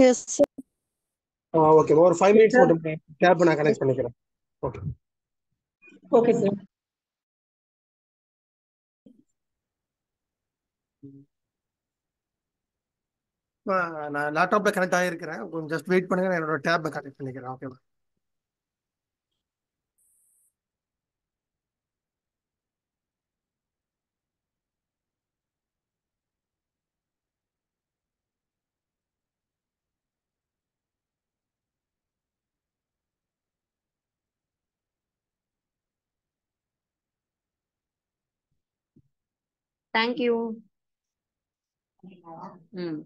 Yes sir. Okay ஒரு 5 minutes sir. மட்டும் gap நான் கனெக்ட் பண்ணிக்கிறேன். Okay okay sir. நான் லேப்டாப்ல கனெக்ட் ஆகிருக்கிறேன். கொஞ்சம் ஜஸ்ட் வெயிட் பண்ணுங்க, நான் என்னோட டேப் கனெக்ட் பண்ணிக்கிறேன். ஓகேவா? தேங்க்யூ. ம்.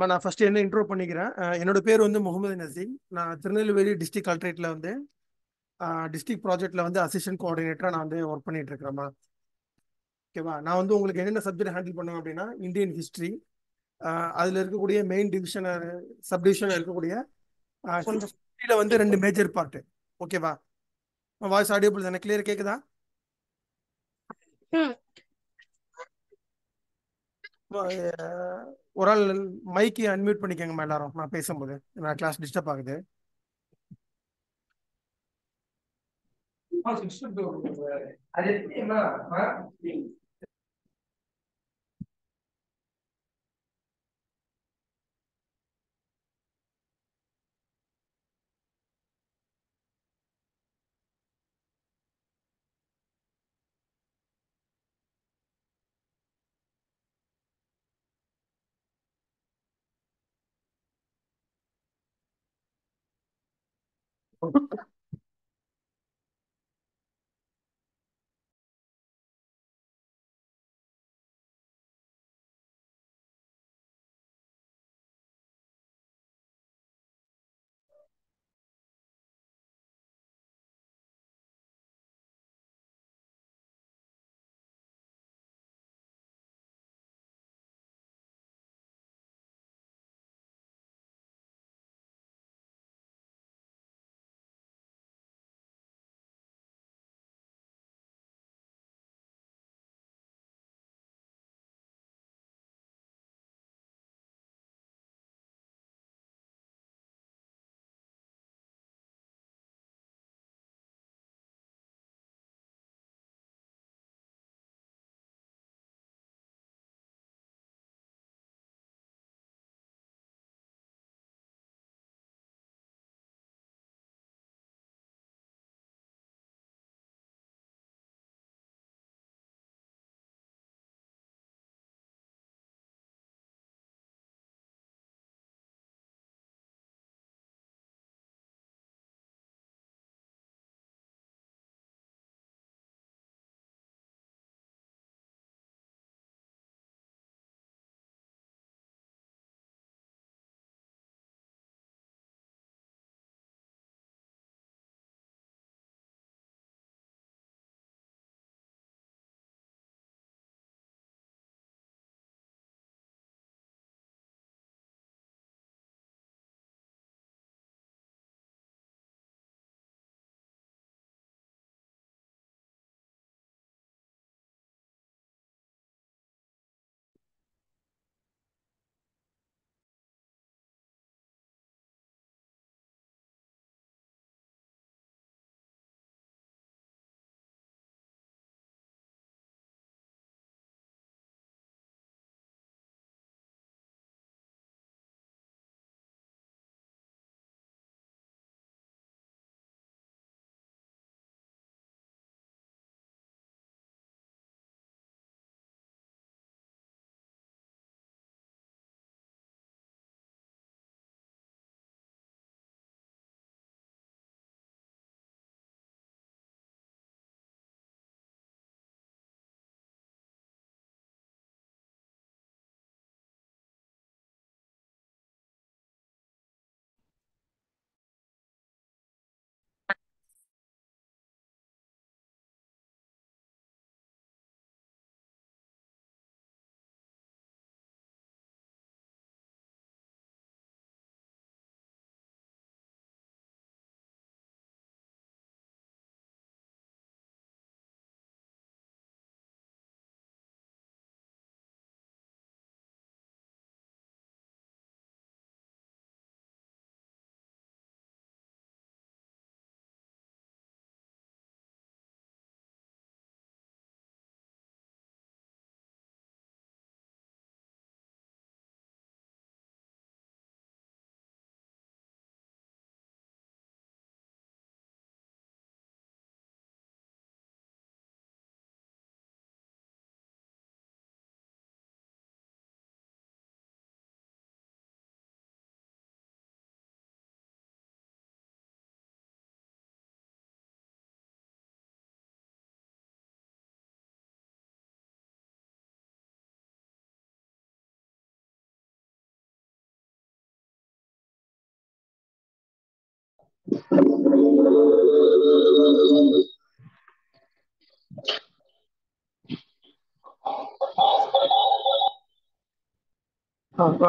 நான் ஃபர்ஸ்ட் என்ன இன்ட்ரோ பண்ணிக்கிறேன். என்னோட பேர் வந்து முகமது நசீம். நான் திருநெல்வேலி டிஸ்ட்ரிக்ட் கலெக்டரேட்ல வந்து டிஸ்ட்ரிக்ட் ப்ராஜெக்ட்ல வந்து அசிஸ்டன்ட் கோஆர்டினேட்டரா நான் வந்து ஒர்க் பண்ணிட்டு இருக்கிறேன். ஓகேவா? நான் வந்து உங்களுக்கு என்னென்ன சப்ஜெக்ட் ஹேண்டில் பண்ணுவேன் அப்படின்னா, இந்தியன் ஹிஸ்டரி, அதுல இருக்கக்கூடிய மெயின் டிவிஷன் சப்டிவிஷன்ல இருக்கக்கூடிய ஹிஸ்டரியில வந்து 2 மேஜர் பார்ட். ஓகேவா? வாய்ஸ் ஆடியோபிள் தானே? கிளியர் கேக்குதா? ஒரு ஆள் மைக்கை அன்மியூட் பண்ணிக்கோங்க எல்லாரும், நான் பேசும்போது நான் கிளாஸ் டிஸ்டர்ப் ஆகுது.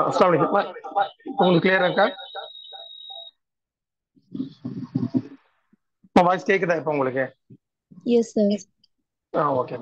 அஸ்ஸலாமு அலைக்கும். உங்களுக்கு கிளியரா இருக்கா? வாய்ஸ் கேக்குதா இப்போ உங்களுக்கு? Yes, sir. ஓகே.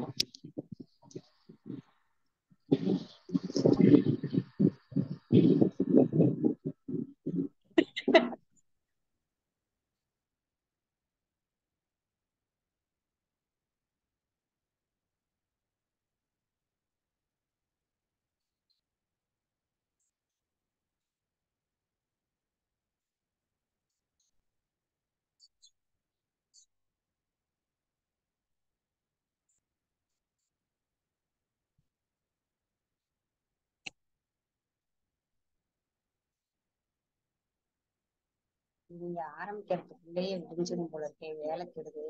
நீங்க ஆரம்பிக்கிறதுக்குள்ளேயே முடிஞ்சிடும் போல இருக்கே, வேலை கெடுது.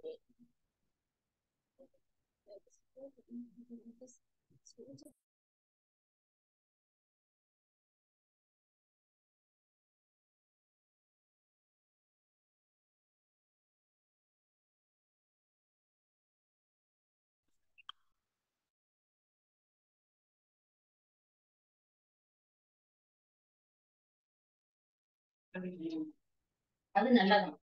அது நல்லதான்.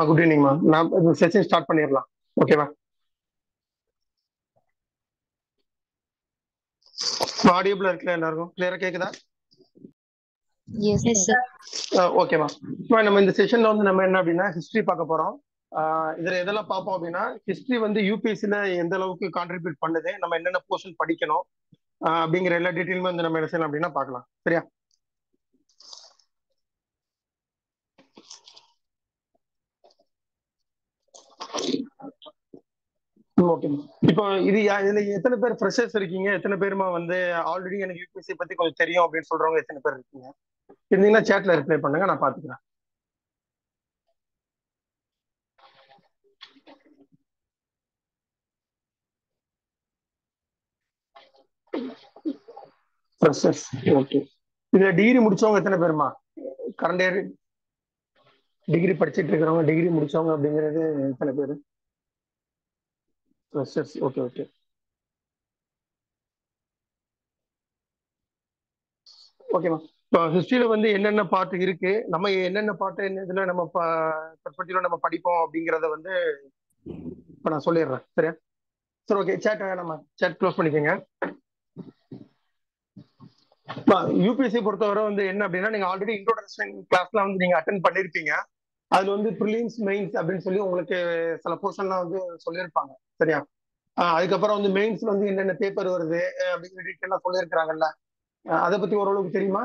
குட் ஈவினிங்மா. நான் செஷன் ஸ்டார்ட் பண்ணிடலாம். ஓகேவா? ஆடியபிளா இருக்குல்ல? எல்லாருக்கும் கிளியரா கேக்குதா? Yes, Yes, sir. sir. ஓகேவா? நம்ம இந்த செஷன்ல வந்து நம்ம என்ன அப்படின்னா ஹிஸ்டரி பார்க்க போறோம். இதுல எதெல்லாம் பார்ப்போம் அப்படின்னா ஹிஸ்டரி வந்து யூபிஎஸ்சில எந்த அளவுக்கு கான்ட்ரிபியூட் பண்ணுது, நம்ம என்னென்ன போர்ஷன் படிக்கணும் அப்படிங்கிற எல்லா டீட்டெயிலுமே வந்து நம்ம என்ன செய்யலாம் அப்படின்னா பார்க்கலாம். சரியா? ஓகே. இப்போ இதுல எத்தனை பேர் ஃப்ரெஷர்ஸ் இருக்கீங்க? எத்தனை பேருமா வந்து ஆல்ரெடி எனக்கு யூபிஎஸ்சி பத்தி கொஞ்சம் தெரியும் அப்படின்னு சொல்றவங்க எத்தனை பேர் இருக்கீங்க? இருந்தீங்கன்னா சேட்ல ரிப்ளை பண்ணுங்க, நான் பாத்துக்கிறேன். ஃப்ரெஷர்ஸ். ஓகே. இதுல டிகிரி முடிச்சவங்க எத்தனை பேருமா? கரண்ட் இயர் டிகிரி படிச்சுட்டு இருக்கிறவங்க, டிகிரி முடிச்சவங்க அப்படிங்கிறது எத்தனை பேர்? ஃப்ரெஷர்ஸ். Okay okay. ஓகேவா. இப்போ ஹிஸ்டரியில வந்து என்னென்ன பார்ட் இருக்கு, நம்ம என்னென்ன பார்ட் என்ன இதுல நம்ம பர்ஸ்பெக்டிவ்ல நம்ம படிப்போம் அப்படிங்கிறத வந்து இப்போ நான் சொல்லிடுறேன். சரியா? சரி ஓகே. சேட் நம்ம சேட் க்ளோஸ் பண்ணிக்கோங்க. யூபிஎஸ்சி பொறுத்தவரை வந்து என்ன அப்படின்னா, நீங்க ஆல்ரெடி இன்ட்ரோடக்ஷன் கிளாஸ்லாம் வந்து நீங்க அட்டென்ட் பண்ணிருப்பீங்க. அதுல வந்து ப்ரிலிம்ஸ் மெயின்ஸ் அப்படின்னு சொல்லி உங்களுக்கு சில போர்ஷன்லாம் வந்து சொல்லியிருப்பாங்க. சரியா? அதுக்கப்புறம் வந்து மெயின்ஸ்ல வந்து என்னென்ன பேப்பர் வருது அப்படிங்கிற டீட்டெயிலாம் சொல்லியிருக்கிறாங்கல்ல. அதை பத்தி ஓரளவுக்கு தெரியுமா?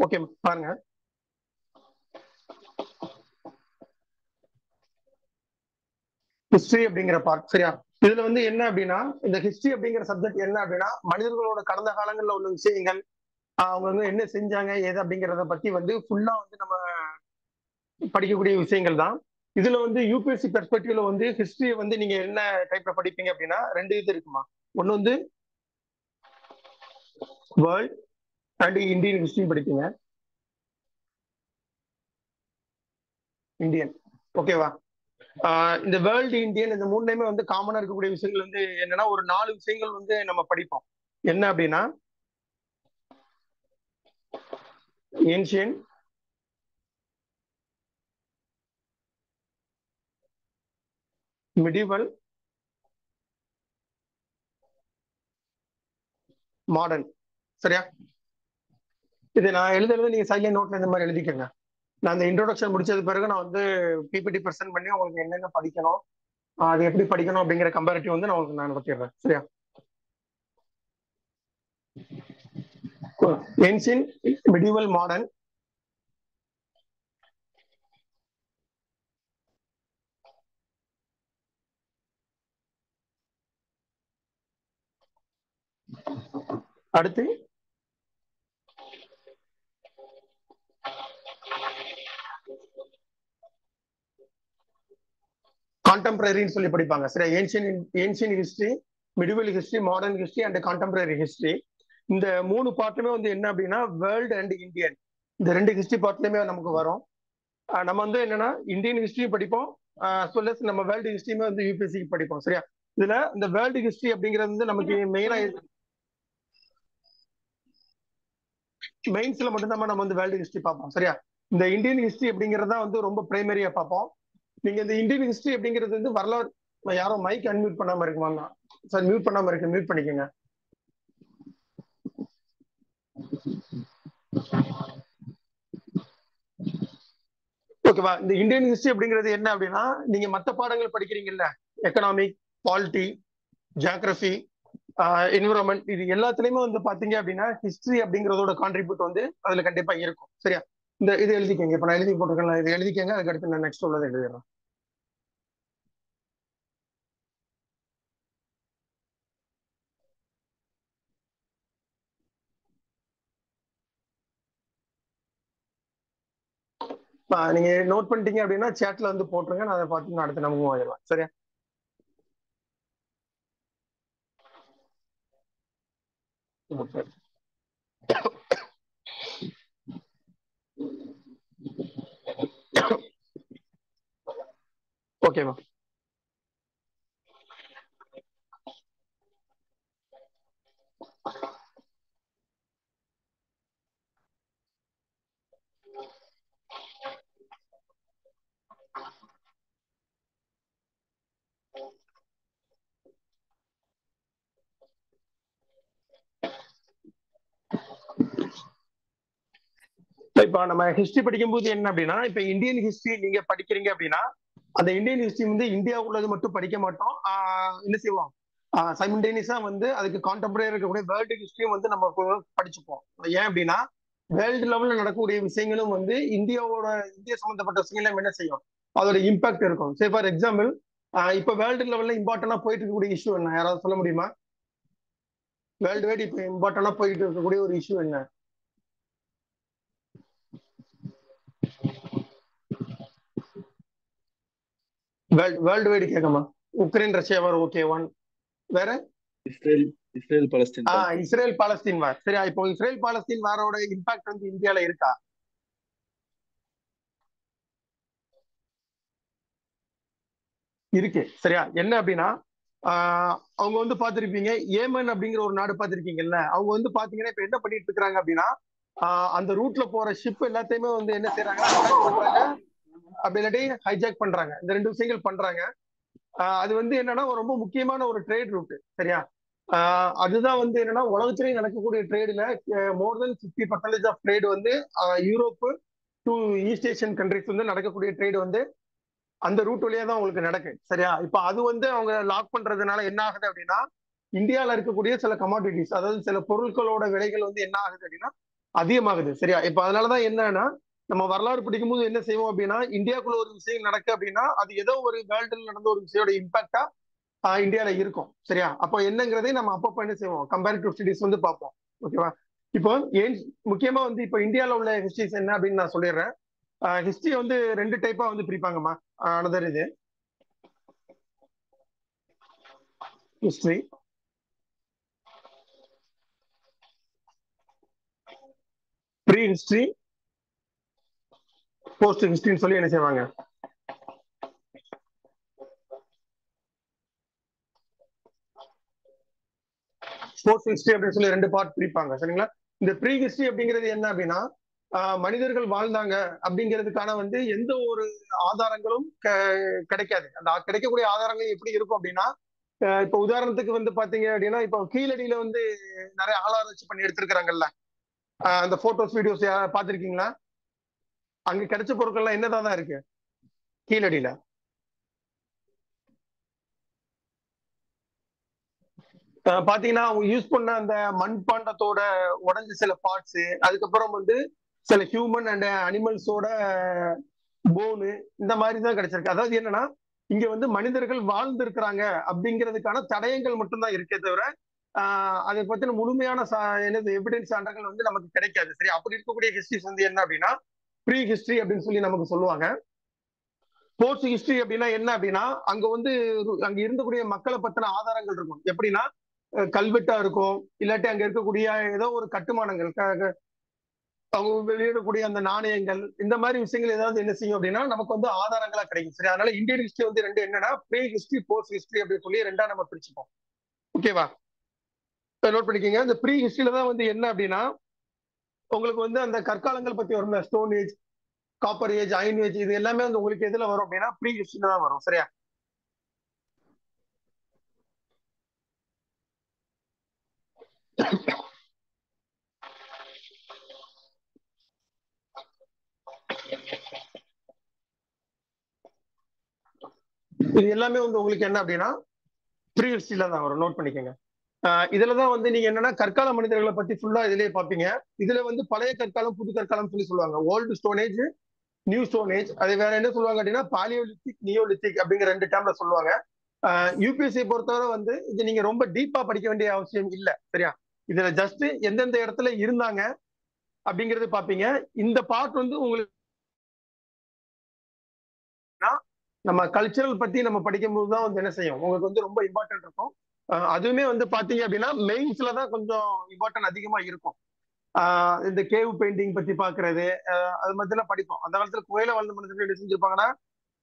ஓகே பாருங்க. ஹிஸ்டரி அப்படிங்கிற பார்ட். சரியா? இதுல வந்து என்ன அப்படின்னா, இந்த ஹிஸ்டரி அப்படிங்கிற சப்ஜெக்ட் என்ன அப்படின்னா, மனிதர்களோட கடந்த காலங்களில் உள்ள விஷயங்கள், அவங்க வந்து என்ன செஞ்சாங்க ஏது அப்படிங்கிறத பத்தி வந்து ஃபுல்லா வந்து நம்ம படிக்கக்கூடிய விஷயங்கள் தான். இதுல வந்து யூபிஎஸ்சி பெர்ஸ்பெக்டிவ்ல வந்து ஹிஸ்டரியை வந்து நீங்க என்ன டைப்ல படிப்பீங்க அப்படின்னா, ரெண்டு இது இருக்குமா. ஒன்னு வந்து வேர்ல்ட் அண்ட் இந்தியன் ஹிஸ்டரி படிப்பீங்க. இந்தியன். ஓகேவா? இந்த வேர்ல்டு இந்தியன் இந்த மூணுலயுமே வந்து காமனா இருக்கக்கூடிய விஷயங்கள் வந்து என்னன்னா, ஒரு 4 விஷயங்கள் வந்து நம்ம படிப்போம். என்ன அப்படின்னா, ஏன்ஷியன், மிடிவல், மாடர்ன். சரியா? இது நான் எழுதுறது நீங்க சைட்ல நோட்ல இந்த மாதிரி எழுதிக்கங்க. நான் அந்த இன்ட்ரோடக்ஷன் முடிச்சது பிறகு நான் வந்து பிபிடி பிரசன்ட் பண்ணி உங்களுக்கு என்னென்ன படிக்கணும், அது எப்படி படிக்கணும் அப்படிங்கிற கம்பேரிட்டிவ் வந்து நான் உங்களுக்கு நான் பத்திடுறேன். சரியா? Ancient, medieval, modern. அடுத்து கான்டெம்பரரின்னு சொல்லி படிப்பாங்க. சரியா? Ancient history, medieval history, modern history and contemporary history. இந்த 3 பார்ட்டுமே வந்து என்ன அப்படின்னா, வேர்ல்டு அண்ட் இந்தியன் இந்த 2 ஹிஸ்டரி பார்ட்லயுமே நமக்கு வரும். நம்ம வந்து என்னன்னா இந்தியன் ஹிஸ்டரியும் படிப்போம், சொல்ல நம்ம வேர்ல்டு ஹிஸ்டரியுமே வந்து யூபிஎஸ்சிக்கு படிப்போம். சரியா? இதுல இந்த வேர்ல்டு ஹிஸ்டரி அப்படிங்கிறது வந்து நமக்கு மெயினா மெயின்ஸ்ல மட்டும் நம்ம வந்து வேர்ல்டு ஹிஸ்டரி பார்ப்போம். சரியா? இந்த இந்தியன் ஹிஸ்டரி அப்படிங்கறத வந்து ரொம்ப பிரைமரியா பார்ப்போம். நீங்க இந்த இந்தியன் ஹிஸ்டரி அப்படிங்கிறது வந்து வரலாறு. யாரோ மைக் அன்மியூட் பண்ணாம இருக்குமா? சார் மியூட் பண்ணாம இருக்கு, மியூட் பண்ணிக்கோங்க. ஓகேவா? இந்த இந்தியன் ஹிஸ்டரி அப்படிங்கிறது என்ன அப்படின்னா, நீங்க மத்த பாடங்கள் படிக்கிறீங்கல்ல, எக்கனாமிக், பாலிட்டி, ஜியோகிரபி, என்விரான்மெண்ட், இது எல்லாத்துலயுமே வந்து பாத்தீங்க அப்படின்னா ஹிஸ்டரி அப்படிங்கறதோட கான்ட்ரிபியூட் வந்து அதுல கண்டிப்பா இருக்கும். சரியா? இந்த இது எழுதிக்கங்க. இப்ப நான் எழுதி போட்டிருக்கேன், இது எழுதிக்கங்க. அதுக்கு அடுத்து நான் நெக்ஸ்ட் உள்ளதை எழுதிடுறேன். நீங்க நோட் பண்ணிட்டீங்க அப்படின்னா சேட்ல வந்து போட்டுருங்க. நான் அதை பார்த்து நான் அடுத்து நமக்கு ஆயிடலாம். சரியா? ஓகே. ஓகேவா? இப்ப நம்ம ஹிஸ்டரி படிக்கும்போது என்ன அப்படின்னா, இப்ப இந்தியன் ஹிஸ்டரி நீங்க படிக்கிறீங்க அப்படின்னா, அந்த இந்தியன் ஹிஸ்டரி வந்து இந்தியா உள்ளது மட்டும் படிக்க மாட்டோம். என்ன செய்வோம், சைமல்டேனியஸா வந்து அதுக்கு கான்டெம்பரரி இருக்கக்கூடிய வேர்ல்டு ஹிஸ்டரியும் வந்து நம்ம படிச்சுப்போம். ஏன் அப்படின்னா, வேர்ல்டு லெவல்ல நடக்கக்கூடிய விஷயங்களும் வந்து இந்தியா சம்பந்தப்பட்ட விஷயங்களும் என்ன செய்யும், அதோட இம்பாக்ட் இருக்கும். சரி, ஃபார் எக்ஸாம்பிள், இப்ப வேர்ல்டு லெவல்ல இம்பார்ட்டன்டா போயிட்டு இருக்கக்கூடிய இஷ்யூ என்ன, யாராவது சொல்ல முடியுமா? வேர்ல்டு வைட் இப்ப இம்பார்ட்டன்டா போயிட்டு இருக்கக்கூடிய ஒரு இஷ்யூ என்ன? வேர்ல்டு வைடு கேட்கமா? Ukraine Russia war, okay one. வேற Israel Israel Palestine conflict. Israel Palestine war. சரியா, இப்போ இஸ்ரேல் பாலஸ்தீன் வாரோட இம்பாக்ட் வந்து இந்தியால இருக்கா? இருக்கு. சரியா, என்ன அப்படின்னா அவங்க வந்து பாத்திருப்பீங்க, ஏமன் அப்படிங்கிற ஒரு நாடு பாத்திருக்கீங்கல்ல. அவங்க வந்து பாத்தீங்கன்னா இப்ப என்ன பண்ணிட்டு இருக்காங்க அப்படின்னா அந்த ரூட்ல போற ஷிப் எல்லாத்தையுமே வந்து என்ன செய்யறாங்கன்னா அட்டாக் பண்றாங்க, அப்படி இல்லாட்டி ஹைஜாக் பண்றாங்க. இந்த ரெண்டு விஷயங்கள் பண்றாங்க. அது வந்து என்னன்னா ஒரு ரொம்ப முக்கியமான ஒரு ட்ரேட் ரூட். சரியா, அதுதான் வந்து என்னன்னா உலகத்திலேயே நடக்கக்கூடிய ட்ரேடுல மோர் தென் 50% ஆஃப் ட்ரேட் வந்து Europe to East Asian countries வந்து நடக்கக்கூடிய ட்ரேட் வந்து அந்த ரூட் வழியா தான் உங்களுக்கு நடக்கு. சரியா, இப்ப அது வந்து அவங்க லாக் பண்றதுனால என்ன ஆகுது அப்படின்னா இந்தியாவில் இருக்கக்கூடிய சில கமாடிட்டிஸ், அதாவது சில பொருட்களோட விலைகள் வந்து என்ன ஆகுது அப்படின்னா அதிகமாகுது. சரியா, இப்ப அதனாலதான் என்னன்னா நம்ம வரலாறு படிக்கும்போது என்ன செய்வோம் அப்படின்னா இந்தியாவுக்குள்ள ஒரு விஷயம் நடக்கு அப்படின்னா அது ஏதோ ஒரு வேர்ல்டுல நடந்த ஒரு விஷயோட இம்பாக்டா இந்தியால இருக்கும். சரியா, அப்போ என்னங்கிறதே நம்ம அப்பப்போ என்ன செய்வோம், கம்பேரிட்டிவ் ஸ்டடிஸ் வந்து பார்ப்போம். ஓகேவா, இப்போ ஏன் முக்கியமா வந்து இப்போ இந்தியாவில் உள்ள ஹிஸ்டரிஸ் என்ன அப்படின்னு நான் சொல்லிடுறேன். ஹிஸ்டரி வந்து ரெண்டு டைப்பா வந்து பிரிப்பாங்கம்மா. அனதர் இது ஹிஸ்டரி, ப்ரீ ஹிஸ்டரி, போஸ்ட் ஹிஸ்டரின்னு சொல்லி என்ன செய்வாங்க. போஸ்ட் ஹிஸ்டரி அப்படின்னு சொல்லி ரெண்டு பார்ட் பிரிப்பாங்க. சரிங்களா, இந்த ப்ரீ ஹிஸ்டரி அப்படிங்கிறது என்ன அப்படின்னா மனிதர்கள் வாழ்ந்தாங்க அப்படிங்கிறதுக்கான வந்து எந்த ஒரு ஆதாரங்களும் கிடைக்காது. அந்த கிடைக்கக்கூடிய ஆதாரங்கள் எப்படி இருக்கும் அப்படின்னா இப்ப உதாரணத்துக்கு வந்து பாத்தீங்க அப்படின்னா இப்போ கீழடியில வந்து நிறைய ஆராய்ச்சி பண்ணி எடுத்திருக்கிறாங்கல்ல, அந்த போட்டோஸ் வீடியோஸ் பாத்திருக்கீங்களா? அங்க கிடைச்ச பொருட்கள்லாம் என்னதான் தான் இருக்கு கீழடியில. பாத்தீங்கன்னா அவங்க யூஸ் பண்ண அந்த மண்பாண்டத்தோட உடஞ்ச சில பார்ட்ஸ், அதுக்கப்புறம் வந்து சில ஹியூமன் அண்ட் அனிமல்ஸோட போனு, இந்த மாதிரி தான் கிடைச்சிருக்கு. அதாவது என்னன்னா இங்க வந்து மனிதர்கள் வாழ்ந்து இருக்கிறாங்க அப்படிங்கிறதுக்கான தடயங்கள் மட்டும்தான் இருக்கே தவிர அதை பத்தின முழுமையான என்னது எவிடன்ஸ் சான்றுகள் வந்து நமக்கு கிடைக்காது. சரி, அப்படி இருக்கக்கூடிய ஹிஸ்டரிஸ் வந்து என்ன அப்படின்னா ப்ரீ ஹிஸ்டரி அப்படின்னு சொல்லி நமக்கு சொல்லுவாங்க. போஸ்ட் ஹிஸ்டரி அப்படின்னா என்ன அப்படின்னா அங்க வந்து அங்க இருந்தக்கூடிய மக்களை பத்தின ஆதாரங்கள் இருக்கும். எப்படின்னா கல்வெட்டா இருக்கும், இல்லாட்டி அங்க இருக்கக்கூடிய ஏதோ ஒரு கட்டுமானங்கள், அவங்க வெளியிடக்கூடிய அந்த நாணயங்கள், இந்த மாதிரி விஷயங்கள் ஏதாவது என்ன செய்யும் அப்படின்னா நமக்கு வந்து ஆதாரங்களா கிடைக்கும். சரி, அதனால இந்தியன் ஹிஸ்டரி வந்து ரெண்டு என்னன்னா ப்ரீ ஹிஸ்டரி, போஸ்ட் ஹிஸ்டரி அப்படின்னு சொல்லி ரெண்டா நம்ம பிரிச்சுப்போம். ஓகேவா, நோட் பண்ணிக்கோங்க. இந்த ப்ரீ ஹிஸ்டரியில தான் வந்து என்ன அப்படின்னா உங்களுக்கு வந்து அந்த கற்காலங்கள் பத்தி வரும், stone age, copper age, iron age, இது எல்லாமே வந்து உங்களுக்கு எதுல வரும் அப்படின்னா ப்ரீ ஹிஸ்டரியில தான் வரும். சரியா, இது எல்லாமே வந்து உங்களுக்கு என்ன அப்படின்னா ப்ரீ ஹிஸ்டரியில தான் வரும். நோட் பண்ணிக்கோங்க. இதுலதான் வந்து நீங்க என்னன்னா கற்கால மனிதர்களை பத்தி ஃபுல்லா இதுலயே பாப்பீங்க. இதுல வந்து பழைய கற்காலம், புது கற்காலம் சொல்லி சொல்லுவாங்க. Old Stone Age, new Stone Age. அது வேற என்ன சொல்லுவாங்க அப்படின்னா பாலியோலித்திக், நியோலித்திக் அப்படிங்கிற ரெண்டு டேர்ம்ல சொல்லுவாங்க. யூபிஎஸ்சி பொறுத்தவரை வந்து இது நீங்க ரொம்ப டீப்பா படிக்க வேண்டிய அவசியம் இல்லை. சரியா, இதுல ஜஸ்ட் எந்தெந்த இடத்துல இருந்தாங்க அப்படிங்கறது பாப்பீங்க. இந்த பார்ட் வந்து உங்களுக்கு நம்ம கல்ச்சரல் பத்தி நம்ம படிக்கும் போதுதான் வந்து என்ன செய்யும் உங்களுக்கு வந்து ரொம்ப இம்பார்ட்டன்ட் இருக்கும். அதுவுமே வந்து பாத்தீங்க அப்படின்னா மெயின்ஸ்ல தான் கொஞ்சம் இம்பார்ட்டன்ட் அதிகமா இருக்கும். இந்த கேவ் பெயிண்டிங் பத்தி பாக்குறது, அது மாதிரிலாம் படிப்போம். அந்த காலத்துல குகையில வாழ்ந்த மனிதர்கள் என்ன செஞ்சிருப்பாங்கன்னா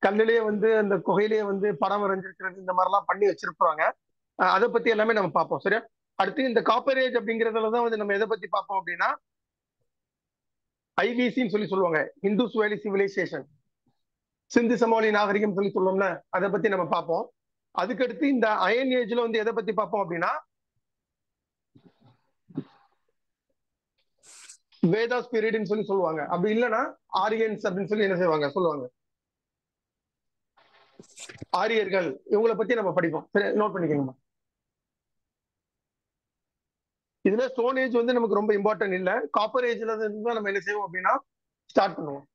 கல்லிலேயே வந்து அந்த குகையிலேயே வந்து படம் வரைஞ்சிருக்கிறது, இந்த மாதிரிலாம் பண்ணி வச்சிருப்பாங்க. அதை பத்தி எல்லாமே நம்ம பார்ப்போம். சரியா, அடுத்து இந்த காப்பர் ஏஜ் அப்படிங்கறதுலதான் வந்து நம்ம எதை பத்தி பார்ப்போம் அப்படின்னா ஐவிசின்னு சொல்லி சொல்லுவாங்க, இந்துஸ் வேலி சிவிலைசேஷன், சிந்து சமவெளி நாகரிகம் சொல்லி சொல்லுவோம்ல, அதை பத்தி நம்ம பார்ப்போம். அதுக்கடுத்து இந்த அயன் ஏஜ்ல வந்து எதை பத்தி பார்ப்போம் அப்படின்னா வேதாஸ் பீரியட்னு சொல்லி சொல்லுவாங்க. அப்படி இல்லைன்னா ஆரியன்ஸ் அப்படின்னு சொல்லி என்ன செய்வாங்க சொல்லுவாங்க, ஆரியர்கள். இவங்களை பத்தி நம்ம படிப்போம். சரி, நோட் பண்ணிக்கோங்கம்மா. இதுல ஸ்டோன் ஏஜ் வந்து நமக்கு ரொம்ப இம்பார்ட்டன்ட் இல்ல. காப்பர் ஏஜ்ல இருந்து தான் நம்ம என்ன செய்வோம் அப்படின்னா ஸ்டார்ட் பண்ணுவோம்.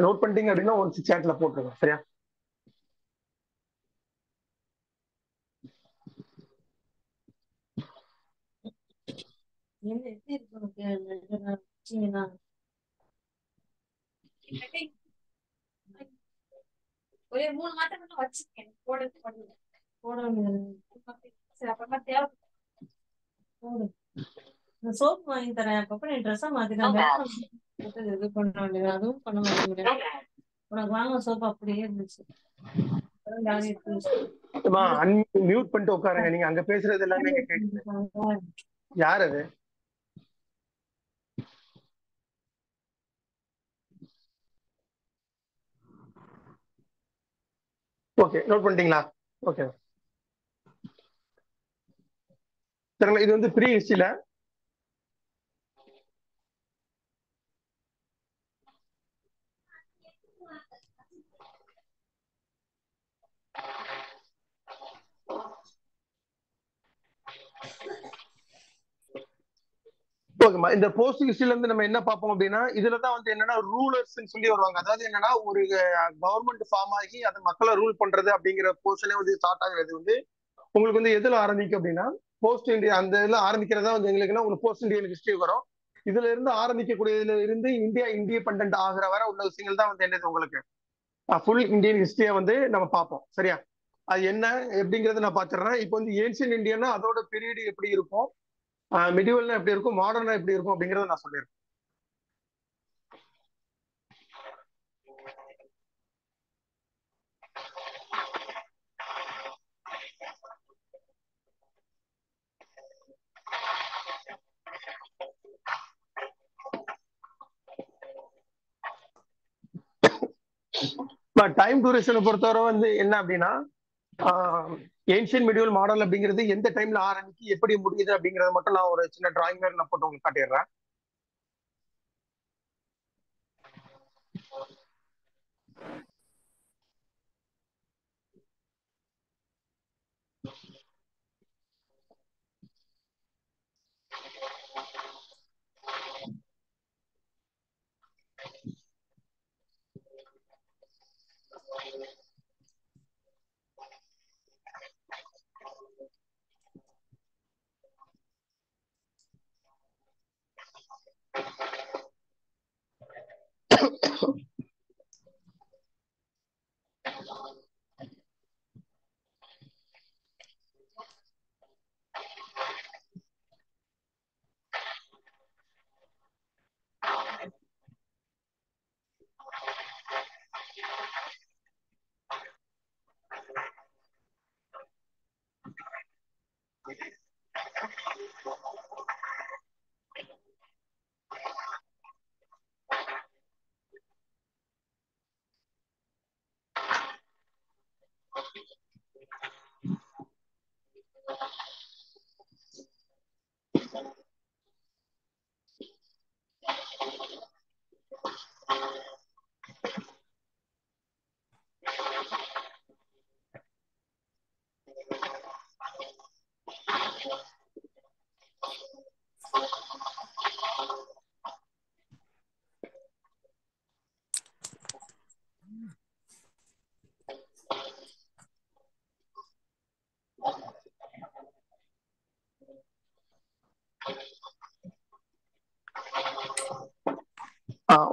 நோட் பண்ணிட்டீங்க அப்படின்னா ஒன்ஸ் சேட்ல போட்டுருங்க. சரியா, என்ன எப்படி இருக்கு உனக்கு வச்சீங்கன்னா ஒரு 3 மாதம் மட்டும் வச்சிருக்கேன் போட சரி அப்புறமா தேவை போடு நான் சோப்பு வாங்கி தரேன் அப்பப்ப நீ ட்ரெஸ்ஸை மாத்திட்டேன் இது பண்ண வேண்டியது அதுவும் பண்ண மாட்டேங்கிறேன் உனக்கு வாங்க சோப்பு அப்படியே இருந்துச்சு மியூட் பண்ணிட்டு உட்காருங்க. நீங்க அங்க பேசுறது எல்லாமே இங்க கேக்குது. யார் அது? ஓகே, நோட் பண்ணிட்டீங்களா? ஓகே சரிங்களா. இது வந்து ப்ரீ ஹிஸ்டரியில ஓகேமா. இந்த போஸ்ட் ஹிஸ்டரியில இருந்து நம்ம என்ன பார்ப்போம் அப்படின்னா, இதுலதான் வந்து என்னன்னா ரூலர்ஸ் சொல்லி வருவாங்க. அதாவது என்னன்னா ஒரு கவர்மெண்ட் ஃபார்ம் ஆகி அதை மக்களை ரூல் பண்றது அப்படிங்கிற போர்ஷனே வந்து ஸ்டார்ட் ஆகுறது வந்து உங்களுக்கு வந்து எதுல ஆரம்பிக்கும் அப்படின்னா போஸ்ட் இந்தியா அந்த இதுல ஆரம்பிக்கிறதா வந்து எங்களுக்குன்னா உங்களுக்கு போஸ்ட் இந்தியன் ஹிஸ்டரி வரும். இதுல இருந்து ஆரம்பிக்கக்கூடியதுல இருந்து இந்தியா இண்டிபெண்டன்ட் ஆகிற வர உள்ள விஷயங்கள் தான் வந்து என்னது உங்களுக்கு ஃபுல் இந்தியன் ஹிஸ்டரியை வந்து நம்ம பார்ப்போம். சரியா? அது என்ன எப்படிங்கறத நான் பாத்துறேன். இப்போ வந்து ஏன்ஷியன் இந்தியன்னா அதோட பீரியட் எப்படி இருக்கும், மிடிவல்னா எப்படி இருக்கும், மாடர்னா எப்படி இருக்கும் அப்படிங்கறத நான் சொல்லிடுறேன். டைம் டூரேஷனை பொறுத்தவரை வந்து என்ன அப்படின்னா ஏன்ஷியன் மிடிவல் மாடல் அப்படிங்கிறது எந்த டைம்ல ஆரம்பிச்சு எப்படி முடியுது அப்படிங்கறத மட்டும் நான் ஒரு சின்ன டிராயிங் மாதிரி நான் போட்டு உங்களுக்கு காட்டிடுறேன்.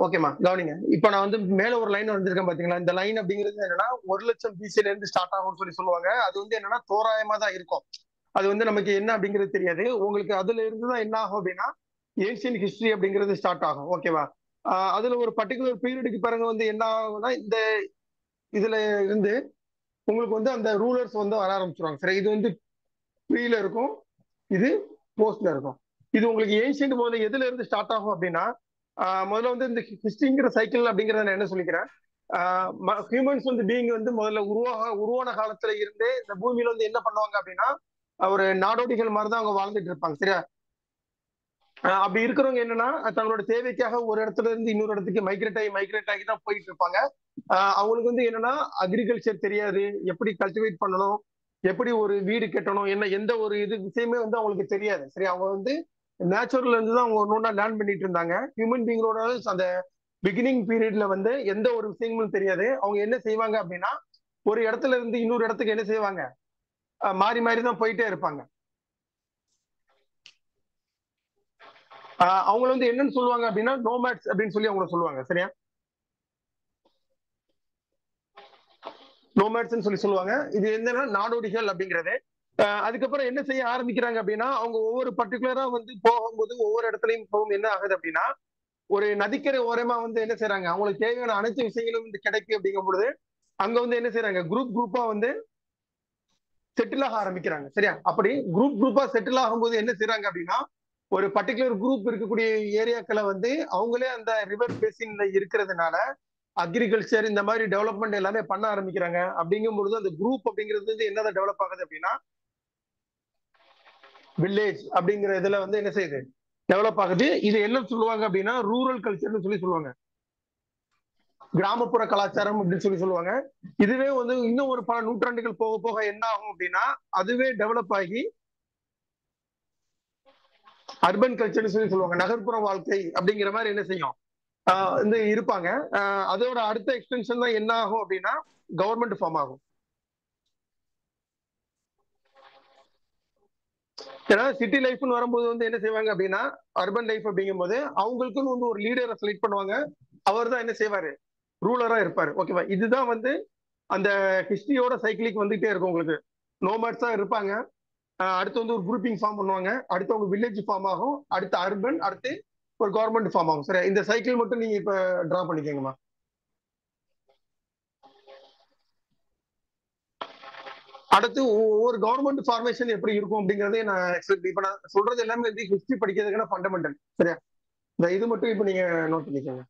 ஓகேமா, கவனிங்க. இப்ப நான் வந்து மேல ஒரு லைன் வந்திருக்கேன் பாத்தீங்களா? இந்த லைன் அப்படிங்கிறது என்னன்னா 1,00,000 பிசில இருந்து ஸ்டார்ட் ஆகும்னு சொல்லுவாங்க. அது வந்து என்னன்னா தோராயமா தான் இருக்கும். அது வந்து நமக்கு என்ன அப்படிங்கிறது தெரியாது. உங்களுக்கு அதுல இருந்துதான் என்ன ஆகும் அப்படின்னா ஏன்ஷியன் ஹிஸ்டரி அப்படிங்கிறது ஸ்டார்ட் ஆகும். ஓகேவா? அதுல ஒரு பர்டிகுலர் பீரியடுக்கு பிறகு வந்து என்ன ஆகும்னா இந்த இதுல இருந்து உங்களுக்கு வந்து அந்த ரூலர்ஸ் வந்து வர ஆரம்பிச்சிருவாங்க. சரி, இது வந்து ப்ரீல இருக்கும், இது போஸ்ட்ல இருக்கும். இது உங்களுக்கு ஏன்ஷியன்ட் முதல்ல எதுல இருந்து ஸ்டார்ட் ஆகும் அப்படின்னா முதல்ல வந்து இந்த ஹிஸ்டரிங்கிற சைக்கிள் அப்படிங்கறத நான் என்ன சொல்லிக்கிறேன், ஹியூமன்ஸ் வந்து பீயிங் வந்து முதல்ல உருவான காலத்துல இருந்தே இந்த பூமியில வந்து என்ன பண்ணுவாங்க அப்படின்னா ஒரு நாடோடிகள் மாதிரிதான் அவங்க வாழ்ந்துட்டு இருப்பாங்க. சரியா? அப்படி இருக்கிறவங்க என்னன்னா தங்களோட தேவைக்காக ஒரு இடத்துல இருந்து இன்னொரு இடத்துக்கு மைக்ரேட் ஆகி தான் போயிட்டு இருப்பாங்க. அவங்களுக்கு வந்து என்னன்னா அக்ரிகல்ச்சர் தெரியாது, எப்படி கல்டிவேட் பண்ணணும், எப்படி ஒரு வீடு கட்டணும், என்ன எந்த ஒரு இது விஷயமே வந்து அவங்களுக்கு தெரியாது. சரி, அவங்க வந்து நேச்சுரல்ல இருந்து தான் அவங்க ஒன்னொன்னா லேர்ன் பண்ணிட்டு இருந்தாங்க. ஹியூமன் பீங்களோட அந்த பிகினிங் பீரியட்ல வந்து எந்த ஒரு விஷயங்களும் தெரியாது. அவங்க என்ன செய்வாங்க அப்படின்னா ஒரு இடத்துல இருந்து இன்னொரு இடத்துக்கு என்ன செய்வாங்க, மாறி மாறி தான் போயிட்டே இருப்பாங்க. அவங்கள வந்து என்னன்னு சொல்லுவாங்க அப்படின்னா நோமேட்ஸ் அப்படின்னு சொல்லி அவங்க சொல்லுவாங்க. சரியா, நோமேட்ஸ் சொல்லி சொல்லுவாங்க. இது என்னன்னா நாடோடிகள் அப்படிங்கிறது. அதுக்கப்புறம் என்ன செய்ய ஆரம்பிக்கிறாங்க அப்படின்னா, அவங்க ஒவ்வொரு பர்டிகுலரா வந்து போகும்போது ஒவ்வொரு இடத்துலயும் போகும் என்ன ஆகுது அப்படின்னா, ஒரு நதிக்கரை ஓரமா வந்து என்ன செய்யறாங்க, அவங்களுக்கு தேவையான அனைத்து விஷயங்களும் வந்து கிடைக்கும் அப்படிங்கும் பொழுது அங்க வந்து என்ன செய்யறாங்க, குரூப்பா வந்து செட்டில் ஆக ஆரம்பிக்கிறாங்க. சரியா, அப்படி குரூப்பா செட்டில் ஆகும்போது என்ன செய்யறாங்க அப்படின்னா, ஒரு பர்டிகுலர் குரூப் இருக்கக்கூடிய ஏரியாக்களை வந்து அவங்களே அந்த ரிவர் பேசின்ல இருக்கிறதுனால அக்ரிகல்ச்சர் இந்த மாதிரி டெவலப்மெண்ட் எல்லாமே பண்ண ஆரம்பிக்கிறாங்க. அப்படிங்கும் பொழுது அந்த குரூப் அப்படிங்கிறது வந்து என்னதான் டெவலப் ஆகுது அப்படின்னா, வில்லேஜ் அப்படிங்கிற இதுல வந்து என்ன செய்யுது, டெவலப் ஆகுது. இது என்ன சொல்லுவாங்க அப்படின்னா ரூரல் கல்ச்சர்னு சொல்லி சொல்லுவாங்க, கிராமப்புற கலாச்சாரம் அப்படின்னு சொல்லி சொல்லுவாங்க. இதுவே வந்து இன்னும் ஒரு பல நூற்றாண்டுகள் போக போக என்ன ஆகும் அப்படின்னா, அதுவே டெவலப் ஆகி அர்பன் கல்ச்சர்னு சொல்லி சொல்லுவாங்க, நகர்ப்புற வாழ்க்கை அப்படிங்கிற மாதிரி என்ன செய்யும் வந்து இருப்பாங்க. அதோட அடுத்த எக்ஸ்டென்ஷன் தான் என்ன ஆகும் அப்படின்னா கவர்மெண்ட் ஃபார்ம் ஆகும். ஏன்னா சிட்டி லைஃப்னு வரும்போது வந்து என்ன செய்வாங்க அப்படின்னா, அர்பன் லைஃப் அப்படிங்கும் போது அவங்களுக்குன்னு வந்து ஒரு லீடரை செலக்ட் பண்ணுவாங்க. அவர் தான் என்ன செய்வாரு, ரூலரா இருப்பாரு. ஓகேவா, இதுதான் வந்து அந்த ஹிஸ்டரியோட சைக்கிளிக் வந்துட்டே இருக்கும். உங்களுக்கு நோமேட்ஸா இருப்பாங்க, அடுத்து வந்து ஒரு குரூப்பிங் ஃபார்ம் பண்ணுவாங்க, அடுத்து அவங்க வில்லேஜ் ஃபார்ம் ஆகும், அடுத்து அர்பன், அடுத்து ஒரு கவர்மெண்ட் ஃபார்ம் ஆகும். சரி, இந்த சைக்கிள் மட்டும் நீங்க இப்ப டிரா பண்ணிக்கோங்கம்மா. அடுத்து ஒவ்வொரு கவர்மெண்ட் ஃபார்மேஷன் எப்படி இருக்கும் அப்படிங்கறதே நான் இப்ப நான் சொல்றது எல்லாமே வந்து ஹிஸ்டரி படிக்கிறதுக்கான ஃபண்டமெண்டல். சரியா, இந்த இது மட்டும் இப்ப நீங்க நோட் பண்ணிக்கோங்க.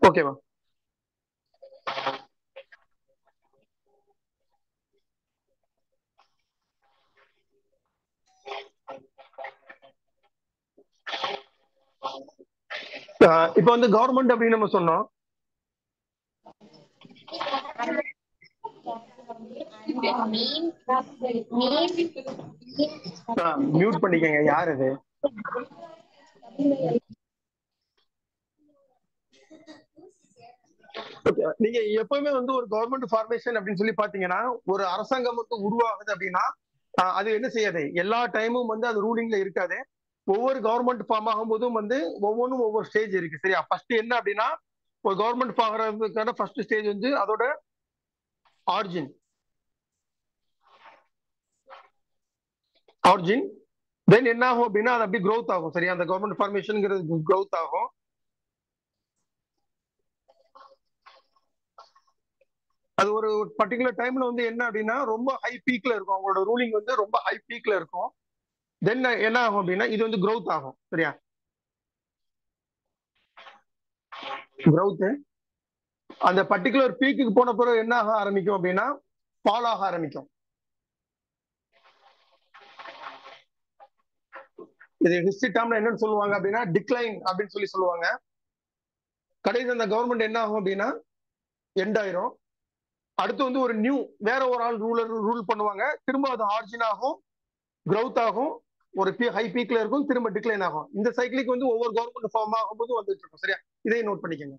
ஓகேவா, இப்ப வந்து கவர்மெண்ட் அப்படின்னு நம்ம சொன்னோம். மியூட் பண்ணிக்கங்க, யார் இது? நீங்க எப்பவுமே வந்து ஒரு கவர்மெண்ட் ஃபார்மேஷன் அப்படின்னு சொல்லி பாத்தீங்கன்னா, ஒரு அரசாங்கம் மட்டும் உருவாகுது அப்படின்னா அது என்ன செய்யாது, எல்லா டைமும் வந்து அது ரூலிங்ல இருக்காது. ஒவ்வொரு கவர்மெண்ட் ஃபார்ம் ஆகும் போதும் வந்து ஒவ்வொன்றும் ஒவ்வொரு ஸ்டேஜ் இருக்கு. சரியா, ஃபர்ஸ்ட் என்ன அப்படின்னா, ஒரு கவர்மெண்ட் ஃபார்ம் ஆகிறதுக்கான ஃபர்ஸ்ட் ஸ்டேஜ் வந்து அதோட ஆரிஜின். தென் என்ன ஆகும் அப்படின்னா அது அப்படி growth ஆகும். சரியா, அந்த கவர்மெண்ட் ஃபார்மேஷன்ங்கிறது growth ஆகும். அது ஒரு பர்டிகுலர் டைம்ல வந்து என்ன அப்படின்னா ரொம்ப ஹை பீக்ல இருக்கும், அவங்களோட ரூலிங் வந்து ரொம்ப ஹை பீக்ல இருக்கும். தென் என்ன ஆகும் அப்படின்னா இது வந்து growth ஆகும். சரியா, growth அந்த பர்டிகுலர் பீக்கு போன பிறகு என்ன ஆக ஆரம்பிக்கும் அப்படின்னா ஃபால் ஆக ஆரம்பிக்கும். இது ஹிஸ்டரி டேர்ம்ல என்னன்னு சொல்லுவாங்க அப்படின்னா டிக்ளைன் அப்படின்னு சொல்லி சொல்லுவாங்க. கடைசி அந்த கவர்மெண்ட் என்ன ஆகும் அப்படின்னா எண்ட் ஆயிரும். அடுத்து வந்து ஒரு நியூ வேற ஒரு ஆள் ரூல் பண்ணுவாங்க. திரும்ப அது ஆரிஜின் ஆகும், growth ஆகும், ஒரு ஹை பீக்ல இருக்கும், திரும்ப டிக்ளைன் ஆகும். இந்த சைக்கிளுக்கு வந்து ஒவ்வொரு கவர்மெண்ட் ஃபார்ம் ஆகும்போது வந்துட்டு இருக்கும். சரியா, இதையும் நோட் பண்ணிக்கோங்க.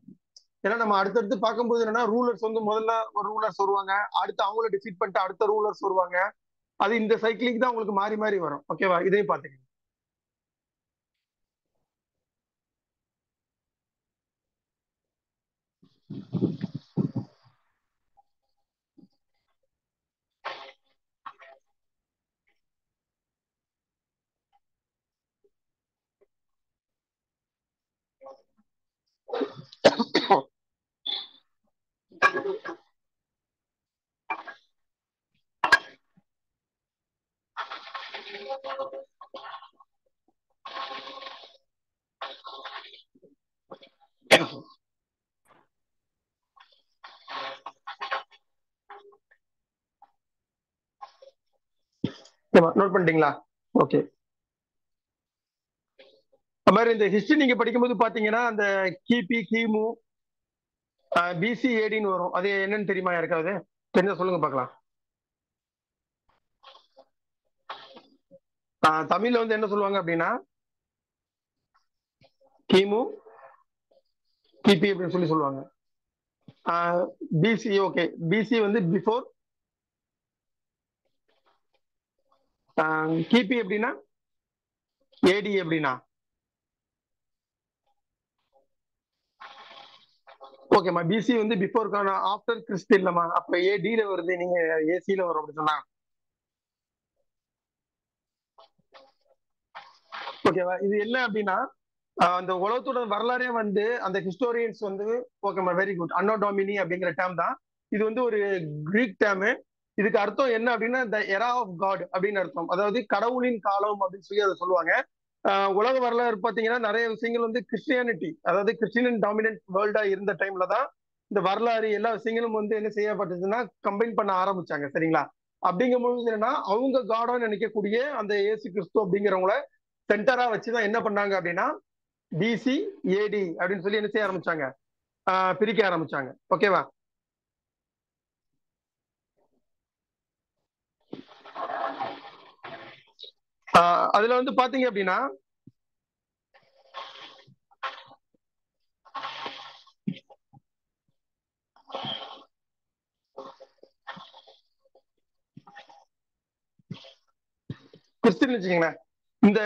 ஏன்னா நம்ம அடுத்தடுத்து பார்க்கும்போது என்னன்னா ரூலர்ஸ் வந்து முதல்ல ஒரு ரூலர்ஸ் வருவாங்க, அடுத்து அவங்கள டிஃபீட் பண்ணிட்டு அடுத்த ரூலர்ஸ் வருவாங்க. அது இந்த சைக்கிளிக் தான் உங்களுக்கு மாறி மாறி வரும். ஓகேவா, இதையும் பாத்துக்கங்க. நோட் பண்ணிட்டீங்களா? ஓகே. அது மாதிரி இந்த ஹிஸ்டரி நீங்க படிக்கும்போது பாத்தீங்கன்னா அந்த கிபி, கிமு, பிசி, ஏடின்னு வரும். அது என்னன்னு தெரியுமா யாருக்காவது? தெரிஞ்சா சொல்லுங்க பார்க்கலாம். தமிழ்ல வந்து என்ன சொல்லுவாங்க அப்படின்னா கிமு, கிபி அப்படின்னு சொல்லி சொல்லுவாங்க. பிசி. ஓகே, பிசி வந்து பிஃபோர். கிபி எப்படின்னா, ஏடி எப்படின்னா. ஓகேம்மா, பிசி வந்து பிஃபோர், ஆஃப்டர் கிறிஸ்ட் இல்லம்மா. அப்ப ஏடில வருது, நீங்க ஏசில வரும் அப்படி சொன்னா. ஓகேவா? இது என்ன அப்படின்னா, அந்த உலகத்தோட வரலாறே வந்து அந்த ஹிஸ்டோரியன்ஸ் வந்து, ஓகேம்மா, வெரி குட், அன்னோ டாமினி அப்படிங்கிற டேம் தான் இது. வந்து ஒரு கிரீக் டேம். இதுக்கு அர்த்தம் என்ன அப்படின்னா, த எரா ஆஃப் காட் அப்படின்னு அர்த்தம். அதாவது கடவுளின் காலம் அப்படின்னு சொல்லி அதை சொல்லுவாங்க. உலக வரலாறு பாத்தீங்கன்னா நிறைய விஷயங்கள் வந்து கிறிஸ்டியானிட்டி, அதாவது கிறிஸ்டியன் டாமினன்ட் வேர்ல்டா இருந்த டைம்ல தான் இந்த வரலாறு எல்லா விஷயங்களும் வந்து என்ன செய்யப்பட்டதுன்னா கம்பைன் பண்ண ஆரம்பிச்சாங்க. சரிங்களா? அப்படிங்கும்போது என்னன்னா, அவங்க காடான்னு நினைக்கக்கூடிய அந்த இயேசு கிறிஸ்து அப்படிங்கிறவங்கள சென்டரா வச்சுதான் என்ன பண்ணாங்க அப்படின்னா பிசி ஏடி அப்படின்னு சொல்லி என்ன செய்ய ஆரம்பிச்சாங்க, பிரிக்க ஆரம்பிச்சாங்க. ஓகேவா? அதுல வந்து பாத்தீங்க அப்படின்னா கிறிஸ்துன்னு வச்சுக்கீங்களேன், இந்த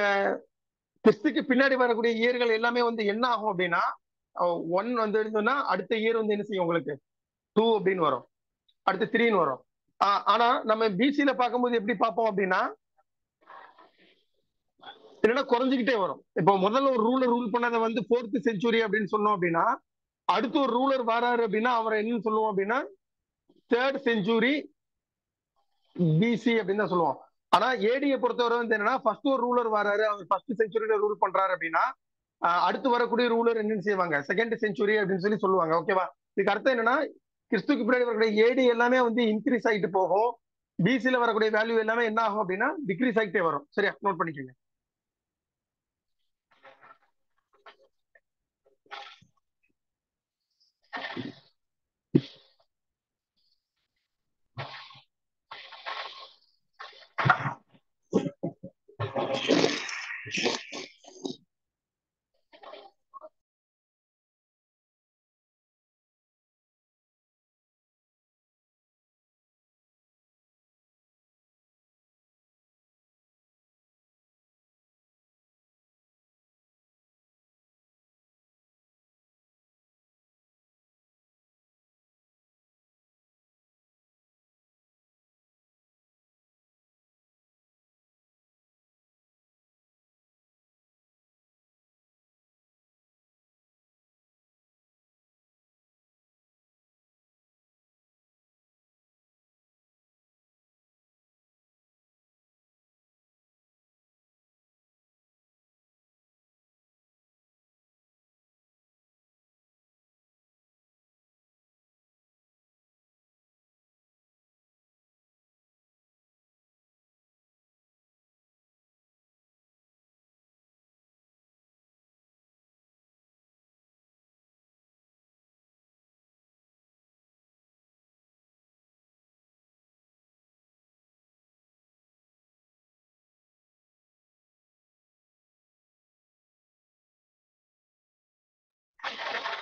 கிறிஸ்துக்கு பின்னாடி வரக்கூடிய இயர்கள் எல்லாமே வந்து என்ன ஆகும் அப்படின்னா, 1 வந்து இருந்ததுன்னா அடுத்த இயர் வந்து என்ன செய்யும் உங்களுக்கு 2 அப்படின்னு வரும், அடுத்து 3ன்னு வரும். ஆனா நம்ம பிசில பார்க்கும்போது எப்படி பார்ப்போம் அப்படின்னா, என்னன்னா குறைஞ்சிக்கிட்டே வரும். இப்போ முதல்ல ஒரு ரூலர் ரூல் பண்ணதை வந்து 4th செஞ்சுரி அப்படின்னு சொன்னோம் அப்படின்னா, அடுத்து ஒரு ரூலர் வராரு அப்படின்னா அவரை என்னன்னு சொல்லுவோம் அப்படின்னா 3rd செஞ்சுரி பிசி அப்படின்னு தான் சொல்லுவோம். ஆனா ஏடியை பொறுத்தவரை வந்து என்னன்னா, ஃபர்ஸ்ட் ஒரு ரூலர் வராரு, அவர் ஃபர்ஸ்ட் செஞ்சுரியில ரூல் பண்றாரு அப்படின்னா அடுத்து வரக்கூடிய ரூலர் என்னன்னு செய்வாங்க 2nd செஞ்சுரி அப்படின்னு சொல்லி சொல்லுவாங்க. ஓகேவா? இதுக்கு அர்த்தம் என்னன்னா, கிறிஸ்துக்கு பின்னாடி வரக்கூடிய ஏடி எல்லாமே வந்து இன்க்ரீஸ் ஆகிட்டு போகும், பிசில வரக்கூடிய வேல்யூ எல்லாமே என்ன ஆகும் அப்படின்னா டிக்ரீஸ் ஆகிட்டே வரும். சரியா? நோட் பண்ணிக்கோங்க.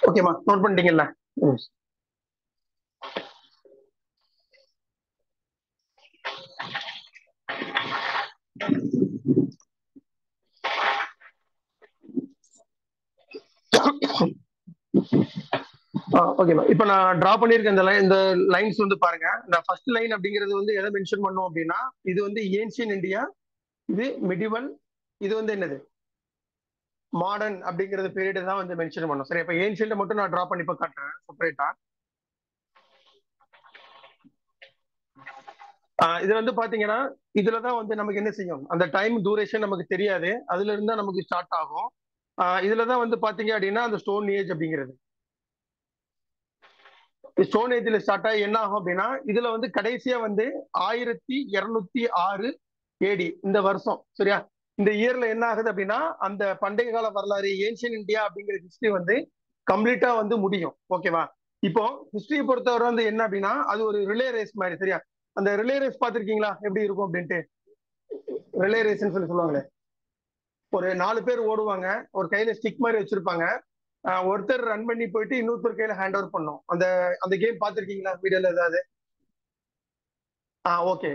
ஓகேமா, நோட் பண்ணிட்டீங்கல்ல? ஓகேமா, இப்ப நான் டிரா பண்ணிருக்க இந்த லைன்ஸ் வந்து பாருங்க. இந்த ஃபர்ஸ்ட் லைன் அப்படிங்கிறது வந்து எதை மென்ஷன் பண்ணோம் அப்படின்னா, இது வந்து ஏன்ஷியன் இந்தியா, இது மெடிவல், இது வந்து என்னது மாடர்ன் அப்படிங்கிறது பீரியட் தான் வந்து மென்ஷன் பண்ணும். சரி, இப்ப ஏன்ஷியன்ட் மட்டும் நான் டிரா பண்ணி இப்ப காட்டுறேன் செப்பரேட்டா. இது வந்து பாத்தீங்கன்னா இதுலதான் வந்து நமக்கு என்ன செய்யும், அந்த டைம் டூரேஷன் நமக்கு தெரியாது, அதுல இருந்தா நமக்கு ஸ்டார்ட் ஆகும். இதுலதான் வந்து பாத்தீங்க அப்படின்னா அந்த ஸ்டோன் ஏஜ் அப்படிங்கிறது, ஸ்டோன் ஏஜ்ல ஸ்டார்ட் ஆகி என்ன ஆகும் அப்படின்னா இதுல வந்து கடைசியா வந்து 1206 ஏடி இந்த வருஷம். சரியா? இந்த இயர்ல என்ன ஆகுது அப்படின்னா அந்த பண்டைய கால வரலாறு ஏன்ஷியன் இந்தியா அப்படிங்கிற ஹிஸ்டரி வந்து கம்ப்ளீட்டா வந்து முடியும். ஓகேவா? இப்போ ஹிஸ்டரியை பொறுத்தவரை வந்து என்ன அப்படின்னா அது ஒரு ரிலே ரேஸ் மாதிரி. சரியா? அந்த ரிலே ரேஸ் பார்த்திருக்கீங்களா எப்படி இருக்கும் அப்படின்ட்டு? ரிலே ரேஸ்ன்னு சொல்லி சொல்லுவாங்களே, ஒரு 4 பேர் ஓடுவாங்க, ஒரு கையில ஸ்டிக் மாதிரி வச்சிருப்பாங்க, ஒருத்தர் ரன் பண்ணி போயிட்டு இன்னொருத்தர் கையில ஹேண்ட் ஓவர் பண்ணும். அந்த அந்த கேம் பார்த்துருக்கீங்களா வீடியோல ஏதாவது? ஓகே.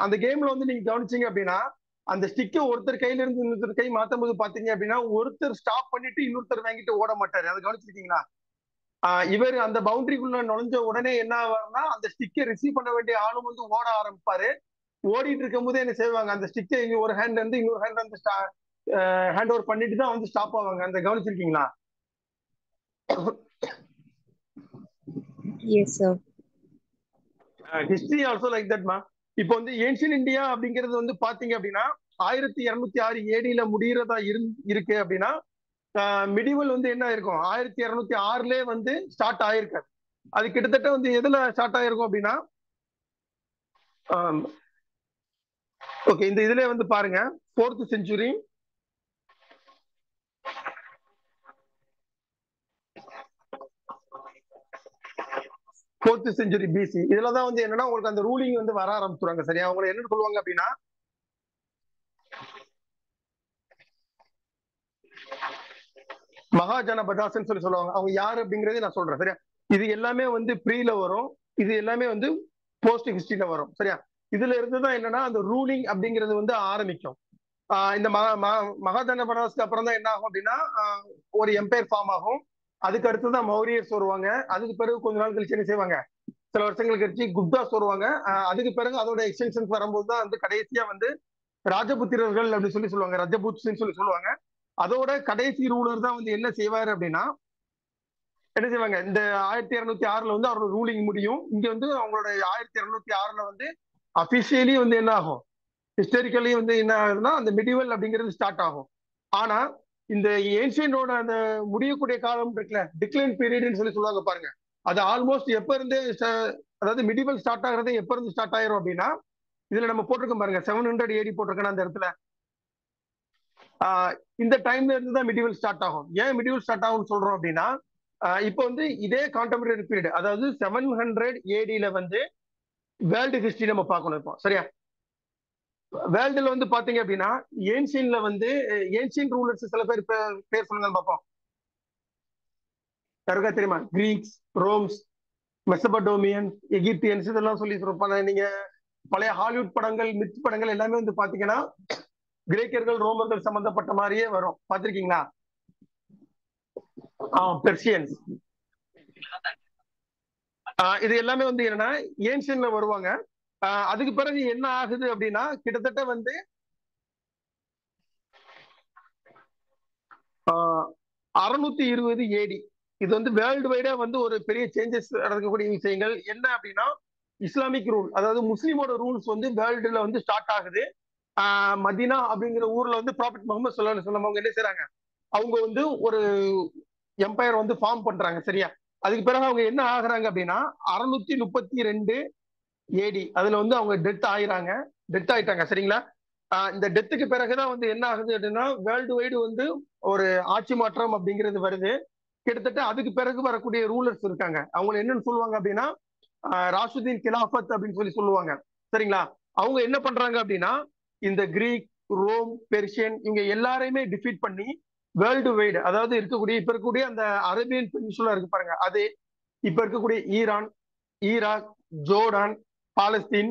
அந்த கேம்ல வந்து நீங்க கவனிச்சீங்க அப்படின்னா அந்த ஸ்டிக்கை ஒருத்தர் கையில இருந்து இன்னொருத்தர் கை மாத்தும் போது பாத்தீங்க அப்படின்னா ஒருத்தர் ஸ்டாப் பண்ணிட்டு இன்னொருத்தர் வாங்கிட்டு ஓட மாட்டாரு. அதை கவனிச்சிருக்கீங்களா? இவர் அந்த பவுண்டரிக்குள்ள நுழைஞ்ச உடனே என்ன ஆவாருன்னா அந்த ஸ்டிக்கை ரிசீவ் பண்ண வேண்டிய ஆளும் வந்து ஓட ஆரம்பிப்பாரு. ஓடிட்டு இருக்கும் போது என்ன செய்வாங்க, அந்த ஸ்டிக்கை ஒரு ஹேண்ட் வந்து இன்னொரு ஹேண்ட் வந்து ஹேண்ட் ஓவர் பண்ணிட்டு தான் வந்து ஸ்டாப் ஆவாங்க. அந்த கவனிச்சிருக்கீங்களா? Yes, sir. History also like that மா. இப்போ வந்து ஏன்ஷியன் இந்தியா அப்படிங்கிறது வந்து பாத்தீங்க அப்படின்னா 1206 ஏடியில முடியறதா இருக்கு அப்படின்னா மிடிவல் வந்து என்ன இருக்கும் 1206 வந்து ஸ்டார்ட் ஆயிருக்காது. அது கிட்டத்தட்ட வந்து எதுல ஸ்டார்ட் ஆயிருக்கும் அப்படின்னா ஓகே இந்த இதுல வந்து பாருங்க 4th century, 4th century BC. இதுலதான் வந்து என்னன்னா உங்களுக்கு அந்த ரூலிங் வந்து வர ஆரம்பிச்சுருவாங்க. சரியா? அவங்க என்ன சொல்லுவாங்க அப்படின்னா மகாஜனபதாஸ்ன்னு சொல்லுவாங்க. அவங்க யாரு அப்படிங்கறதே நான் சொல்றேன். சரியா? இது எல்லாமே வந்து ப்ரீல வரும், இது எல்லாமே வந்து போஸ்ட் ஹிஸ்டரியில வரும். சரியா? இதுல இருந்துதான் என்னன்னா அந்த ரூலிங் அப்படிங்கிறது வந்து ஆரம்பிக்கும். இந்த மகாஜனபதாஸ்க்கு அப்புறம் தான் என்ன ஆகும் அப்படின்னா ஒரு எம்பையர் ஃபார்ம் ஆகும். அதுக்கு அடுத்துதான் மௌரியர்ஸ் வருவாங்க. அதுக்கு பிறகு கொஞ்ச நாள் கழிச்சு என்ன செய்வாங்க, சில வருஷங்கள் கழிச்சு குப்தாஸ் வருவாங்க. அதுக்கு பிறகு அதோட எக்ஸ்டென்ஷன்ஸ் வரும்போது தான் வந்து கடைசியா வந்து ராஜபுத்திரர்கள் அப்படின்னு சொல்லுவாங்க, ரஜபுத்ஸ்ன்னு சொல்லுவாங்க. அதோட கடைசி ரூலர் தான் வந்து என்ன செய்வாரு அப்படின்னா என்ன செய்வாங்க, இந்த 1206 வந்து அவரோட ரூலிங் முடியும். இங்க வந்து அவங்களோட 1206 வந்து அபிஷியலி வந்து என்ன ஆகும், ஹிஸ்டாரிக்கலி வந்து என்ன ஆகுதுன்னா அந்த மிடிவல் அப்படிங்கிறது ஸ்டார்ட் ஆகும். ஆனா இந்த ஏன்ஷியனோட அந்த முடியக்கூடிய காலம் இருக்குல்ல, டிக்ளைன் பீரியட்னு சொல்லுவாங்க பாருங்க, அது ஆல்மோஸ்ட் எப்ப இருந்து அதாவது மிடிவல் ஸ்டார்ட் ஆகுறது எப்ப இருந்து ஸ்டார்ட் ஆயிரும் அப்படின்னா இதுல நம்ம போட்டிருக்கோம் பாருங்க 700 AD போட்டிருக்கேன் அந்த இடத்துல. இந்த டைம்ல இருந்து தான் மிடிவல் ஸ்டார்ட் ஆகும். ஏன் மிடிவல் ஸ்டார்ட் ஆகும்னு சொல்றோம் அப்படின்னா இப்போ வந்து இதே கான்டெம்பரரி பீரியட், அதாவது 700 ADல வந்து வேர்ல்டு ஹிஸ்டரி நம்ம பார்க்கணும் இப்போ. சரியா? வேர்ல்டுல வந்து பாத்தீங்க அப்படின்னா ஏன்ஷியன்ல வந்து ஏன்ஷியன் ரூலர்ஸ் சில பேர் பேர் சொல்லுங்க பார்ப்போம். யாருக்கா தெரியுமா? கிரீக்ஸ், ரோம்ஸ், மெசபடோமியன்ஸ், எகிப்தியன்ஸ் இதெல்லாம் சொல்லி சொல்றோம். நீங்க பழைய ஹாலிவுட் படங்கள், மித் படங்கள் எல்லாமே வந்து பாத்தீங்கன்னா கிரேக்கர்கள், ரோமர்கள் சம்பந்தப்பட்ட மாதிரியே வரும். பாத்திருக்கீங்களா? பெர்சியன்ஸ், இது எல்லாமே வந்து என்னன்னா ஏன்ஷியன்ல வருவாங்க. அதுக்கு பிறகு என்ன ஆகுது அப்படின்னா கிட்டத்தட்ட வந்து 620 AD இது வந்து வேர்ல்டு வைடா வந்து ஒரு பெரிய சேஞ்சஸ் நடக்கக்கூடிய விஷயங்கள் என்ன அப்படின்னா இஸ்லாமிக் ரூல், அதாவது முஸ்லீமோட ரூல்ஸ் வந்து வேர்ல்டுல வந்து ஸ்டார்ட் ஆகுது. மதீனா அப்படிங்கிற ஊர்ல வந்து ப்ராஃபெட் முகமது ஸல்லல்லாஹு அலைஹி வஸல்லம் அவங்க என்ன செய்றாங்க, அவங்க வந்து ஒரு எம்பையர் வந்து ஃபார்ம் பண்றாங்க. சரியா? அதுக்கு பிறகு அவங்க என்ன ஆகுறாங்க அப்படின்னா 632 AD அதுல வந்து அவங்க டெத் ஆயிட்டாங்க. சரிங்களா? இந்த டெத்துக்கு பிறகுதான் வந்து என்ன ஆகுது அப்படின்னா வேர்ல்டு வைடு வந்து ஒரு ஆட்சி மாற்றம் அப்படிங்கிறது வருது. கிட்டத்தட்ட அதுக்கு பிறகு வரக்கூடிய ரூலர்ஸ் இருக்காங்க, அவங்க என்னன்னு சொல்லுவாங்க அப்படின்னா ராஷுதீன் கிலாஃபத் அப்படின்னு சொல்லுவாங்க. சரிங்களா? அவங்க என்ன பண்றாங்க அப்படின்னா இந்த கிரீக், ரோம், பெர்ஷியன் இவங்க எல்லாரையுமே டிஃபீட் பண்ணி வேர்ல்டு வைடு, அதாவது இப்ப இருக்கக்கூடிய அந்த அரேபியன் பெனின்சுலா இருக்கு பாருங்க, அது இப்ப இருக்கக்கூடிய ஈரான், ஈராக், ஜோர்டான், பாலஸ்தீன்,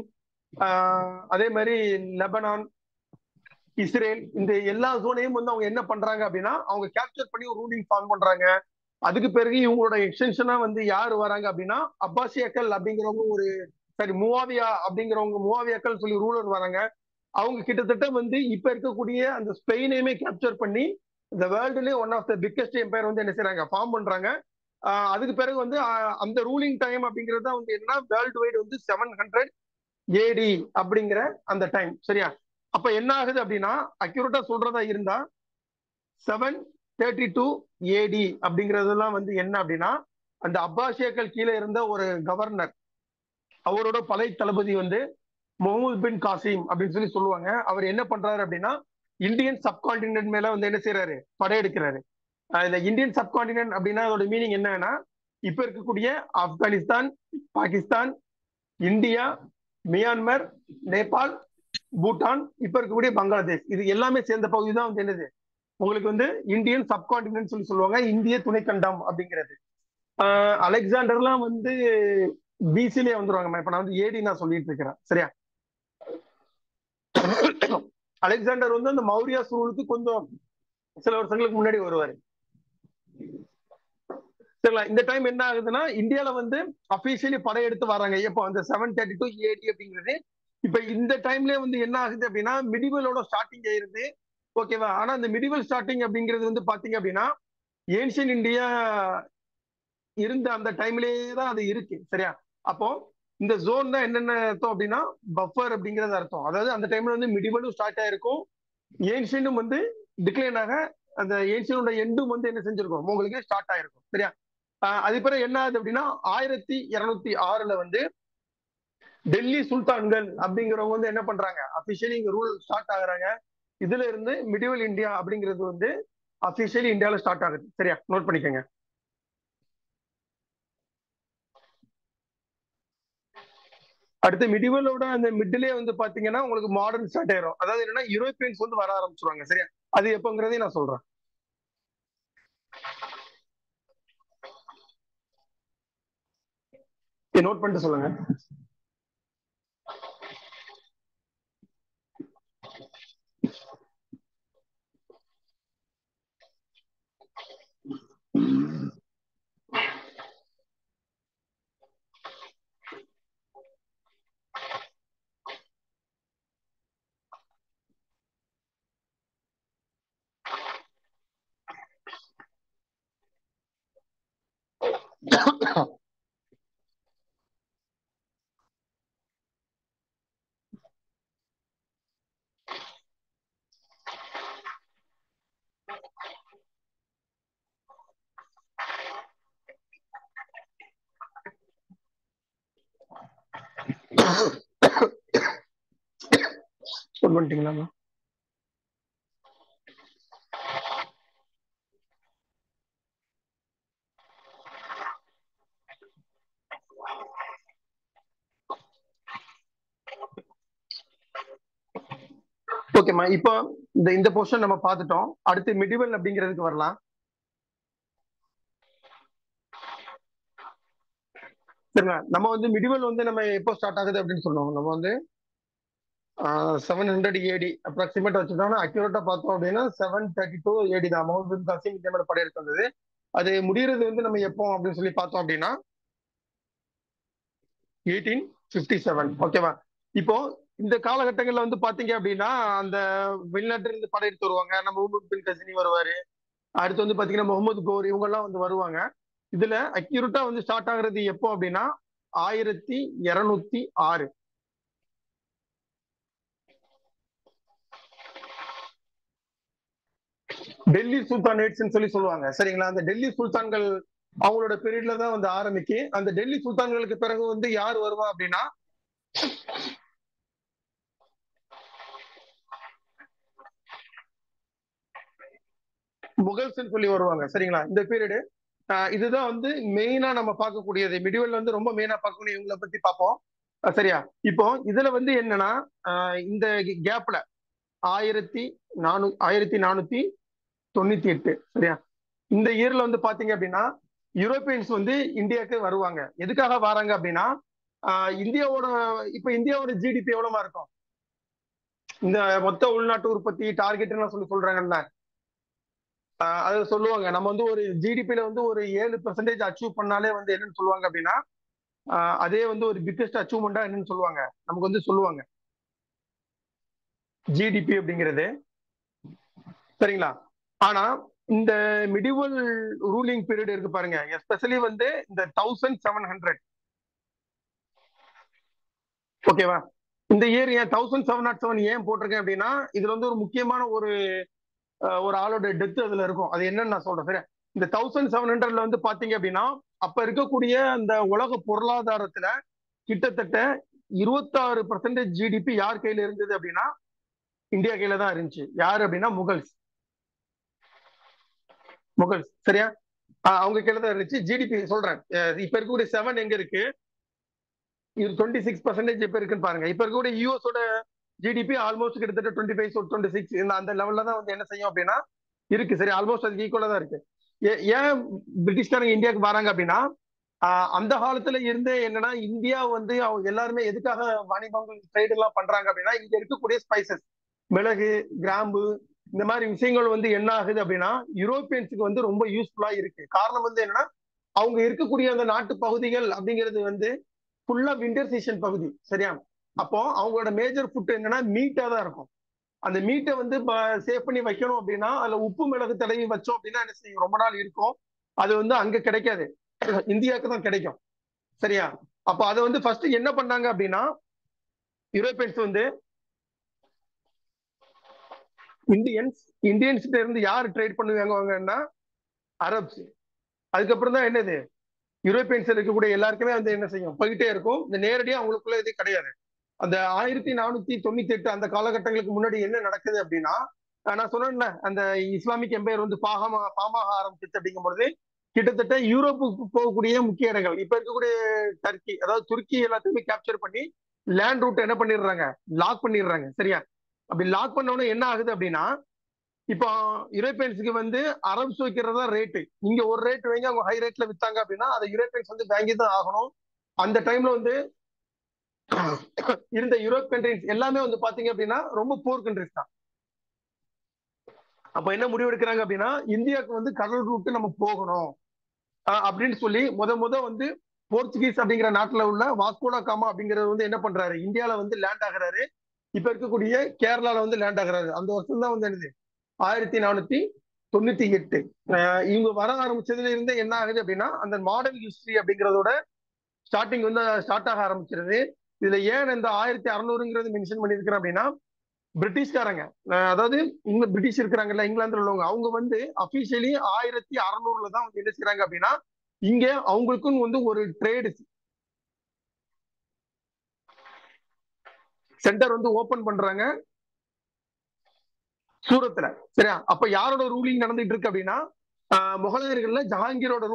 அதே மாதிரி லெபனான், இஸ்ரேல், இந்த எல்லா ஜோனையும் வந்து அவங்க என்ன பண்றாங்க அப்படின்னா அவங்க கேப்சர் பண்ணி ஒரு ரூலிங் ஃபார்ம் பண்றாங்க. அதுக்கு பிறகு இவங்களோட எக்ஸ்டென்ஷனா வந்து யாரு வராங்க அப்படின்னா அப்பாசியாக்கள் அப்படிங்கிறவங்க முவாவியா அப்படிங்கிறவங்க, முவாவியாக்கள் சொல்லி ரூலர் வராங்க. அவங்க கிட்டத்தட்ட வந்து இப்ப இருக்கக்கூடிய அந்த ஸ்பெயினையுமே கேப்சர் பண்ணி இந்த வேர்ல்டுலேயே one of the biggest empire வந்து என்ன செய்யறாங்க, ஃபார்ம் பண்றாங்க. அதுக்கு பிறகு வந்து அந்த ரூலிங் டைம் அப்படிங்கிறது தான் வந்து என்ன வேர்ல்டு வைடு வந்து 700 AD அப்படிங்கிற அந்த டைம். சரியா? அப்ப என்ன ஆகுது அப்படின்னா அக்யூரேட்டா சொல்றதா இருந்தா 732 AD அப்படிங்கறதெல்லாம் வந்து என்ன அப்படின்னா அந்த அப்பாசியாக்கள் கீழே இருந்த ஒரு கவர்னர், அவரோட படை தளபதி வந்து முகமது பின் காசிம் அப்படின்னு சொல்லுவாங்க. அவர் என்ன பண்றாரு அப்படின்னா இந்தியன் சப்கான்டினென்ட் மேல வந்து என்ன செய்யறாரு, படையெடுக்கிறாரு. இந்த இந்தியன் சப்கான்டினென்ட் அப்படின்னா அதோட மீனிங் என்னன்னா இப்ப இருக்கக்கூடிய ஆப்கானிஸ்தான், பாகிஸ்தான், இந்தியா, மியான்மர், நேபாள், பூட்டான், இப்ப இருக்கக்கூடிய பங்களாதேஷ், இது எல்லாமே சேர்ந்த பகுதி தான் வந்து என்னது உங்களுக்கு வந்து இந்தியன் சப்கான்டினென்ட் சொல்லி சொல்லுவாங்க, இந்திய துணைக்கண்டம் அப்படிங்கிறது. அலெக்சாண்டர்லாம் வந்து பிசிலே வந்துருவாங்க. இப்ப நான் வந்து ஏடி நான் சொல்லிட்டு இருக்கிறேன், சரியா? அலெக்சாண்டர் வந்து அந்த மௌரியாஸ் ரூலுக்கு கொஞ்சம் சில வருஷங்களுக்கு முன்னாடி வருவாரு, சரிங்களா? இந்த டைம் என்ன ஆகுதுன்னா, இந்தியால வந்து அபிஷியலி படையெடுத்து வராங்க. எப்போ அந்த 732 AD அப்படிங்கிறது. இப்ப இந்த டைம்லயே வந்து என்ன ஆகுது அப்படின்னா, மிடிவலோட ஸ்டார்டிங் ஆயிருது, ஓகேவா? ஆனா அந்த மிடிவல் ஸ்டார்டிங் அப்படிங்கிறது வந்து பாத்தீங்க அப்படின்னா ஏன்ஷியன் இந்தியா இருந்த அந்த டைம்லயே தான் அது இருக்கு, சரியா? அப்போ இந்த ஜோன் தான் என்னென்ன அர்த்தம் அப்படின்னா பஃபர் அப்படிங்கிறது அர்த்தம். அதாவது அந்த டைம்ல வந்து மிடிவலும் ஸ்டார்ட் ஆயிருக்கும், ஏன்ஷியனும் வந்து டிக்ளைன் ஆக அந்த ஏன்ஷியனோட எண்டும் வந்து என்ன செஞ்சிருக்கும், உங்களுக்கு ஸ்டார்ட் ஆயிருக்கும், சரியா? அது பிறகு என்ன ஆகுது அப்படின்னா 1206 வந்து டெல்லி சுல்தான்கள் அப்படிங்கிறவங்க வந்து என்ன பண்றாங்க, அபிஷியலி இங்க ரூல் ஸ்டார்ட் ஆகுறாங்க. இதுல இருந்து மிடிவல் இந்தியா அப்படிங்கிறது வந்து அபிஷியலி இந்தியாவில் ஸ்டார்ட் ஆகுது, சரியா? நோட் பண்ணிக்கோங்க. அடுத்து மிடிவலோட அந்த மிடிலே வந்து பாத்தீங்கன்னா உங்களுக்கு மாடர்ன் ஸ்டார்ட் ஆயிரும். அதாவது என்னன்னா யூரோப்பியன்ஸ் வந்து வர ஆரம்பிச்சிருவாங்க, சரியா? அது எப்பங்கிறதையும் நான் சொல்றேன். நோட் பண்ணிட்டு சொல்லுங்க. பண்ணிட்டீங்களா? ஓகேம்மா, இப்போ இந்த போர்ஷன் நம்ம பார்த்துட்டோம். அடுத்து மிடிவல் அப்படிங்கிறதுக்கு வரலாம். சரிங்களா? நம்ம வந்து மிடிவல் வந்து நம்ம எப்போ ஸ்டார்ட் ஆகுது அப்படின்னு சொல்லுவோம். நம்ம வந்து 700 AD அப்ராக்சிமேட் வச்சுட்டோம்னா அக்யூரேட்டா பார்த்தோம் அப்படின்னா 732 AD தான் முகமது பின் காசிம் இந்தியா மேல படையெடுத்து வந்தது. அது முடியறது வந்து நம்ம எப்போ அப்படின்னு சொல்லி பார்த்தோம் அப்படின்னா 1857, ஓகேவா? இப்போ இந்த காலகட்டங்கள்ல வந்து பாத்தீங்க அப்படின்னா அந்த வெளிநாட்டுல இருந்து படையெடுத்து வருவாங்க. நம்ம முகமது பின் கசினி வருவாரு, அடுத்து வந்து பாத்தீங்கன்னா முகமது கோர், இவங்க எல்லாம் வந்து வருவாங்க. இதுல அக்யூரேட்டா வந்து ஸ்டார்ட் ஆகுறது எப்போ அப்படின்னா 1206. டெல்லி சுல்தானேட்ஸ் சொல்லி சொல்லுவாங்க, சரிங்களா? அந்த டெல்லி சுல்தான்கள் அவங்களோட பீரியட்ல தான் வந்து ஆரம்பிக்கு. அந்த டெல்லி சுல்தான்களுக்கு பிறகு வந்து யார் வருவா அப்படின்னா முகல்ஸ் சொல்லி வருவாங்க, சரிங்களா? இந்த பீரியடு இதுதான் வந்து மெயினா நம்ம பார்க்கக்கூடியது. மிடிவல் வந்து ரொம்ப மெயினா பார்க்கக்கூடிய இவங்களை பத்தி பார்ப்போம், சரியா? இப்போ இதுல வந்து என்னன்னா இந்த கேப்ல 1498, சரியா? இந்த இயர்ல வந்து பாத்தீங்க அப்படின்னா யூரோப்பியன்ஸ் வந்து இந்தியாவுக்கு வருவாங்க. எதுக்காக வராங்க அப்படின்னா இந்தியாவோட இப்ப இந்தியாவோட ஜிடிபி எவ்வளவா இருக்கும், இந்த மொத்த உள்நாட்டு உற்பத்தி டார்கெட் சொல்லி சொல்றாங்கல்ல, அதை சொல்லுவாங்க. நம்ம வந்து ஒரு ஜிடிபில வந்து ஒரு 7% அச்சீவ் பண்ணாலே வந்து என்னன்னு சொல்லுவாங்க அப்படின்னா அதே வந்து ஒரு பிக்கெஸ்ட் அச்சீவ்மெண்டா என்னன்னு சொல்லுவாங்க, நமக்கு வந்து சொல்லுவாங்க ஜிடிபி அப்படிங்கிறது, சரிங்களா? ஆனா இந்த மிடிவல் ரூலிங் பீரியட் இருக்கு பாருங்க, எஸ்பெஷலி வந்து இந்த 1700, ஓகேவா? இந்த இயர் ஏன் 1707 ஏன் போட்டிருக்கேன் அப்படின்னா இதுல வந்து ஒரு முக்கியமான ஒரு ஆளோட டெத் அதுல இருக்கும். அது என்னன்னு நான் சொல்றேன், சரி? இந்த 1700 வந்து பாத்தீங்க அப்படின்னா அப்ப இருக்கக்கூடிய அந்த உலக பொருளாதாரத்துல கிட்டத்தட்ட 26% ஜிடிபி யார் கையில இருந்தது அப்படின்னா இந்தியா கையில தான் இருந்துச்சு. யாரு அப்படின்னா முகல்ஸ், சரியா? அவங்க கையில தான் இருந்துச்சு. ஜிடிபி சொல்றேன், இப்ப இருக்கக்கூடிய 7 எங்க இருக்கு, இது 26% இப்ப இருக்குன்னு பாருங்க. இப்ப இருக்கக்கூடிய யூஎஸோட ஜிடிபி ஆல்மோஸ்ட் கிட்டத்தட்ட 25 26 அந்த லெவல்ல தான் வந்து என்ன செய்யும் அப்படின்னா இருக்கு. சரி, ஆல்மோஸ்ட் அதுக்கு ஈக்குவலா தான் இருக்கு. ஏன் பிரிட்டிஷ்காரங்க இந்தியாவுக்கு வராங்க அப்படின்னா, அந்த காலத்துல இருந்தே என்னன்னா இந்தியா வந்து அவங்க எல்லாருமே எதுக்காக வாணிபங்கள் ட்ரேட் எல்லாம் பண்றாங்க அப்படின்னா, இங்க இருக்கக்கூடிய ஸ்பைசஸ், மிளகு, கிராம்பு, இந்த மாதிரி விஷயங்கள் வந்து என்ன ஆகுது அப்படின்னா யூரோப்பியன்ஸுக்கு வந்து ரொம்ப யூஸ்ஃபுல்லா இருக்கு. காரணம் வந்து என்னன்னா, அவங்க இருக்கக்கூடிய அந்த நாட்டு பகுதிகள் அப்படிங்கிறது வந்து ஃபுல்லா விண்டர் சீசன் பகுதி. சரியா? அப்போ அவங்களோட மேஜர் ஃபுட் என்னன்னா மீட்டா தான் இருக்கும். அந்த மீட்டை வந்து சேவ் பண்ணி வைக்கணும் அப்படின்னா அதுல உப்பு மிளகு தடவி வச்சோம் அப்படின்னா என்ன செய்யும், ரொம்ப நாள் இருக்கும். அது வந்து அங்க கிடைக்காது, இந்தியாவுக்கு தான் கிடைக்கும். சரியா? அப்ப அதை வந்து ஃபர்ஸ்ட் என்ன பண்ணாங்க அப்படின்னா, யூரோப்பியன்ஸ் வந்து இந்தியன்ஸ்கிட்ட இருந்து யார் ட்ரேட் பண்ணுவாங்கன்னா அரப்ஸ். அதுக்கப்புறம் தான் என்னது, யூரோப்பியன்ஸ் இருக்கக்கூடிய எல்லாருக்குமே வந்து என்ன செய்யும், போயிட்டே இருக்கும். இந்த நேரடியா அவங்களுக்குள்ள இது கிடையாது. அந்த 1498 அந்த காலகட்டங்களுக்கு முன்னாடி என்ன நடக்குது அப்படின்னா, நான் சொன்னேன்ல அந்த இஸ்லாமிக் எம்பையர் வந்து பாமாக ஆரம்பிச்சிச்சு அப்படிங்கும் பொழுது கிட்டத்தட்ட யூரோப்புக்கு போகக்கூடிய முக்கிய இடங்கள், இப்ப இருக்கக்கூடிய டர்க்கி, அதாவது துருக்கி எல்லாத்தையுமே கேப்சர் பண்ணி லேண்ட் ரூட் என்ன பண்ணிடுறாங்க, லாக் பண்ணிடுறாங்க. சரியா? அப்படி லாக் பண்ண என்ன ஆகுது அப்படின்னா, இப்போ யூரோப்பியன்ஸுக்கு வந்து அரப்ஸ் வைக்கிறதா ரேட்டு, இங்க ஒரு ரேட் வைங்க அவங்க ஹை ரேட்ல வித்தாங்க அப்படின்னா அதை யூரோப்பியன்ஸ் வந்து வாங்கி தான் ஆகணும். அந்த டைம்ல வந்து இருந்த யூரோப் கண்ட்ரிஸ் எல்லாமே வந்து பாத்தீங்க அப்படின்னா ரொம்ப போர் கண்ட்ரிஸ் தான். அப்ப என்ன முடிவு எடுக்கிறாங்க அப்படின்னா, இந்தியாவுக்கு வந்து கடல் ரூட்டு நம்ம போகணும் அப்படின்னு சொல்லி முத வந்து போர்ச்சுகீஸ் அப்படிங்கிற நாட்டுல உள்ள வாஸ்கோடா காமா அப்படிங்கிறது வந்து என்ன பண்றாரு, இந்தியால வந்து லேண்ட் ஆகுறாரு. இப்ப இருக்கக்கூடிய கேரளால வந்து லேண்ட் ஆகுறாரு. அந்த வருஷம் தான் வந்து என்னது 1498. இவங்க வர ஆரம்பிச்சதுல இருந்தே என்ன ஆகுது அப்படின்னா, அந்த மாடர்ன் ஹிஸ்டரி அப்படிங்கிறதோட ஸ்டார்டிங் வந்து ஸ்டார்ட் ஆக ஆரம்பிச்சிருது. இதுல ஏன் இந்த 1600 மென்ஷன் பண்ணிருக்கிறேன் அப்படின்னா, பிரிட்டிஷ்காரங்க, அதாவது இங்க பிரிட்டிஷ் இருக்கிறாங்கல்ல இங்கிலாந்துல உள்ளவங்க, அவங்க வந்து அபிஷியலி 1600 தான் வந்து என்ன செய்யறாங்க அப்படின்னா, இங்க அவங்களுக்கும் வந்து ஒரு ட்ரேடு சென்டர் வந்து ஓபன் பண்றாங்க சூரத்துல. சரியா? அப்ப யாரோட ரூலிங் நடந்துட்டு இருக்கு அப்படின்னா, முகலாயர்கள்ல ஜஹாங்கீரோட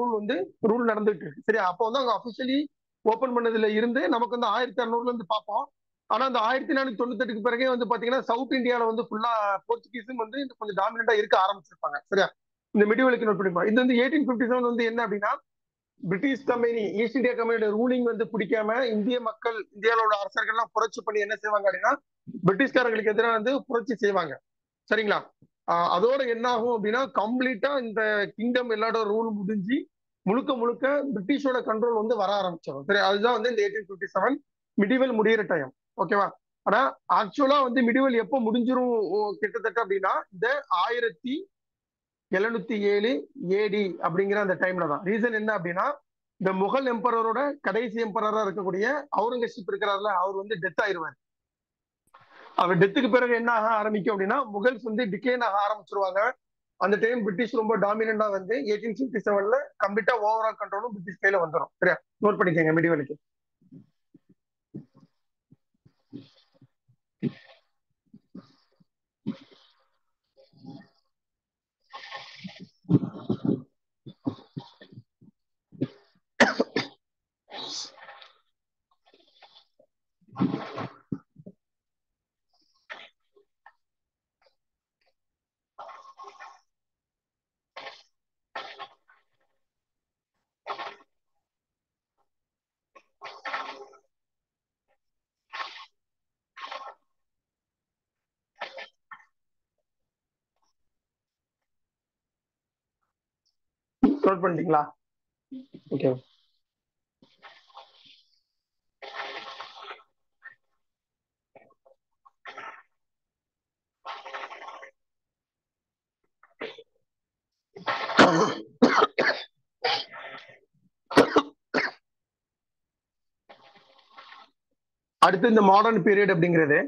ரூல் நடந்துட்டு இருக்கு. சரியா? அப்போ வந்து அவங்க அபிஷியலி ஓபன் பண்ணதுல இருந்து நமக்கு வந்து 1600 இருந்து பார்ப்போம். ஆனா அந்த 1498 பிறகே வந்து பாத்தீங்கன்னா சவுத் இந்தியாவில வந்து ஃபுல்லா போர்ச்சுகீஸும் வந்து கொஞ்சம் டாமினண்டா இருக்க ஆரம்பிச்சிருப்பாங்க. சரியா? இந்த மிடிவலுக்கு நோட் பண்ணிப்போம். இது வந்து 1857 வந்து என்ன அப்படின்னா, பிரிட்டிஷ் கம்பெனி, ஈஸ்ட் இந்தியா கம்பெனியோட ரூலிங் வந்து பிடிக்காம இந்திய மக்கள், இந்தியாவோட அரசர்கள்லாம் புரட்சி பண்ணி என்ன செய்வாங்க அப்படின்னா, பிரிட்டிஷ்காரங்களுக்கு எதிராக வந்து புரட்சி செய்வாங்க. சரிங்களா? அதோட என்ன ஆகும் அப்படின்னா, கம்ப்ளீட்டா இந்த கிங்டம் எல்லாரோட ரூல் முடிஞ்சு முழுக்க பிரிட்டிஷோட கண்ட்ரோல் வந்து வர ஆரம்பிச்சிடும். சரி, அதுதான் வந்து இந்த 1857 மிடிவல் முடியிற டைம். ஓகேவா? ஆனா ஆக்சுவலா வந்து மிடிவல் எப்போ முடிஞ்சிரும் கிட்டத்தட்ட அப்படின்னா, இந்த 1707 AD அப்படிங்கிற அந்த டைம்ல தான். ரீசன் என்ன அப்படின்னா, இந்த முகல் எம்பரரோட கடைசி எம்பரரா இருக்கக்கூடிய அவுரங்கசீப் இருக்கிறார்ல, அவர் வந்து டெத் ஆயிருவார். அவர் டெத்துக்கு பிறகு என்ன ஆக ஆரம்பிக்கும் அப்படின்னா, முகல்ஸ் வந்து டிக்ளைன் ஆக ஆரம்பிச்சிருவாங்க. அந்த டைம் பிரிட்டிஷ் ரொம்ப டாமினண்டா வந்து 1857 கம்ப்ளீட்டா ஓவரால் கண்ட்ரோலும் பிரிட்டிஷ் கையில வந்துடும். சரியா? நோட் பண்ணிக்கங்க மிடிவலுக்கு. நோட் பண்ணிட்டீங்களா? ஓகே. அடுத்து இந்த மாடர்ன் பீரியட் அப்படிங்கிறது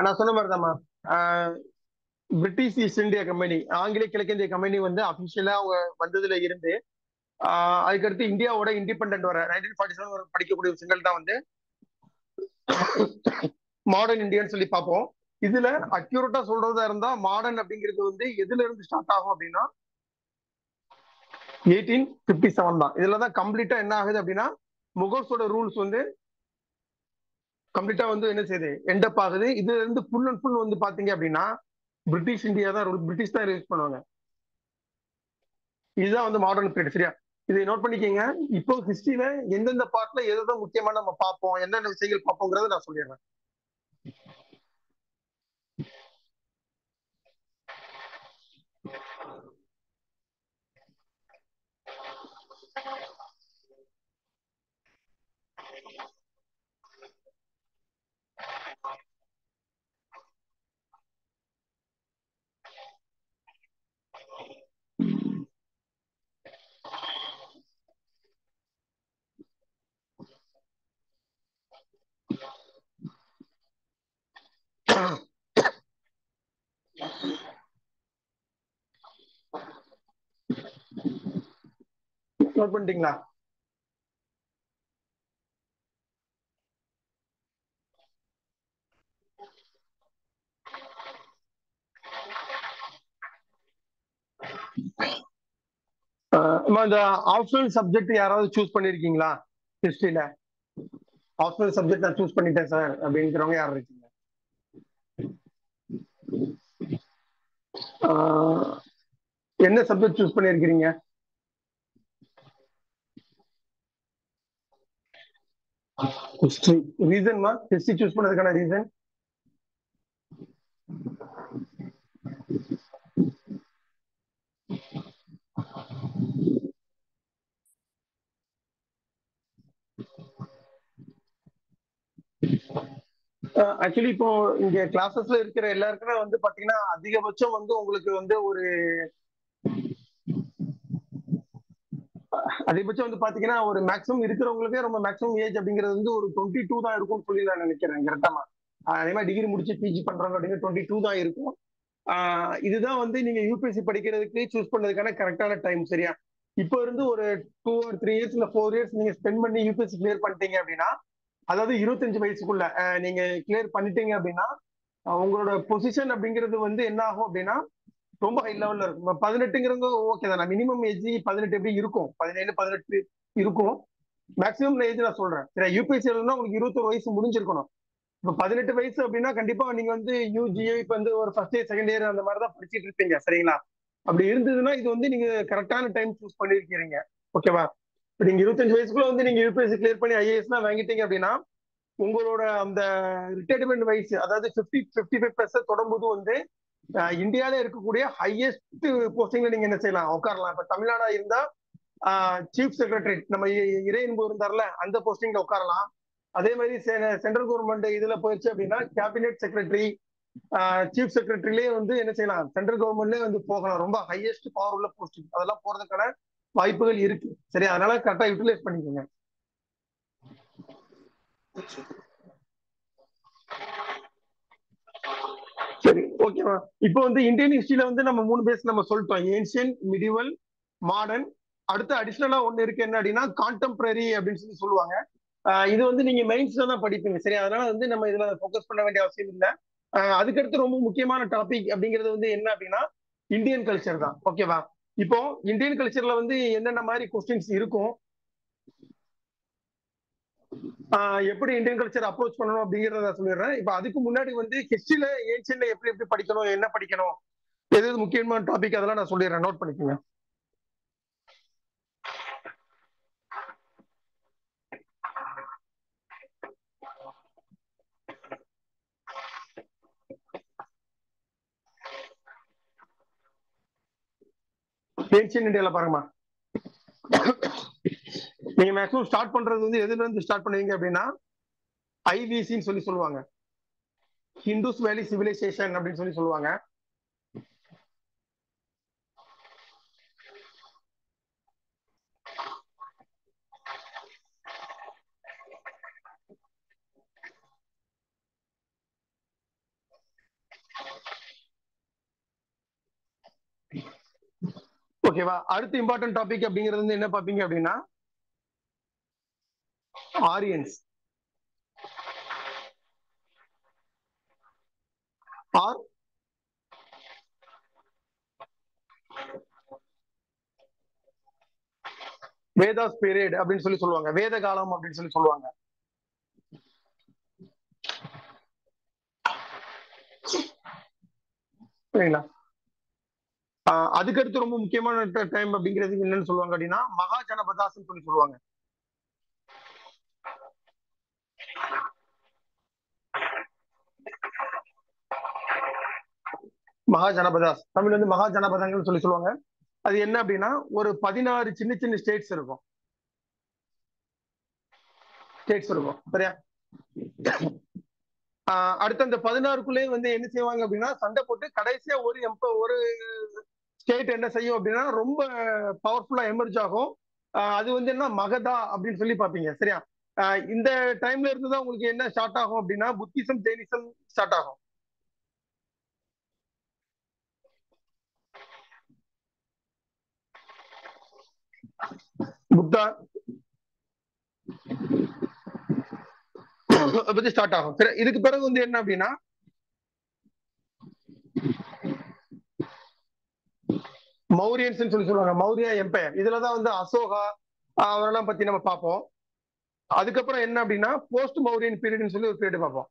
நான் சொன்ன மாதிரிதாம்மா, பிரிட்டிஷ் ஈஸ்ட் இந்தியா கம்பெனி, ஆங்கிலேய கிழக்கிந்திய கம்பெனி வந்து அபிஷியலா அவங்க வந்ததுல இருந்து அதுக்கடுத்து இந்தியாவோட இண்டிபெண்டன்ட் வர 1947 படிக்கக்கூடிய விஷயங்கள் தான் வந்து மாடர்ன் இந்தியான்னு சொல்லி பார்ப்போம். இதுல அக்யூரேட்டா சொல்றதா இருந்தா மாடர்ன் அப்படிங்கிறது வந்து எதுல இருந்து ஸ்டார்ட் ஆகும் அப்படின்னா 1857 தான். இதுலதான் கம்ப்ளீட்டா என்ன ஆகுது அப்படின்னா, முகல்ஸோட ரூல்ஸ் வந்து கம்ப்ளீட்டா வந்து என்ன செய்யுது எண்டப் ஆகுது. இதுல இருந்து ஃபுல் அண்ட் ஃபுல் வந்து பாத்தீங்க அப்படின்னா பிரிட்டிஷ் இந்தியா தான் பிரிட்டிஷ் தான் யூஸ் பண்ணுவாங்க. இதுதான் வந்து மாடர்ன் பீரியட். சரியா, இதை நோட் பண்ணிக்கங்க. இப்போ ஹிஸ்டரியில எந்தெந்த பார்ட்ல எதுதான் முக்கியமா நம்ம பார்ப்போம், என்னென்ன விஷயங்கள் பார்ப்போங்கிறத நான் சொல்லிடுறேன். நோட் பண்ணிட்டீங்களா? இந்த ஆப்ஷனல் சப்ஜெக்ட் யாராவது சூஸ் பண்ணிருக்கீங்களா? ஹிஸ்டரியில ஆப்ஷனல் சப்ஜெக்ட் நான் சூஸ் பண்ணிட்டேன் சார் அப்படிங்கிறவங்க யார் இருக்கீங்க? என்ன சப்ஜெக்ட் சூஸ் பண்ணிருக்கீங்க? ஹிஸ்டரி. ரீசன்மா ஹிஸ்டரி சூஸ் பண்ணதுக்கான ரீசன்? ஆக்சுவலி இப்போ இங்க கிளாஸஸ்ல இருக்கிற எல்லாருக்குமே வந்து பாத்தீங்கன்னா அதிகபட்சம் வந்து உங்களுக்கு வந்து ஒரு அதிகபட்சம் வந்து பாத்தீங்கன்னா ஒரு மேக்ஸிமம் இருக்கிறவங்களுக்கே ரொம்ப மேக்ஸிமம் ஏஜ் அப்படிங்கிறது வந்து ஒரு 22 தான் இருக்கும்னு சொல்லி நான் நினைக்கிறேன். கரெக்டாமா? அதே மாதிரி டிகிரி முடிச்சு பிஜி பண்றவங்க அப்படிங்கிற 22 தான் இருக்கும். இதுதான் வந்து நீங்க யூபிஎஸ்சி படிக்கிறதுக்கு சூஸ் பண்ணதுக்கான கரெக்டான டைம். சரியா, இப்போ இருந்து ஒரு 2 or 3 years இல்ல 4 years நீங்க ஸ்பெண்ட் பண்ணி யூபிஎஸ்சி கிளியர் பண்ணிட்டீங்க அப்படின்னா, அதாவது 25 வயசுக்குள்ள நீங்க கிளியர் பண்ணிட்டீங்க அப்படின்னா உங்களோட பொசிஷன் அப்படிங்கிறது வந்து என்ன ஆகும் அப்படின்னா ரொம்ப ஹை லெவல்ல இருக்கும். 18ங்கிறது ஓகே தான், மினிமம் ஏஜ் 18 எப்படி இருக்கும், 17 18 இருக்கும். மேக்ஸிமம் ஏஜ் நான் சொல்றேன். சரி, யூபிஎஸ்சி உங்களுக்கு 21 வயசு முடிஞ்சிருக்கணும். இப்போ 18 வயசு அப்படின்னா கண்டிப்பா நீங்க வந்து யூஜிஓ இப்ப வந்து ஒரு ஃபர்ஸ்ட் இயர் செகண்ட் இயர் அந்த மாதிரி தான் படிச்சுட்டு இருப்பீங்க. சரிங்களா? அப்படி இருந்ததுன்னா இது வந்து நீங்க கரெக்டான டைம் சூஸ் பண்ணிருக்கீங்க. ஓகேவா? இப்போ நீங்க 25 வயசுக்குள்ள வந்து நீங்க யூபிஎஸ்சி கிளியர் பண்ணி ஐஏஎஸ்லாம் வாங்கிட்டீங்க அப்படின்னா உங்களோட அந்த ரிட்டையர்மெண்ட் வயசு அதாவது 55+ தொடரும்போது வந்து இந்தியாவில இருக்கக்கூடிய ஹையஸ்ட் போஸ்டிங்ல நீங்க என்ன செய்யலாம், உட்காரலாம். இப்ப தமிழ்நாடா இருந்தா சீஃப் செக்ரட்டரி நம்ம இறையன்பு இருந்தார்ல அந்த போஸ்டிங்ல உட்காரலாம். அதே மாதிரி சென்ட்ரல் கவர்மெண்ட் இதுல போயிடுச்சு அப்படின்னா கேபினெட் செக்ரட்டரி, சீஃப் செக்ரட்டரிலேயே வந்து என்ன செய்யலாம், சென்ட்ரல் கவர்மெண்ட்லேயே வந்து போகலாம். ரொம்ப ஹையஸ்ட் பவர் உள்ள போஸ்டிங் அதெல்லாம் போறதுக்கான வாய்ப்புகள் இருக்கு. சரி, அதனால கரெக்டா யூட்டிலைஸ் பண்ணிக்கோங்க. சரி, ஓகேவா? இப்போ வந்து இந்தியன் ஹிஸ்டரியில வந்து நம்ம 3 பேஸ் நம்ம சொல்லிட்டோம். Ancient, medieval, modern. அடுத்து அடிஷனலா ஒண்ணு இருக்கு என்ன அப்படின்னா கான்டெம்பரரி அப்படின்னு சொல்லி சொல்லுவாங்க. இது வந்து நீங்க மெயின்ஸ்ல தான் படிப்பீங்க. சரி, அதனால வந்து நம்ம இதுல ஃபோக்கஸ் பண்ண வேண்டிய அவசியம் இல்லை. அதுக்கடுத்து ரொம்ப முக்கியமான டாபிக் அப்படிங்கிறது வந்து என்ன அப்படின்னா இந்தியன் கல்ச்சர் தான். ஓகேவா? இப்போ இந்தியன் கல்ச்சர்ல வந்து என்னென்ன மாதிரி கொஸ்டின்ஸ் இருக்கும், எப்படி இந்தியன் கல்ச்சர் அப்ரோச் பண்ணணும் அப்படிங்கறத சொல்லிடுறேன். இப்ப அதுக்கு முன்னாடி வந்து ஹிஸ்டரியில ஏன்ஷியன்ல எப்படி எப்படி படிக்கணும், என்ன படிக்கணும், எது முக்கியமான டாபிக் அதெல்லாம் நான் சொல்லிடுறேன். நோட் பண்ணிக்கோங்க. ஏன்ஷியன் இந்தியால பாருங்கம்மா, நீங்க மேக்ஸிமம் ஸ்டார்ட் பண்றது வந்து எதுல இருந்து ஸ்டார்ட் பண்ணுவீங்க அப்படின்னா ஐவிசின்னு சொல்லி சொல்லுவாங்க, ஹிந்துஸ் வேலி சிவிலைசேஷன் அப்படின்னு சொல்லி சொல்லுவாங்க. ஓகேவா? அடுத்து இம்பார்ட்டன்ட் டாபிக் அப்படிங்கிறது வந்து என்ன பாப்பீங்க அப்படின்னா ஆரியன்ஸ் ஆர் வேதாஸ் பீரியட் அப்படின்னு சொல்லி சொல்லுவாங்க, வேத காலம் அப்படின்னு சொல்லி சொல்லுவாங்க. சரிங்களா? அதுக்கடுத்து ரொம்ப முக்கியமான டைம் அப்படிங்கிறது என்னன்னு சொல்லுவாங்க அப்படின்னா மகா ஜனபதாஸ்ன்னு சொல்லி சொல்லுவாங்க. மகா ஜனபதாஸ், தமிழ் வந்து மகா ஜனபதங்கள் சொல்லி சொல்லுவாங்க. அது என்ன அப்படின்னா ஒரு 16 சின்ன சின்ன ஸ்டேட்ஸ் இருக்கும். சரியா? அடுத்த அந்த 16க்குள்ளே வந்து என்ன செய்வாங்க அப்படின்னா சண்டை போட்டு கடைசியா ஒரு ஸ்டேட் என்ன செய்யும் அப்படின்னா ரொம்ப பவர்ஃபுல்லா எமர்ஜ் ஆகும். அது வந்து என்ன மகதா அப்படின்னு சொல்லி பாப்பீங்க. சரியா? இந்த டைம்ல இருந்து தான் உங்களுக்கு என்ன ஸ்டார்ட் ஆகும் அப்படின்னா புத்திசம் ஜெயினிசம் ஸ்டார்ட் ஆகும். புத்தா பத்தி ஸ்டார்ட் ஆகும். சரி, இதுக்கு பிறகு வந்து என்ன அப்படின்னா மௌரியன்ஸ் சொல்லி சொல்லுவாங்க. மௌரிய எம்பையர். இதுலதான் வந்து அசோகா அவரெல்லாம் பத்தி நம்ம பார்ப்போம். அதுக்கப்புறம் என்ன அப்படின்னா போஸ்ட் மௌரியன் பீரியட்னு சொல்லி ஒரு பீரியட் பார்ப்போம்.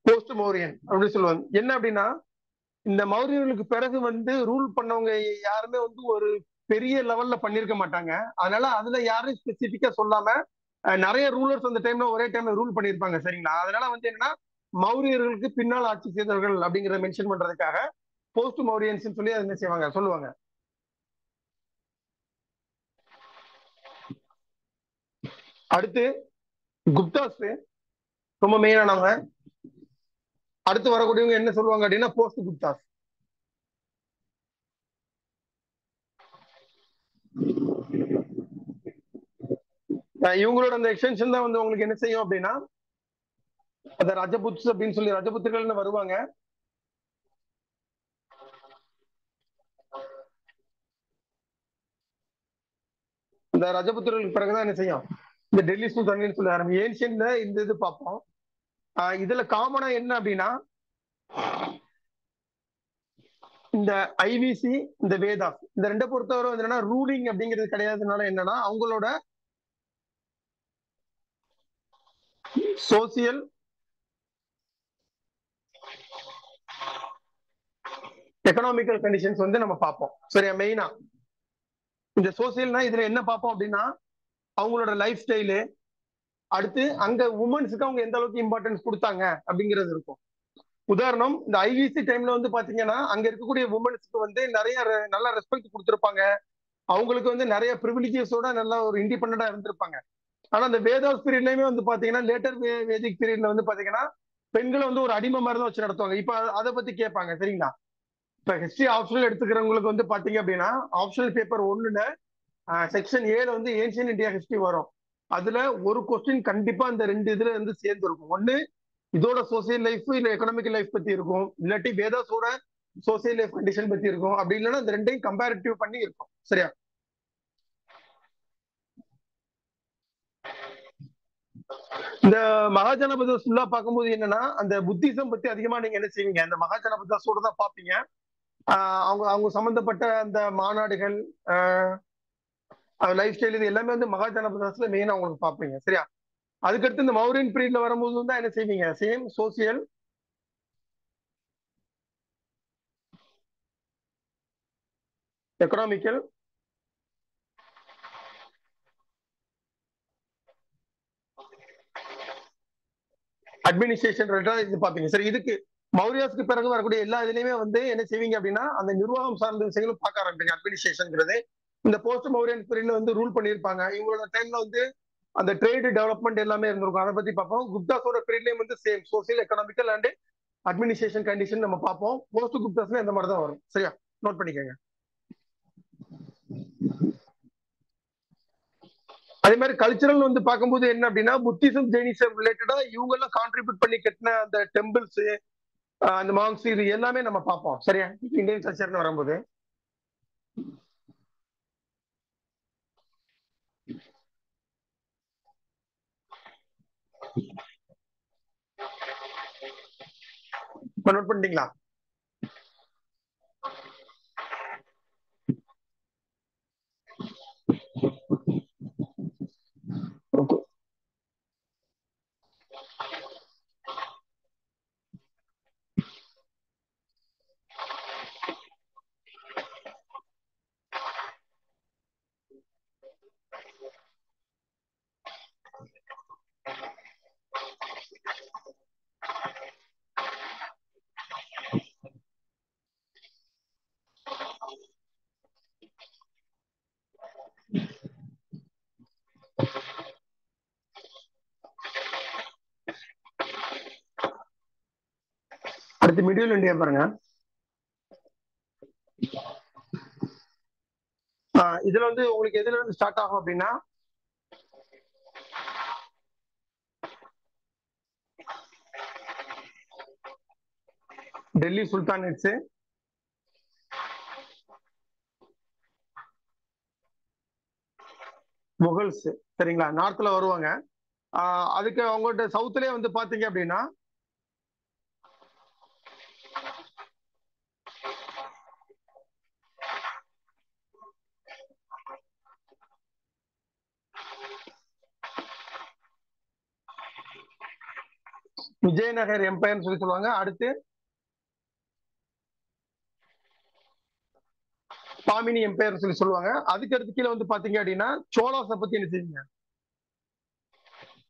போஸ்ட் மௌரியன் அப்படின்னு சொல்லுவாங்க. என்ன அப்படின்னா இந்த மௌரியர்களுக்கு பிறகு வந்து ரூல் பண்ணவங்க யாருமே வந்து ஒரு பெரிய லெவல்ல பண்ணிருக்க மாட்டாங்க. அதனால அதுல யாரும் ஸ்பெசிபிக்கா சொல்லாம நிறைய ரூலர்ஸ் அந்த டைம்ல ஒரே டைம்ல ரூல் பண்ணிருப்பாங்க. சரிங்களா? அதனால வந்து என்னன்னா மௌரியர்களுக்கு பின்னால் ஆட்சி செய்தவர்கள் அப்படிங்கிறத மென்ஷன் பண்றதுக்காக போஸ்ட் மௌரியன்ஸ் சொல்லி அதை என்ன செய்வாங்க சொல்லுவாங்க. அடுத்து குப்தாஸ் ரொம்ப மெயினானவங்க. அடுத்து வரக்கூடியவங்க என்ன சொல்லுவாங்க அப்படின்னா போஸ்ட் குப்தாஸ். இவங்களோட அந்த எக்ஸ்டென்ஷன் தான் வந்து உங்களுக்கு என்ன செய்யும் அப்படின்னா அந்த ரஜபுத்ஸ் அப்படின்னு சொல்லி ரஜபுத்திரர்கள்னு வருவாங்க. இந்த ரஜபுத்திரர்களுக்கு பிறகுதான் என்ன செய்யும் இந்த டெல்லி சுல்தானின்னு சொல்லி ஆரம்பி ஏன்ஷியன்ல இந்த இது பார்ப்போம். இதுல காமனா என்ன அப்படின்னா இந்த ஐவிசி இந்த வேதாஸ் இந்த ரெண்டை பொறுத்தவரை வந்து என்னன்னா ரூலிங் அப்படிங்கிறது கிடையாதுனால என்னன்னா அவங்களோட சோசியல் எக்கனாமிக்கல் கண்டிஷன்ஸ் வந்து நம்ம பார்ப்போம். சரியா? மெயினா இந்த சோசியல்னா இதுல என்ன பார்ப்போம் அப்படின்னா அவங்களோட லைஃப் ஸ்டைலு, அடுத்து அங்க உமன்ஸுக்கு அவங்க எந்த அளவுக்கு இம்பார்ட்டன்ஸ் கொடுத்தாங்க அப்படிங்கிறது இருக்கும். உதாரணம் இந்த ஐவிசி டைம்ல வந்து பாத்தீங்கன்னா அங்க இருக்கக்கூடிய உமன்ஸ்க்கு வந்து நிறைய நல்ல ரெஸ்பெக்ட் கொடுத்திருப்பாங்க. அவங்களுக்கு வந்து நிறைய ப்ரிவிலேஜஸோட நல்ல ஒரு இண்டிபெண்டா இருந்திருப்பாங்க. ஆனா அந்த வேதாஸ் பீரியட்லயுமே வந்து பாத்தீங்கன்னா லேட்டர் வேதிக் பீரியட்ல வந்து பாத்தீங்கன்னா பெண்களை வந்து ஒரு அடிமை மாதிரி தான் வச்சு நடத்துவாங்க. இப்ப அதை பத்தி கேட்பாங்க. சரிங்களா? இப்ப ஹிஸ்டரி ஆப்ஷனல் எடுத்துக்கிறவங்களுக்கு வந்து பாத்தீங்க அப்படின்னா ஆப்ஷனல் பேப்பர் 1ல செக்ஷன் 7 வந்து ஏன்ஷியன் இந்தியா ஹிஸ்டரி வரும். அதுல ஒரு கொஸ்டின் கண்டிப்பா இந்த ரெண்டு இதுல இருந்து சேர்ந்து இருக்கும். ஒண்ணு இதோட சோசியல் லைஃப் இல்ல எக்கனாமிக்கல் லைஃப் பத்தி இருக்கும், இல்லாட்டி வேதாஸோட சோசியல் லைஃப் கண்டிஷன் பத்தி இருக்கும். அப்படி இல்லைன்னா இந்த ரெண்டையும் கம்பேரிட்டிவ் பண்ணி இருக்கும். சரியா? இந்த மகாஜனபதாஸ் ஃபுல்லா பார்க்கும்போது என்னன்னா அந்த புத்திசம் பத்தி அதிகமா நீங்க என்ன செய்வீங்க அந்த மகாஜனபதாஸோட தான் பார்ப்பீங்க. அவங்க அவங்க சம்பந்தப்பட்ட அந்த மாநாடுகள் லைஃப் ஸ்டைல் இது எல்லாமே வந்து மகாஜனபதாஸ்ல மெயினா உங்களுக்கு பார்ப்பீங்க. சரியா? அதுக்கடுத்து இந்த மௌரியன் பீரியட்ல வரும்போது தான் என்ன செய்வீங்க சேம் சோசியல் எக்கனாமிக்கல் அட்மினிஸ்ட்ரேஷன் இது பாப்பீங்க. சரி, இதுக்கு மௌரியாஸ்க்கு பிறகு வரக்கூடிய எல்லா இதுலயுமே வந்து என்ன செய்வீங்க அப்படின்னா அந்த நிர்வாகம் சார்ந்த விஷயங்களும் பார்க்க ஆரம்பிப்பீங்க. அட்மினிஸ்ட்ரேஷன்ங்கிறது இந்த போஸ்ட் மௌரியன் பீரியட்ல வந்து ரூல் பண்ணியிருப்பாங்க. இவங்களோட டைம்ல வந்து அந்த ட்ரேடு டெவலப்மெண்ட் எல்லாமே இருந்திருக்கும். அதை பத்தி பார்ப்போம். குப்தாஸோட பீரியட்லயும் வந்து same social economical and administration condition நம்ம பார்ப்போம். போஸ்ட் குப்தாஸ்ல இந்த மாதிரி தான் வரும். சரியா? நோட் பண்ணிக்கோங்க. அதே மாதிரி கல்ச்சரல் வந்து பார்க்கும்போது என்ன அப்படின்னா புத்திசம் ஜெயினிசம் ரிலேட்டடா இவங்க எல்லாம் கான்ட்ரிபியூட் பண்ணி கட்டின அந்த டெம்பிள்ஸ் அந்த மாங்ஸ் இது எல்லாமே நம்ம பார்ப்போம். சரியா? இந்தியன் கல்ச்சர்னு வரும்போது நோட் பண்ணிட்டீங்களா? அடுத்து மிடில் இந்தியா பாருங்க. இதுல வந்து உங்களுக்கு எதுல இருந்து ஸ்டார்ட் ஆகும் அப்படின்னா டெல்லி சுல்தானேட்ஸ், முகல்ஸ், சரிங்களா, நார்த்ல வருவாங்க. அதுக்கு அவங்கள்ட்ட சவுத்லயே வந்து பாத்தீங்க அப்படின்னா விஜயநகர் எம்பையர்னு சொல்லி சொல்லுவாங்க. அடுத்து பாமினி எம்பையர் சொல்லி சொல்லுவாங்க. அதுக்கு அடுத்து கீழே வந்து பாத்தீங்க அப்படின்னா சோழாஸை பத்தி என்ன செய்வீங்க,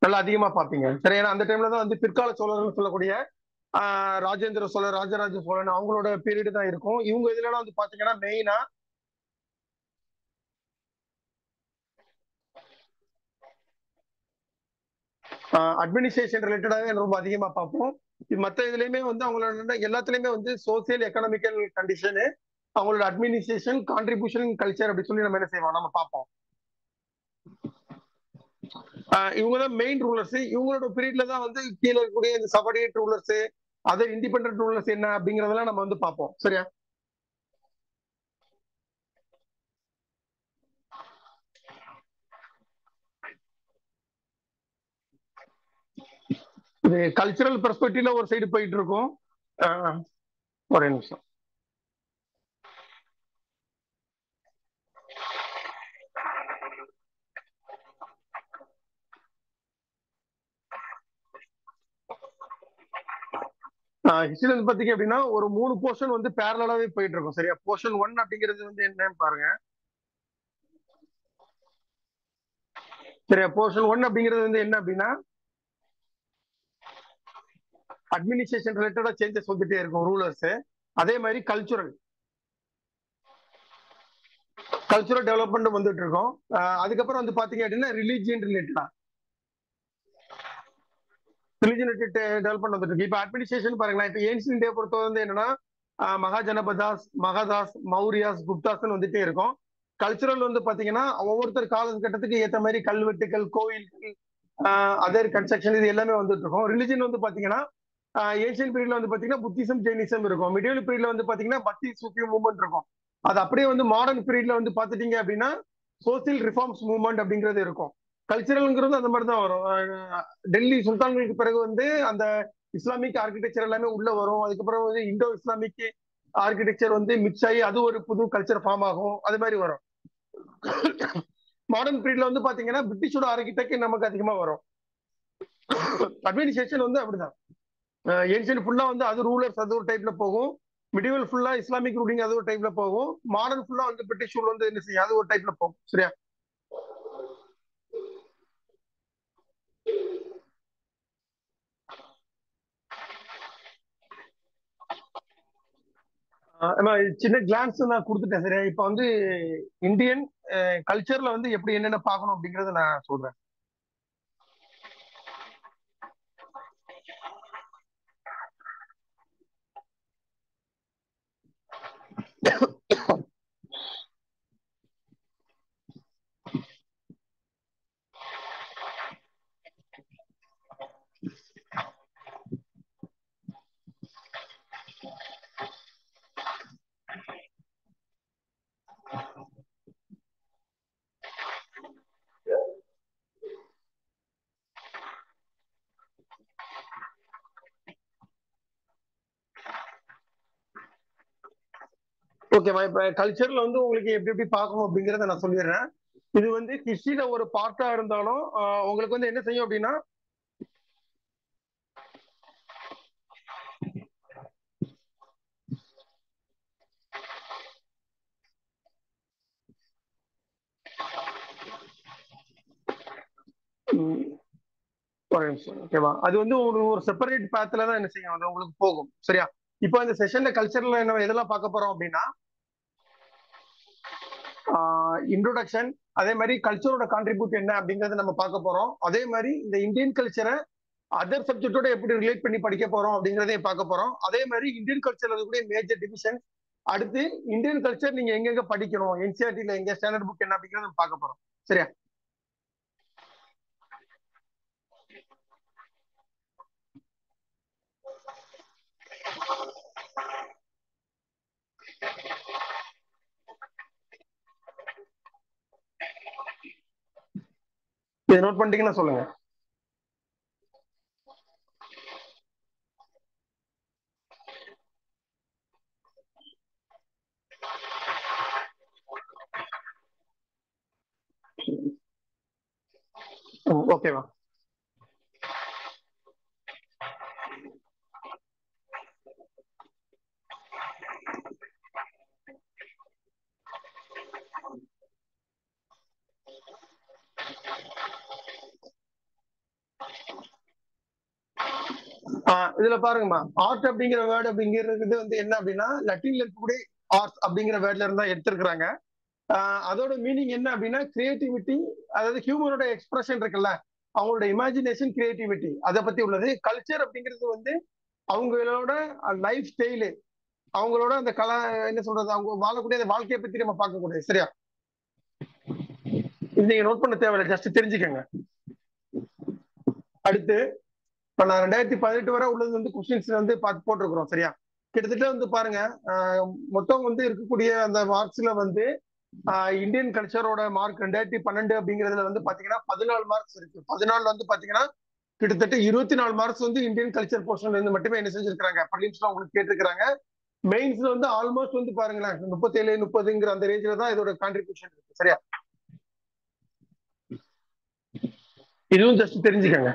நல்லா அதிகமா பாப்பீங்க. சரி, ஏன்னா அந்த டைம்ல தான் வந்து பிற்கால சோழர்கள் சொல்லக்கூடிய ராஜேந்திர சோழர், ராஜராஜ சோழன் அவங்களோட பீரியட் தான் இருக்கும். இவங்க இதுல வந்து பாத்தீங்கன்னா மெயினா அட்மினிஸ்ட்ரேஷன் ரிலேட்டடாக ரொம்ப அதிகமா பார்ப்போம். மற்ற இதுலயுமே வந்து அவங்களோட எல்லாத்துலயுமே வந்து சோசியல் எக்கனாமிக்கல் கண்டிஷனு, அவங்களோட அட்மினிஸ்ட்ரேஷன், கான்ட்ரிபியூஷன், கல்ச்சர் அப்படி சொல்லி நம்ம என்ன செய்வோம், நம்ம பார்ப்போம். இவங்க தான் மெயின் ரூலர்ஸ். இவங்களோட பீரியட்ல தான் வந்து கீழே இருக்கக்கூடிய இந்த subordinate rulers, other independent rulers என்ன அப்படிங்கறதெல்லாம் நம்ம வந்து பார்ப்போம். சரியா? இது கல்ச்சரல் பெர்ஸ்பெக்டிவ்ல ஒரு சைடு போயிட்டு இருக்கும். ஒரே நிமிஷம். ஹிஸ்டரி வந்து பாத்தீங்க அப்படின்னா ஒரு 3 போர்ஷன் வந்து பேரலாவே போயிட்டு இருக்கும். சரியா? போர்ஷன் 1 அப்படிங்கிறது வந்து என்னன்னு பாருங்க. சரியா? போர்ஷன் 1 அப்படிங்கிறது வந்து என்ன அப்படின்னா அட்மினிஸ்ட்ரேஷன் ரிலேட்டடா சேஞ்சஸ் வந்துட்டே இருக்கும் ரூலர்ஸ். அதே மாதிரி கல்ச்சுரல் டெவலப்மெண்ட் வந்துட்டு இருக்கும். அதுக்கப்புறம் வந்து பாத்தீங்க அப்படின்னா ரிலீஜியன் ரிலேட்டடா டெவலப்மெண்ட் வந்துட்டு இருக்கு. இப்ப அட்மினிஸ்ட்ரேஷன் பாருங்களேன். இப்ப ஏன்ஷியன் இந்தியா பொறுத்தவரை வந்து என்னன்னா மகாஜனபதாஸ், மகதாஸ், மௌரியாஸ், குப்தாஸ்ன்னு வந்துட்டே இருக்கும். கல்ச்சுரல் வந்து பாத்தீங்கன்னா ஒவ்வொருத்தர் காலகட்டத்துக்கு ஏற்ற மாதிரி கல்வெட்டுகள், கோயில்கள், அதர் கன்ஸ்ட்ரக்ஷன் இது எல்லாமே வந்துட்டு இருக்கும். ரிலிஜன் வந்து பாத்தீங்கன்னா ஏன்ஷியன் பீரியட்ல வந்து பாத்தீங்கன்னா புத்திசம், ஜெயினிசம் இருக்கும். மிடிவல் பீரியட்ல வந்து பாத்தீங்கன்னா பக்தி, சூஃபி மூவ்மெண்ட் இருக்கும். அது அப்படியே வந்து மாடர்ன் பீரியட்ல வந்து பாத்துட்டீங்க அப்படின்னா சோசியல் ரிஃபார்ம்ஸ் மூவ்மெண்ட் அப்படிங்கிறது இருக்கும். கல்ச்சரல்ங்கிறது அந்த மாதிரி தான் வரும். டெல்லி சுல்தான்களுக்கு பிறகு வந்து அந்த இஸ்லாமிக் ஆர்கிடெக்சர் எல்லாமே உள்ள வரும். அதுக்கப்புறம் வந்து இண்டோ இஸ்லாமிக் ஆர்கிடெக்சர் வந்து மிக்ஸ் ஆகி அது ஒரு புது கல்ச்சர் ஃபார்ம் ஆகும். அது மாதிரி வரும். மாடர்ன் பீரியட்ல வந்து பாத்தீங்கன்னா பிரிட்டிஷோட ஆர்கிடெக்ட் நமக்கு அதிகமா வரும். அட்மினிஸ்ட்ரேஷன் வந்து அப்படிதான். ஏன்ஷியன் ஃபுல்லா வந்து அது ரூலர்ஸ் அது ஒரு டைப்ல போகும். மிடிவல் ஃபுல்லா இஸ்லாமிக் ரூலிங் அது ஒரு டைப்ல போகும். மாடர்ன் ஃபுல்லா வந்து பிரிட்டிஷ் ரூல் வந்து என்ன செய்யும், அது ஒரு டைப்ல போகும். சரியா? சின்ன கிளான்ஸ் நான் கொடுத்துட்டேன். சரியா? இப்ப வந்து இந்தியன் கல்ச்சர்ல வந்து எப்படி என்னென்ன பார்க்கணும் அப்படிங்கறத நான் சொல்றேன். ஓகேவா? இப்ப கல்ச்சர்ல வந்து உங்களுக்கு எப்படி எப்படி பார்க்கணும் அப்படிங்கறத நான் சொல்லிடுறேன். இது வந்து ஹிஸ்டரியில ஒரு பார்ட்டா இருந்தாலும் உங்களுக்கு வந்து என்ன செய்யும் அப்படின்னா ஓகேவா, அது வந்து ஒரு செப்பரேட் பாத்துல தான் என்ன செய்யும், அது உங்களுக்கு போகும். சரியா? இப்போ இந்த செஷன்ல கல்ச்சர்ல என்ன எதெல்லாம் பார்க்க போறோம் அப்படின்னா இன்ட்ரோடக்ஷன், அதே மாதிரி கல்ச்சரோட கான்ட்ரிபியூட் என்ன அப்படிங்கறத நம்ம பார்க்க போறோம். அதே மாதிரி இந்த இந்தியன் கல்ச்சரை அதர் சப்ஜெக்டோட எப்படி ரிலேட் பண்ணி படிக்க போறோம் அப்படிங்கிறதையும் பார்க்க போறோம். அதே மாதிரி இந்தியன் கல்ச்சர்ல இருக்கக்கூடிய மேஜர் டிவிஷன், அடுத்து இந்தியன் கல்ச்சர் நீங்க எங்கெங்க படிக்கணும், என்சிஆர்டில எங்க ஸ்டாண்டர்ட் புக் என்ன அப்படிங்கிறத பார்க்க போறோம். சரியா? இதை நோட் பண்ணிட்டீங்கன்னா சொல்லுங்க. ஓகேவா? இதுல பாருங்கம்மா, ஆர்ட் அப்படிங்கிற வேர்டு அப்படிங்கிறது வந்து என்ன அப்படின்னா லட்டின்ல இருக்கக்கூடிய ஆர்ட் அப்படிங்கிற வேர்ட்ல இருந்தா எடுத்திருக்கிறாங்க. அதோட மீனிங் என்ன அப்படின்னா கிரியேட்டிவிட்டி, அதாவது ஹியூமனோட எக்ஸ்பிரஷன் இருக்குல்ல, அவங்களோட இமேஜினேஷன், கிரியேட்டிவிட்டி, அதை பத்தி உள்ளது. கல்ச்சர் அப்படிங்கிறது வந்து அவங்களோட லைஃப் ஸ்டைலு, அவங்களோட அந்த கலா என்ன சொல்றது, அவங்க வாழக்கூடிய அந்த வாழ்க்கையை பத்தி நம்ம பார்க்கக்கூடியது. சரியா? இது நீங்க நோட் பண்ண தேவையில்லை, ஜஸ்ட் தெரிஞ்சுக்கங்க. அடுத்து இப்ப நான் 2018 வரை உள்ளது வந்து கொஸ்டின்ஸ் வந்து பார்த்து போட்டிருக்கிறோம். சரியா? கிட்டத்தட்ட வந்து பாருங்க, மொத்தம் வந்து இருக்கக்கூடிய அந்த மார்க்ஸ்ல வந்து இந்தியன் கல்ச்சரோட மார்க் 2012 அப்படிங்கிறதுல வந்து பாத்தீங்கன்னா 14 மார்க்ஸ் இருக்கு. 14 வந்து பாத்தீங்கன்னா கிட்டத்தட்ட 24 மார்க்ஸ் வந்து இந்தியன் கல்ச்சர் போர்ஷன்ல இருந்து மட்டுமே என்ன செஞ்சிருக்காங்க, ப்ரிலிம்ஸ்ல உங்களுக்கு கேட்டிருக்காங்க. மெயின்ஸ்ல வந்து ஆல்மோஸ்ட் வந்து பாருங்களேன் 37-30ங்கிற அந்த ரேஞ்சில தான் இதோட கான்ட்ரிபியூஷன் இருக்கு. சரியா? இதுவும் ஜஸ்ட் தெரிஞ்சுக்கங்க.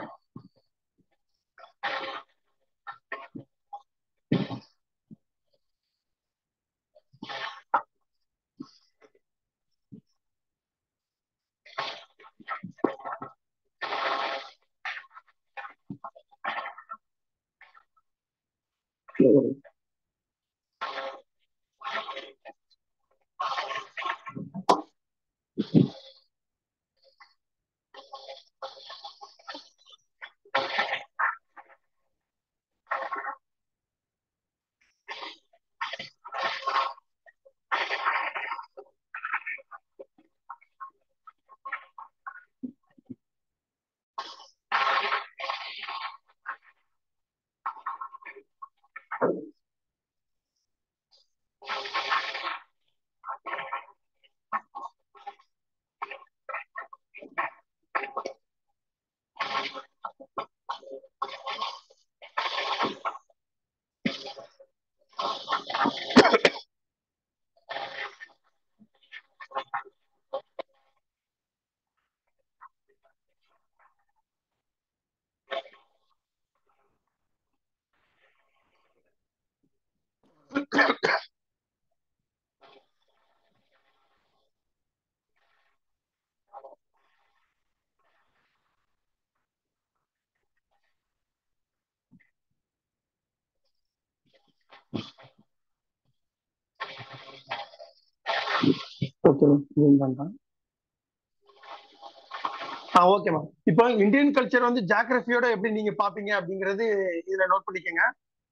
ஓகேமா. இப்போ இந்தியன் கல்ச்சர் வந்து ஜியோகிராஃபியோட எப்படி நீங்க பாப்பீங்க அப்படிங்கிறது இதுல நோட் பண்ணிக்கோங்க.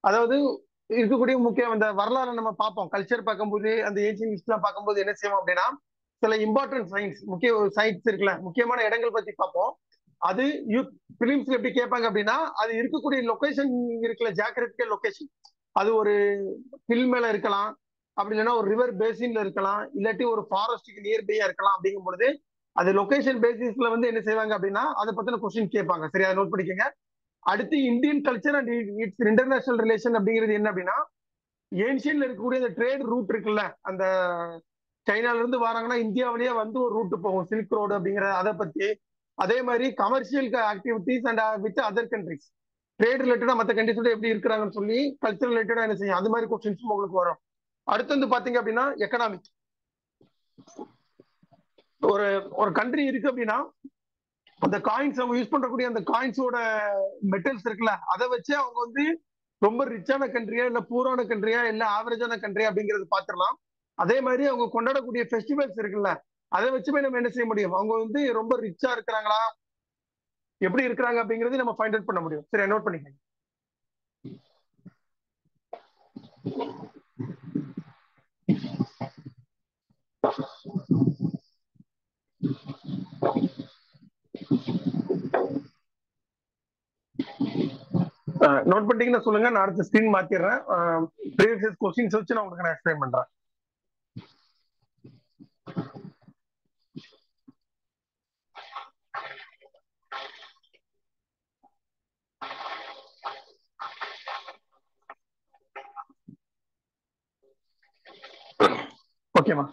அதாவது இருக்கக்கூடிய முக்கியம் இந்த வரலாறு நம்ம பார்ப்போம். கல்ச்சர் பார்க்கும்போது அந்த ஏன்ஷியன் ஹிஸ்டரிலாம் பார்க்கும்போது என்ன செய்வோம் அப்படின்னா சில இம்பார்ட்டன்ட் சயின்ஸ், முக்கிய சயின்ஸ் இருக்குல்ல, முக்கியமான இடங்கள் பத்தி பார்ப்போம். அது யூத் பிலிம்ஸ்ல எப்படி கேட்பாங்க அப்படின்னா அது இருக்கக்கூடிய லொகேஷன் இருக்குல்ல, ஜியோகிராபிக்கல் லொகேஷன், அது ஒரு ஹில் மேல இருக்கலாம், அப்படி இல்லைன்னா ஒரு ரிவர் பேசின்ல இருக்கலாம், இல்லாட்டி ஒரு ஃபாரஸ்ட்டுக்கு நியர்பையா இருக்கலாம். அப்படிங்கும் பொழுது அது லொகேஷன் பேசிஸ்ல வந்து என்ன செய்வாங்க அப்படின்னா அதை பத்தின கொஸ்டின் கேட்பாங்க. சரியா? நோட் பண்ணிக்கோங்க. அடுத்து Indian culture and it's international relation அப்படிங்கிறது என்ன அப்படின்னா ஏன்ஷியன்ல இருக்கக்கூடிய அந்த ட்ரேட் ரூட் இருக்குல்ல, அந்த சைனால இருந்து வராங்கன்னா இந்தியாவிலேயே வந்து ஒரு ரூட் போகும், சில்க் ரோடு அப்படிங்கிற அதை பத்தி. அதே மாதிரி commercial activities and with other countries, trade ரிலேட்டடா மற்ற கண்ட்ரிஸோட எப்படி இருக்கிறாங்கன்னு சொல்லி கல்ச்சர் ரிலேட்டடா என்ன செய்யும், அது மாதிரி கொஸ்டின்ஸும் உங்களுக்கு வரும். அடுத்து வந்து பாத்தீங்க அப்படின்னா எக்கனாமிக், ஒரு ஒரு கண்ட்ரி இருக்கு அப்படின்னா அந்த காயின்ஸ் அவங்க யூஸ் பண்றக்கூடிய அந்த காயின்ஸோட மெட்டல்ஸ் இருக்குல்ல, அதை வச்சு அவங்க வந்து ரொம்ப ரிச்சான கண்ட்ரியா இல்ல பூரான கண்ட்ரியா இல்ல ஆவரேஜான கண்ட்ரியா அப்படிங்கறது பாத்துடலாம். அதே மாதிரி அவங்க கொண்டாடக்கூடிய ஃபெஸ்டிவல்ஸ் இருக்குல்ல, அதை வச்சுமே நம்ம என்ன செய்ய முடியும், அவங்க வந்து ரொம்ப ரிச்சா இருக்கிறாங்களா எப்படி இருக்கிறாங்க அப்படிங்கறது நம்ம ஃபைண்ட் அவுட் பண்ண முடியும். சரி, நோட் பண்ணிக்கங்க. நோட் பண்ணிட்டீங்கன்னா சொல்லுங்க, நான் அடுத்த ஸ்கிரீன் மாத்திடுறேன். ப்ரீவியஸ் கொஸ்டின்ஸ் வச்சு நான் உங்களுக்கு எக்ஸ்பிளைன் பண்றேன். ஓகேமா,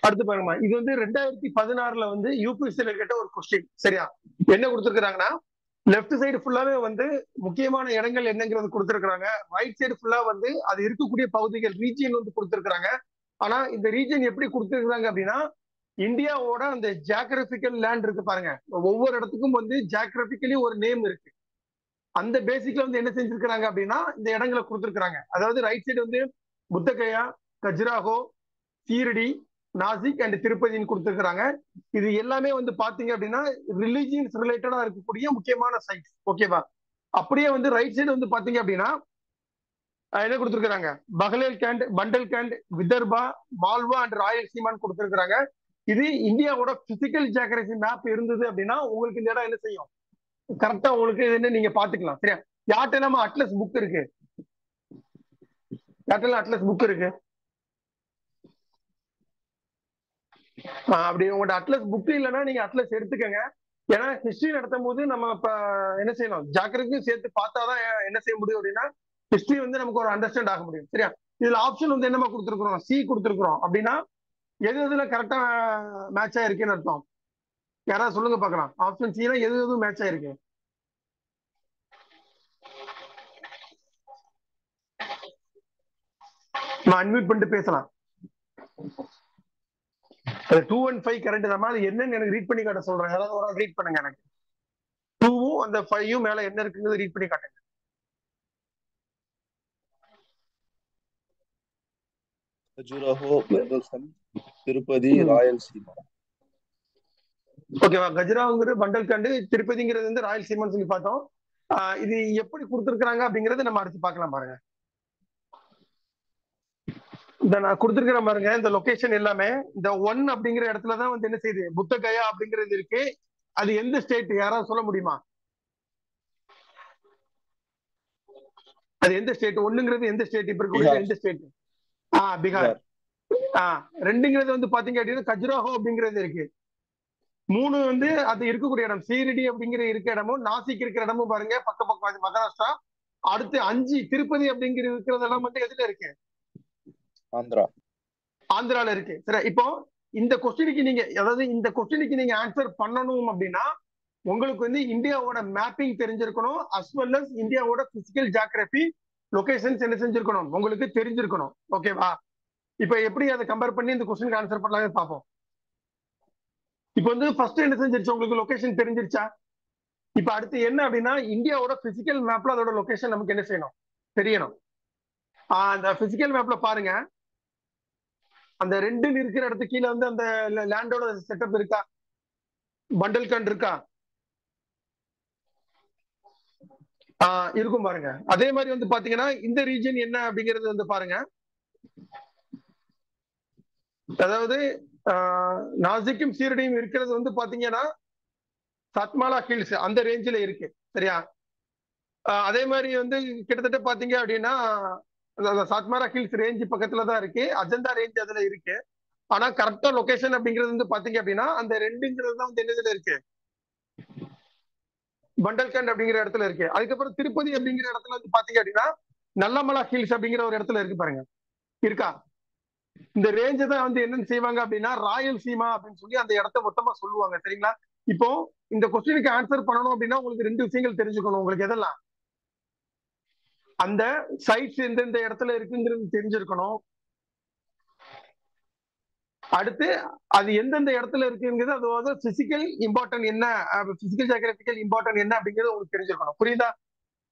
அடுத்து பாருங்கம்மா. இது வந்து 2016 வந்து யூபிஎஸ்சில கேட்ட ஒரு கொஸ்டின். சரியா, என்ன கொடுத்துருக்காங்கன்னா லெஃப்ட் சைடு ஃபுல்லாவே வந்து முக்கியமான இடங்கள் என்னங்கிறது கொடுத்துருக்காங்க. ரைட் சைடு ஃபுல்லா வந்து அது இருக்கக்கூடிய பகுதிகள் ரீஜியன் வந்து கொடுத்துருக்காங்க. ஆனா இந்த ரீஜன் எப்படி கொடுத்துருக்காங்க அப்படின்னா இந்தியாவோட அந்த ஜியோகிராபிக்கல் லேண்ட் இருக்கு பாருங்க, ஒவ்வொரு இடத்துக்கும் வந்து ஜியோகிராபிக்கலி ஒரு நேம் இருக்கு. அந்த பேசிக்ல வந்து என்ன செஞ்சிருக்காங்க அப்படின்னா இந்த இடங்களை கொடுத்துருக்காங்க. அதாவது ரைட் சைடு வந்து புத்தகயா, கஜுராஹோ, சீரடி, நாசிக் அண்ட் திருப்பதின்னு கொடுத்துருக்காங்க. இது எல்லாமே வந்து பாத்தீங்க அப்படின்னா ரிலிஜியன்ஸ் ரிலேட்டடா இருக்கக்கூடிய முக்கியமான சைட்ஸ். ஓகேவா, அப்படியே வந்து ரைட் சைடு வந்து பாத்தீங்க அப்படின்னா என்ன கொடுத்துருக்காங்க, பகலேல்கண்ட், பண்டல்கண்ட், விதர்பா, மால்வா அண்ட் ராயல்சீமான்னு கொடுத்துருக்காங்க. இது இந்தியாவோட பிசிக்கல் ஜியோகிராபி மேப் இருந்தது அப்படின்னா உங்களுக்கு இந்த இடம் என்ன செய்யும், கரெக்டா உங்களுக்கு என்ன நீங்க பாத்துக்கலாம். சரியா, யார்கிட்ட நம்ம அட்லஸ் புக் இருக்கு, யார்கிட்ட அட்லஸ் புக் இருக்கு, அப்படி உங்கள்ட்ட அட்லஸ் புக் இல்லைன்னா நீங்க அட்லஸ் எடுத்துக்கங்க. ஏன்னா ஹிஸ்டரி நடத்தும் போது நம்ம இப்ப என்ன செய்யணும், ஜாக்கிரதையும் சேர்த்து பார்த்தாதான் என்ன செய்ய முடியும் அப்படின்னா ஹிஸ்டரி வந்து நமக்கு ஒரு அண்டர்ஸ்டாண்ட் ஆக முடியும். சரியா, இதுல ஆப்ஷன் வந்து என்னமா கொடுத்துருக்குறோம், சி கொடுத்துருக்குறோம். அப்படின்னா எது எதுல கரெக்டா மேட்ச் ஆயிருக்குன்னு அர்த்தம். யாராவது சொல்லுங்க பாக்கலாம், ஆப்ஷன் சி எது எது மேட்ச் ஆயிருக்கு. நான் அன்மியூட் பண்ணிட்டு பேசலாம். 2 and 5 கரெக்ட் தான். அது என்னன்னு எனக்கு ரீட் பண்ணி காட்ட சொல்றேன். யாராவது ஒரு ரீட் பண்ணுங்க. எனக்கு 2வும் அந்த 5யும் மேல என்ன இருக்குங்கிறது ரீட் பண்ணி காட்டுங்க. கஜுராஹோ, பண்டல்கண்ட், திருப்பதி, ராயல்சீமா. ஓகேவா, கஜுராஹோங்கிறது பண்டல்கண்ட், திருப்பதிங்கிறது வந்து ராயல்சீமான்னு சொல்லி பார்த்தோம். இது எப்படி கொடுத்துருக்காங்க அப்படிங்கறத நம்ம அடுத்து பார்க்கலாம். பாருங்க, இந்த நான் கொடுத்துருக்கிறேன் பாருங்க, இந்த லொகேஷன் எல்லாமே இந்த 1 அப்படிங்கிற இடத்துலதான் வந்து என்ன செய்யுது, புத்தகயா அப்படிங்கிறது இருக்கு. அது எந்த ஸ்டேட், யாராவது சொல்ல முடியுமா? அது எந்த ஸ்டேட்? 1ங்கிறது எந்த ஸ்டேட், இப்ப இருக்கக்கூடிய எந்த ஸ்டேட்? பீகார். 2ங்கிறது வந்து பாத்தீங்க அப்படின்னா கஜுராஹோ அப்படிங்கிறது இருக்கு. 3 வந்து அது இருக்கக்கூடிய இடம் சீரடி அப்படிங்கிற இருக்க இடமும், நாசிக் இருக்கிற இடமும் பாருங்க பக்கம் பக்கம் மகாராஷ்டிரா. அடுத்து 5 திருப்பதி அப்படிங்கிற இருக்கிற இடம் வந்து எதுல இருக்கு, ஆந்திரால இருக்கு. சரி, இப்போ இந்த கொஸ்டினுக்கு நீங்க, அதாவது இந்த கொஸ்டினுக்கு நீங்க ஆன்சர் பண்ணணும் அப்படின்னா உங்களுக்கு வந்து இந்தியாவோட மேப்பிங் தெரிஞ்சிருக்கணும், அஸ் வெல் அஸ் இந்தியாவோட பிசிக்கல் ஜியோகிராபி லொகேஷன்ஸ் என்ன செஞ்சிருக்கணும், உங்களுக்கு தெரிஞ்சிருக்கணும். ஓகேவா, இப்ப எப்படி அதை கம்பேர் பண்ணி இந்த கொஸ்டினுக்கு ஆன்சர் பண்ணலாம்னு பார்ப்போம். இப்போ வந்து ஃபர்ஸ்ட் என்ன செஞ்சிருச்சு, உங்களுக்கு லொகேஷன் தெரிஞ்சிருச்சா? இப்ப அடுத்து என்ன அப்படின்னா இந்தியாவோட பிசிக்கல் மேப்ல அதோட லொகேஷன் நமக்கு என்ன செய்யணும், தெரியணும். அந்த பிசிக்கல் மேப்ல பாருங்க, அந்த 2 இருக்கிற இடத்துக்கு கீழே வந்து அந்த லேண்டோட செட்டப் இருக்கா, பண்டல்கண்ட் இருக்கா? இருக்கும் பாருங்க. அதே மாதிரி வந்து பாத்தீங்கன்னா இந்த ரீஜன் என்ன அப்படிங்கிறது வந்து பாருங்க, அதாவது நாசிக்கும் சீரடியும் இருக்கிறது வந்து பாத்தீங்கன்னா சத்மாலா ஹில்ஸ் அந்த ரேஞ்சில இருக்கு. சரியா, அதே மாதிரி வந்து கிட்டத்தட்ட பாத்தீங்க அப்படின்னா சாத்மாரா ஹில்ஸ் ரேஞ்ச் பக்கத்துல தான் இருக்கு, அஜந்தா ரேஞ்ச் அதுல இருக்கு. ஆனா கரெக்டா லொகேஷன் அப்படிங்கிறது வந்து பாத்தீங்க அப்படின்னா அந்த 2ங்கிறது தான் வந்து என்னதுல இருக்கு, பண்டல்கண்ட் அப்படிங்கிற இடத்துல இருக்கு. அதுக்கப்புறம் திருப்பதி அப்படிங்கிற இடத்துல வந்து பாத்தீங்க அப்படின்னா நல்லமலா ஹில்ஸ் அப்படிங்கிற ஒரு இடத்துல இருக்கு பாருங்க, இருக்கா? இந்த ரேஞ்சை தான் வந்து என்னன்னு செய்வாங்க அப்படின்னா ராயல்சீமா அப்படின்னு சொல்லி அந்த இடத்த மொத்தமா சொல்லுவாங்க. சரிங்களா, இப்போ இந்த கொஸ்டினுக்கு ஆன்சர் பண்ணணும் அப்படின்னா உங்களுக்கு 2 விஷயங்கள் தெரிஞ்சுக்கணும். உங்களுக்கு எதெல்லாம், அந்த சைட்ஸ் எந்தெந்த இடத்துல இருக்குங்கிறது தெரிஞ்சிருக்கணும். அடுத்து அது எந்தெந்த இடத்துல இருக்குங்கிறது, அதாவது பிசிக்கல் இம்பார்ட்டன்ட் என்ன, பிசிக்கல் ஜியோகிராபிக்கல் இம்பார்ட்டன்ட் என்ன அப்படிங்கிறது உங்களுக்கு தெரிஞ்சிருக்கணும். புரியுதா?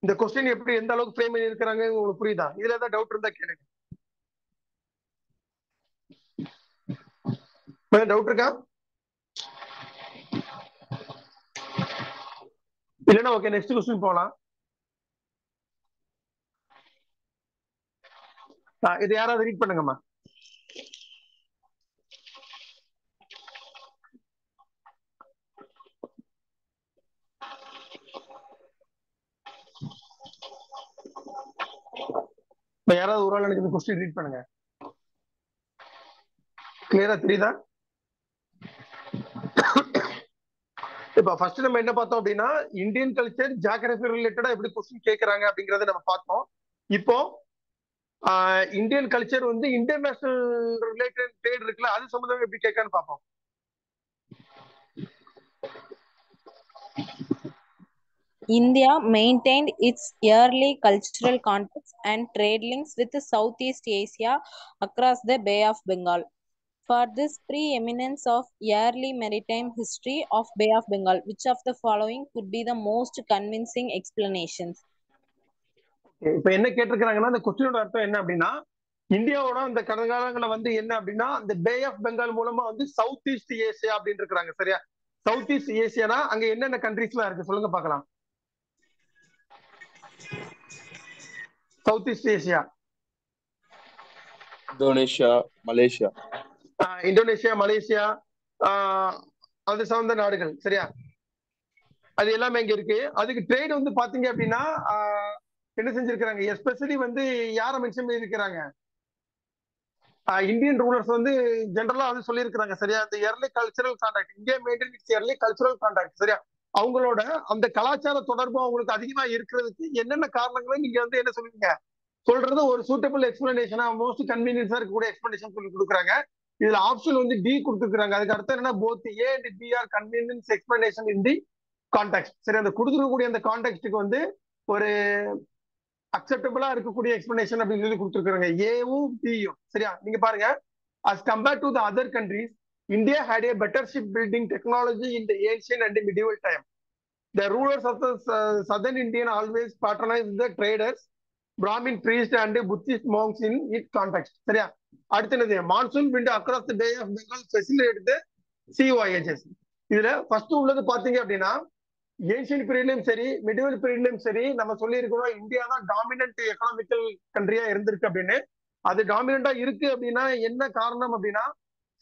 இந்த கொஸ்டின் எப்படி எந்த அளவுக்கு ஃப்ரேம் பண்ணி இருக்கிறாங்க உங்களுக்கு புரியுதா? இதுல ஏதாவது டவுட் இருந்தா கேளுங்க. டவுட் இருக்கா? இல்லைன்னா ஓகே, நெக்ஸ்ட் கொஸ்டின் போகலாம். இது யாராவது ரீட் பண்ணுங்கம்மா. யாராவது ஒரு ஆள் எனக்கு இந்த கொஸ்டின் ரீட் பண்ணுங்க. கிளியரா தெரியுதா? இப்ப ஃபர்ஸ்ட் நம்ம என்ன பார்த்தோம் அப்படின்னா, இந்தியன் கல்ச்சர் ஜியோகிராபி ரிலேட்டடா எப்படி கொஸ்டின் கேட்கறாங்க அப்படிங்கறத நம்ம பார்த்தோம். இப்போ இந்தியன் கல்ச்சர் வந்து இன்டர்நேஷனல் ரிலேட்டட் ட்ரேட் இருக்குல்ல, அது சம்பந்தமா எப்படி கேட்கன்னு பார்ப்போம். India maintained its yearly cultural contacts and trade links with Southeast Asia across the Bay of Bengal. For this preeminence of yearly maritime history of Bay of Bengal, which of the following could be the most convincing explanations? இப்ப என்ன கேட்டிருக்கிறாங்கன்னா, அந்த கொஸ்டினோட அர்த்தம் என்ன அப்படின்னா, இந்தியாவோட அந்த கடந்த காலங்களில் வந்து என்ன அப்படின்னா, அந்த பே ஆஃப் பெங்கால் மூலமா வந்து சவுத் ஈஸ்ட் ஏசியா அப்படின்னு இருக்கிறாங்க. சரியா? சவுத் ஈஸ்ட் ஏசியானா அங்க என்னென்ன கண்ட்ரீஸ்லாம் இருக்கு சொல்லுங்க பார்க்கலாம். South East Asia, Indonesia, Malaysia. Indonesia, Malaysia, அது சார்ந்த நாடுகள். சரியா? அது எல்லாமே இங்க இருக்கு. அதுக்கு ட்ரேட் வந்து பாத்தீங்க அப்படின்னா என்ன செஞ்சிருக்கிறாங்க, எஸ்பெஷலி வந்து யாரை மென்ஷன் பண்ணியிருக்கிறாங்க, இந்தியன் ரூலர்ஸ் வந்து ஜெனரலா வந்து சொல்லியிருக்கிறாங்க. சரியா? இந்த early cultural contact, India maintain its early cultural contact. சரியா? அவங்களோட அந்த கலாச்சார தொடர்பு அவங்களுக்கு அதிகமா இருக்கிறதுக்கு என்னென்ன காரணங்களும் நீங்க வந்து என்ன சொல்லுவீங்க, சொல்றது ஒரு சூட்டபிள் எக்ஸ்பிளனேஷனா, மோஸ்ட் கன்வீனியன்ஸா இருக்கக்கூடிய எக்ஸ்பிளனேஷன் சொல்லி கொடுக்குறாங்க. இதுல ஆப்ஷன் வந்து டி கொடுத்துருக்காங்க. அதுக்கு அர்த்தம் என்னன்னா, both A and B are convenience explanation in the context. சரி, அந்த கொடுத்துருக்கக்கூடிய அந்த கான்டெக்ட்டுக்கு வந்து ஒரு அக்செப்டபிளா இருக்கக்கூடிய எக்ஸ்பிளனேஷன் அப்படின்னு சொல்லி கொடுத்துருக்காங்க, ஏவும் பியும். சரியா? நீங்க பாருங்க, as compared to the other countries, India had a better shipbuilding technology in the ancient and the medieval time. The rulers of the southern Indian always patronized the traders, Brahmin priests and Buddhist monks in its context. சரியா? அடுத்தது, monsoon wind across the Bay of Bengal facilitated the sea voyages. இதுல first உள்ளது பாத்தீங்க அப்படின்னா, ancient பீரியட்லயும் சரி medieval பீரியட்லயும் சரி நம்ம சொல்லி இருக்கிறோம், இந்தியா தான் டாமினன்ட் எக்கனாமிக்கல் கண்ட்ரியா இருந்திருக்கு அப்படின்னு. அது டாமினண்டா இருக்கு அப்படின்னா என்ன காரணம் அப்படின்னா,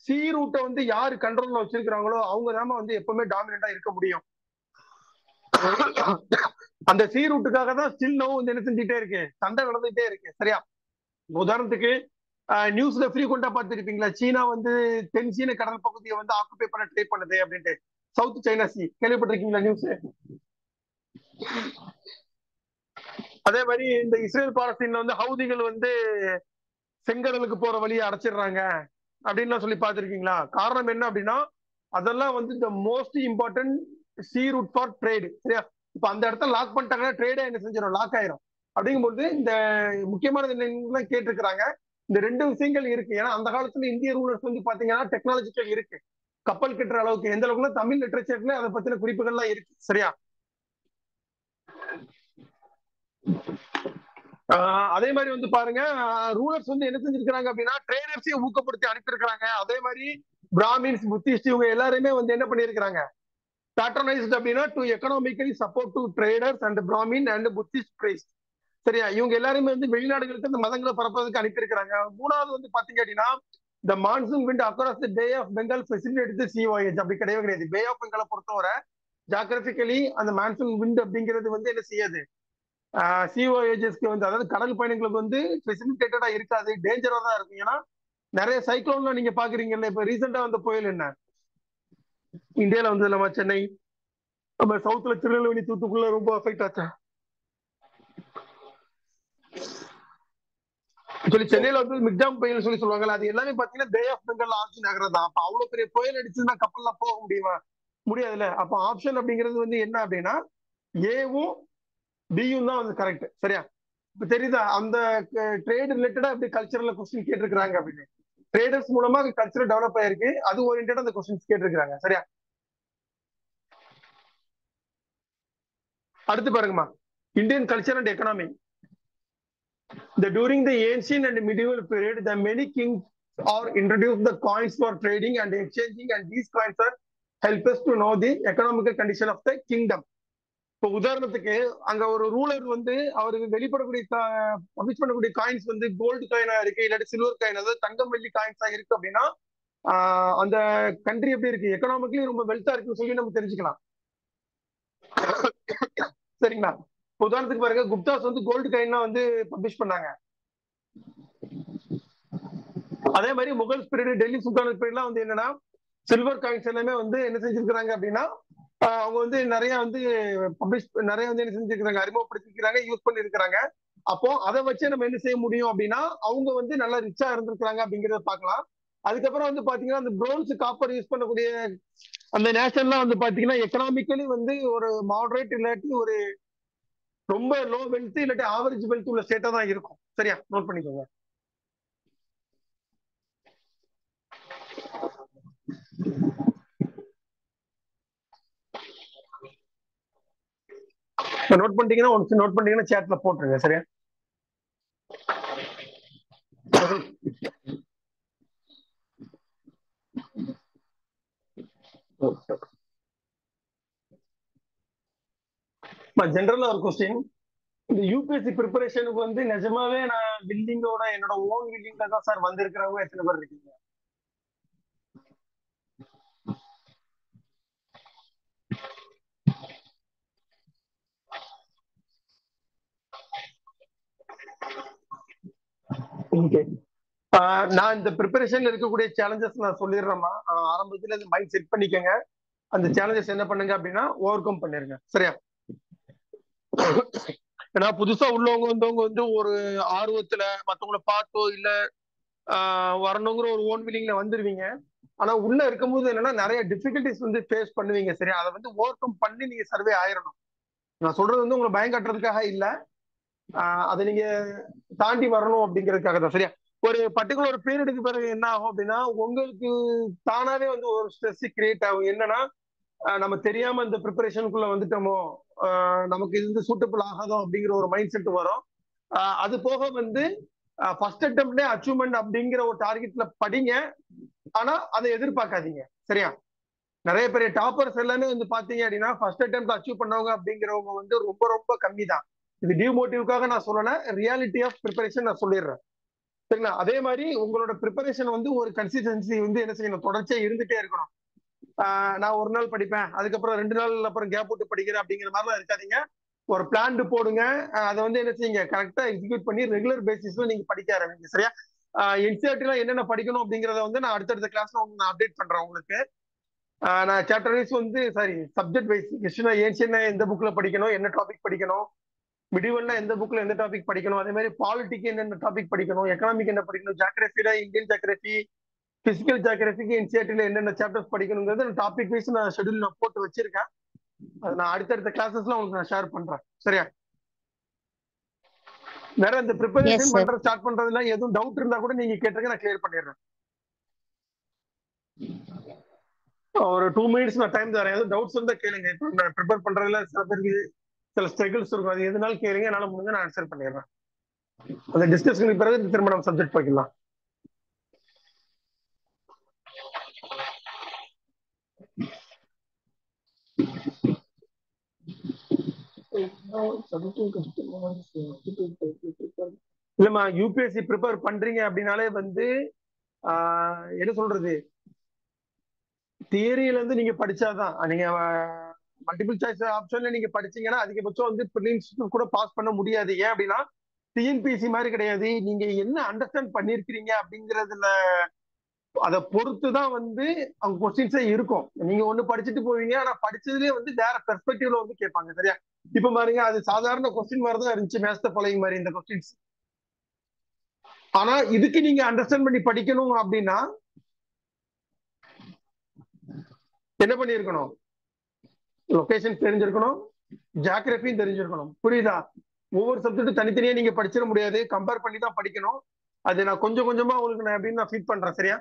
சி ரூட்டை வந்து யாரு கண்ட்ரோல்ல வச்சிருக்கிறாங்களோ அவங்க தான் வந்து எப்பவுமே டாமினண்டா இருக்க முடியும். அந்த சி ரூட்டுக்காக தான் ஸ்டில் நோ வந்து என்ன செஞ்சுட்டே இருக்கு, சண்டை நடந்துகிட்டே இருக்கு. சரியா? உதாரணத்துக்கு நியூஸ்ல ஃப்ரீக்வெண்டா பார்த்துருப்பீங்களா, சீனா வந்து தென் சீன கடல் பகுதியை வந்து ஆக்குபை பண்ண ட்ரை பண்ணுது அப்படின்ட்டு. சவுத் சைனா சி கேள்விப்பட்டிருக்கீங்களா நியூஸ்? அதே மாதிரி இந்த இஸ்ரேல் பாலஸ்தீன்ல வந்து ஹவுதிகள் வந்து செங்கடலுக்கு போற வழியை அடைச்சிடுறாங்க அப்படின்னு சொல்லி பார்த்திருக்கீங்களா? காரணம் என்ன அப்படின்னா, அதெல்லாம் வந்து the most important sea route for trade. சரியா? இப்ப அந்த இடத்துல லாக் பண்ணிட்டாங்கன்னா ட்ரேடே என்ன செஞ்சிடும், லாக் ஆயிரும். அப்படிங்கும்போது இந்த முக்கியமானது என்ன கேட்டிருக்கிறாங்க, இந்த ரெண்டு விஷயங்கள் இருக்கு. ஏன்னா அந்த காலத்துல இந்திய ரூலர்ஸ் வந்து பாத்தீங்கன்னா டெக்னாலஜிக்கல் இருக்கு, கப்பல் கட்டுற அளவுக்கு. எந்த அளவுக்குன்னா தமிழ் லிட்டரேச்சர்ல அதை பத்தின குறிப்புகள்லாம் இருக்கு. சரியா? அதே மாதிரி வந்து பாருங்க, ரூலர்ஸ் வந்து என்ன செஞ்சிருக்காங்க அப்படின்னா ட்ரேடர்ஸையும் ஊக்கப்படுத்தி அனுப்பியிருக்கிறாங்க. அதே மாதிரி பிராமின்ஸ், புத்திஸ்ட் இவங்க எல்லாருமே வந்து என்ன பண்ணிருக்காங்க, பேட்ரனைஸ்ட் அப்படின்னா to economically support to traders and Brahmin and Buddhist priced. சரியா? இவங்க எல்லாருமே வந்து வெளிநாடுகளுக்கு இந்த மதங்களை பரப்புறதுக்கு அனுப்பியிருக்கிறாங்க. மூணாவது வந்து பாத்தீங்க அப்படின்னா, the monsoon wind across the Bay of Bengal facilitated the sea voyage. அப்படி கிடையவே கிடையாது. பே ஆஃப் பெங்காலை பொறுத்தவரை ஜியோகிராபிக்கலி அந்த மான்சூன் விண்ட் அப்படிங்கிறது வந்து என்ன செய்யாது, சி voyagesக்கு வந்து, அதாவது கடல் பயணங்களுக்கு வந்து ஃபெசிலிட்டேட்டடா இருக்காது, டேஞ்சரா தான் இருக்கும். ஏன்னா நிறைய சைக்ளோன்ல நீங்க பாக்குறீங்கல்ல, இப்ப ரீசெண்டா வந்த புயல் என்ன இந்தியால வந்து நம்ம சென்னை, நம்ம சவுத்ல திருநெல்வேலி, தூத்துக்குள்ள ரொம்ப அஃபெக்ட் ஆச்சா சொல்லி, சென்னையில வந்து மிக்ஜாம் புயல் சொல்லி சொல்லுவாங்கல்ல, அது எல்லாமே பாத்தீங்கன்னா பே ஆஃப் பெங்கால் ஆப்ஷன் ஆகிறது தான். அப்ப அவ்வளவு பெரிய புயல் அடிச்சுன்னா கப்பல்ல போக முடியுமா, முடியாதுல்ல. அப்ப ஆப்ஷன் அப்படிங்கிறது வந்து என்ன அப்படின்னா ஏவும் பியும் தான் வந்து கரெக்ட். சரியா? இப்ப தெரியுதா அந்த ட்ரேட் ரிலேட்டடா எப்படி கல்ச்சரல் கொஸ்டின் கேட்டிருக்காங்க அப்படின்னு. ட்ரேடர்ஸ் மூலமா கல்ச்சர் டெவலப் ஆயிருக்கு, அது ஓரியன்டா அந்த கொஸ்டின்ஸ் கேட்டிருக்காங்க. சரியா? அடுத்து பாருங்கம்மா, Indian culture and economy. During the ancient and medieval period, the many kings are introduced the coins for trading and exchanging, and these coins are help us to know the economical condition of the kingdom. இப்போ உதாரணத்துக்கு அங்க ஒரு ruler வந்து அவருக்கு வெளிப்படக்கூடிய publish பண்ணக்கூடிய coins வந்து gold காயினா இருக்கு, இல்லாட்டி சில்வர் காயின், அதாவது தங்கம் வெள்ளி காயின்ஸா இருக்கு அப்படின்னா அந்த கண்ட்ரி எப்படி இருக்கு, எக்கனாமிக்கலி ரொம்ப வெல்த்தா இருக்குன்னு சொல்லி நம்ம தெரிஞ்சுக்கலாம். சரிங்களா? உதாரணத்துக்கு பாருங்க, குப்தாஸ் வந்து கோல்டு காயின்லாம் வந்து பப்ளிஷ் பண்ணாங்க. அதே மாதிரி முகல் பீரியட், டெல்லி சுல்தான் பீரியட்லாம் வந்து என்னன்னா சில்வர் காயின்ஸ் எல்லாமே வந்து என்ன செஞ்சிருக்கிறாங்க அப்படின்னா அவங்க வந்து நிறைய வந்து நிறைய வந்து என்ன செஞ்சிருக்கிறாங்க, அறிமுகப்படுத்திருக்கிறாங்க, யூஸ் பண்ணி இருக்கிறாங்க. அப்போ அதை வச்சு நம்ம என்ன செய்ய முடியும் அப்படின்னா அவங்க வந்து நல்லா ரிச்சா இருந்திருக்கிறாங்க அப்படிங்கறத பார்க்கலாம். அதுக்கப்புறம் வந்து பாத்தீங்கன்னா அந்த பிரோன்ஸ் காப்பர் யூஸ் பண்ணக்கூடிய அந்த நேஷன்லாம் வந்து பாத்தீங்கன்னா எக்கனாமிக்கலி வந்து ஒரு மாடரேட் இல்லாட்டி ஒரு ரொம்ப லோ வெல்த் இல்லாட்டி ஆவரேஜ் வெல்த் உள்ள ஸ்டேட்டா தான் இருக்கும். சரியா? நோட் பண்ணிக்கோங்க. நோட் பண்ணிட்டீங்கன்னா ஒன்று நோட் பண்ணிட்டீங்கன்னா சேட்ல போட்டுருங்க. சரியா? ஜெனரலா ஒரு கொஸ்டின், இந்த யூபிஎஸ்சி ப்ரிப்பரேஷனுக்கு வந்து நிஜமாவே நான் பில்டிங்கோட என்னோட ஓன் பில்டிங்ல தான் சார் வந்திருக்கிறவங்க எத்தனை பேர் இருக்கீங்க? ஓகே. நான் இந்த ப்ரிப்பரேஷன்ல இருக்கக்கூடிய சேலஞ்சஸ் நான் சொல்லிடுறேம்மா. ஆரம்பத்துல இந்த மைண்ட் செட் பண்ணிக்கங்க. அந்த சேலஞ்சஸ் என்ன பண்ணுங்க அப்படின்னா ஓவர் கம் பண்ணிருங்க. சரியா? ஏன்னா புதுசா உள்ளவங்க வந்தவங்க வந்து ஒரு ஆர்வத்துல மத்தவங்களை பார்த்தோ இல்ல வரணுங்கிற ஒரு ஓன் வில்லிங்ல வந்துருவீங்க. ஆனா உள்ள இருக்கும்போது என்னன்னா நிறைய டிஃபிகல்டிஸ் வந்து ஃபேஸ் பண்ணுவீங்க. சரியா? அதை வந்து ஓவர் கம் பண்ணி நீங்க சர்வே ஆயிடணும். நான் சொல்றது வந்து உங்களை பயம் காட்டுறதுக்காக இல்ல, அதை நீங்க தாண்டி வரணும் அப்படிங்கிறதுக்காக தான். சரியா? ஒரு பர்டிகுலர் பீரியடுக்கு பிறகு என்ன ஆகும் அப்படின்னா உங்களுக்கு தானாவே வந்து ஒரு ஸ்ட்ரெஸ் கிரியேட் ஆகும். என்னன்னா நம்ம தெரியாம இந்த ப்ரிப்பரேஷனுக்குள்ள வந்துட்டோமோ, நமக்கு இது சூட்டபிள் ஆகாதோ அப்படிங்கிற ஒரு மைண்ட் செட் வரும். அது போக வந்து ஃபர்ஸ்ட் அட்டெம்ப்ட்ல அச்சீவ்மெண்ட் அப்படிங்கிற ஒரு டார்கெட்ல படிங்க, ஆனா அதை எதிர்பார்க்காதீங்க. சரியா? நிறைய பெரிய டாப்பர்ஸ் எல்லாமே வந்து பாத்தீங்க அப்படின்னா ஃபர்ஸ்ட் அட்டெம்ப்ட் அச்சீவ் பண்ணவங்க அப்படிங்கிறவங்க வந்து ரொம்ப ரொம்ப கம்மி தான். இது டிமோட்டிவ்காக நான் சொல்லல, ரியாலிட்டி ஆஃப் ப்ரிப்பரேஷன் நான் சொல்லிடுறேன். சரிங்களா? அதே மாதிரி உங்களோட ப்ரிப்பரேஷன் வந்து ஒரு கன்சிஸ்டன்சி வந்து என்ன செய்யணும், தொடர்ச்சியா இருந்துட்டே இருக்கணும். நான் ஒரு நாள் படிப்பேன், அதுக்கப்புறம் 2 நாள் அப்புறம் கேப் விட்டு படிக்கிறேன் அப்படிங்கிற மாதிரிலாம் இருக்காதீங்க. ஒரு பிளான் போடுங்க, அதை வந்து என்ன செய்யுங்க, கரெக்டா எக்ஸிக்யூட் பண்ணி ரெகுலர் பேசிஸ்ல நீங்க படிக்க ஆரம்பிங்க. சரியா? என்சிஆர்டிலாம் என்னென்ன படிக்கணும் அப்படிங்கறத வந்து நான் அடுத்தடுத்த கிளாஸ்ல நான் அப்டேட் பண்றேன் உங்களுக்கு. நான் சாப்டர் வைஸ் வந்து சப்ஜெக்ட் வைஸ் ஹிஸ்டரினா ஏன்ஷியன்ட்னா எந்த புக்ல படிக்கணும், என்ன டாபிக் படிக்கணும், மிடிவல்னா எந்த புக்ல எந்த டாபிக் படிக்கணும், அதே மாதிரி பாலிட்டிக்கு என்னென்ன டாபிக் படிக்கணும், எக்கனாமிக் என்ன படிக்கணும், ஜியோகிராஃபில இந்தியன் ஜியோகிராஃபி, பிசிக்கல் ஜியோகிராஃபிக்கு என்சிஆர்டில என்னென்ன சாப்டர்ஸ் படிக்கணுங்கிறது டாபிக் வைஸ் நான் ஷெட்யூல் நான் போட்டு வச்சிருக்கேன். அது நான் அடுத்தடுத்த கிளாஸஸ்ல உங்களுக்கு நான் ஷேர் பண்றேன். சரியா? வேற இந்த ப்ரிப்பரேஷன் பண்ற ஸ்டார்ட் பண்றதுல எதுவும் டவுட் இருந்தா கூட நீங்க கேட்டுருங்க, நான் கிளியர் பண்ணிடுறேன். ஒரு 2 மினிட்ஸ் நான் டைம் தரேன். எதுவும் டவுட்ஸ் இருந்தா கேளுங்க. இப்போ நான் ப்ரிப்பேர் பண்றதுல சில பேருக்கு சில ஸ்ட்ரகிள்ஸ் இருக்கும், அது எதுனாலும் கேளுங்க, என்னால முடிஞ்ச நான் ஆன்சர் பண்ணிடுறேன். அந்த டிஸ்கஷனுக்கு பிறகு திரும்ப நம்ம சப்ஜெக்ட் பார்க்கலாம். இல்லம்மா, யூபிஎஸ்சி ப்ரிப்பேர் பண்றீங்க அப்படின்னாலே வந்து என்ன சொல்றது, தியரியில இருந்து நீங்க படிச்சாதான், நீங்க மல்டிபிள் சாய்ஸ் ஆப்ஷன்ல நீங்க படிச்சீங்கன்னா அதிகபட்சம் வந்து பிரிலிம்ஸ் கூட பாஸ் பண்ண முடியாது. ஏன் அப்படின்னா டிஎன்பிஎஸ்சி மாதிரி கிடையாது. நீங்க என்ன அண்டர்ஸ்டாண்ட் பண்ணிருக்கிறீங்க அப்படிங்கறதுல அதை பொறுத்துதான் வந்து அவங்க கொஸ்டின்ஸே இருக்கும். நீங்க ஒண்ணு படிச்சுட்டு போவீங்க, ஆனா படிச்சதுலயே வந்து வேற பெர்ஸ்பெக்டிவ்ல வந்து கேட்பாங்க. சரியா? இப்ப பாருங்க, அது சாதாரண கொஸ்டின் மாதிரி தான் இருந்துச்சு, மேத்ஸ் பழைய மாதிரி இந்த கொஸ்டின்ஸ். ஆனா இதுக்கு நீங்க அண்டர்ஸ்டாண்ட் பண்ணி படிக்கணும் அப்படின்னா என்ன பண்ணிருக்கணும், லொகேஷன் தெரிஞ்சிருக்கணும், ஜியோகிராஃபியும் தெரிஞ்சிருக்கணும். புரியுதா? ஒவ்வொரு சப்ஜெக்டும் தனித்தனியா நீங்க படிச்சிட முடியாது, கம்பேர் பண்ணி தான் படிக்கணும். அது நான் கொஞ்சம் கொஞ்சமா உங்களுக்கு நான் எப்படின்னு நான் ஃபீட் பண்றேன். சரியா?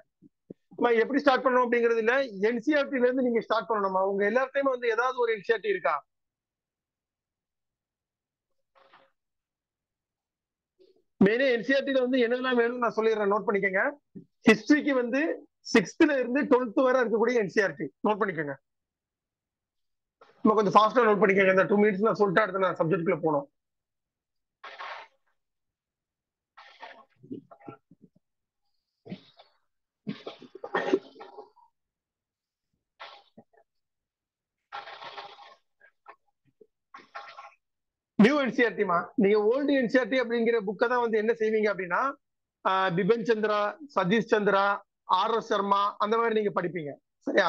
எப்படி ஸ்டார்ட் பண்ணணும் அப்படிங்கிறது இல்ல, என்சிஆர்டில இருந்து நீங்க ஸ்டார்ட் பண்ணணுமா? உங்க எல்லாத்தையுமே வந்து ஏதாவது ஒரு என்சிஆர்டி இருக்கா? மெயினா என்சிஆர்டில வந்து என்னெல்லாம் வேணும்னு நான் சொல்லிடுறேன், நோட் பண்ணிக்கோங்க. ஹிஸ்டரிக்கு வந்து 6th இருந்து 12th வரை இருக்கக்கூடிய என்சிஆர்டி நோட் பண்ணிக்கோங்க. நம்ம கொஞ்சம் ஃபாஸ்டா நோட் பண்ணிக்கோங்க. இந்த 2 மினிட்ஸ் நான் சொல்லிட்டு அடுத்து நான் சப்ஜெக்ட்குள்ள போனோம். நியூ என்சிஆர்டிமா, நீங்க ஓல்டு என்சிஆர்டி அப்படிங்கிற புக்கை தான் வந்து என்ன செய்வீங்க அப்படின்னா பிபின் சந்திரா, சதீஷ் சந்திரா, ஆர்.எஸ். சர்மா அந்த மாதிரி நீங்க படிப்பீங்க. சரியா?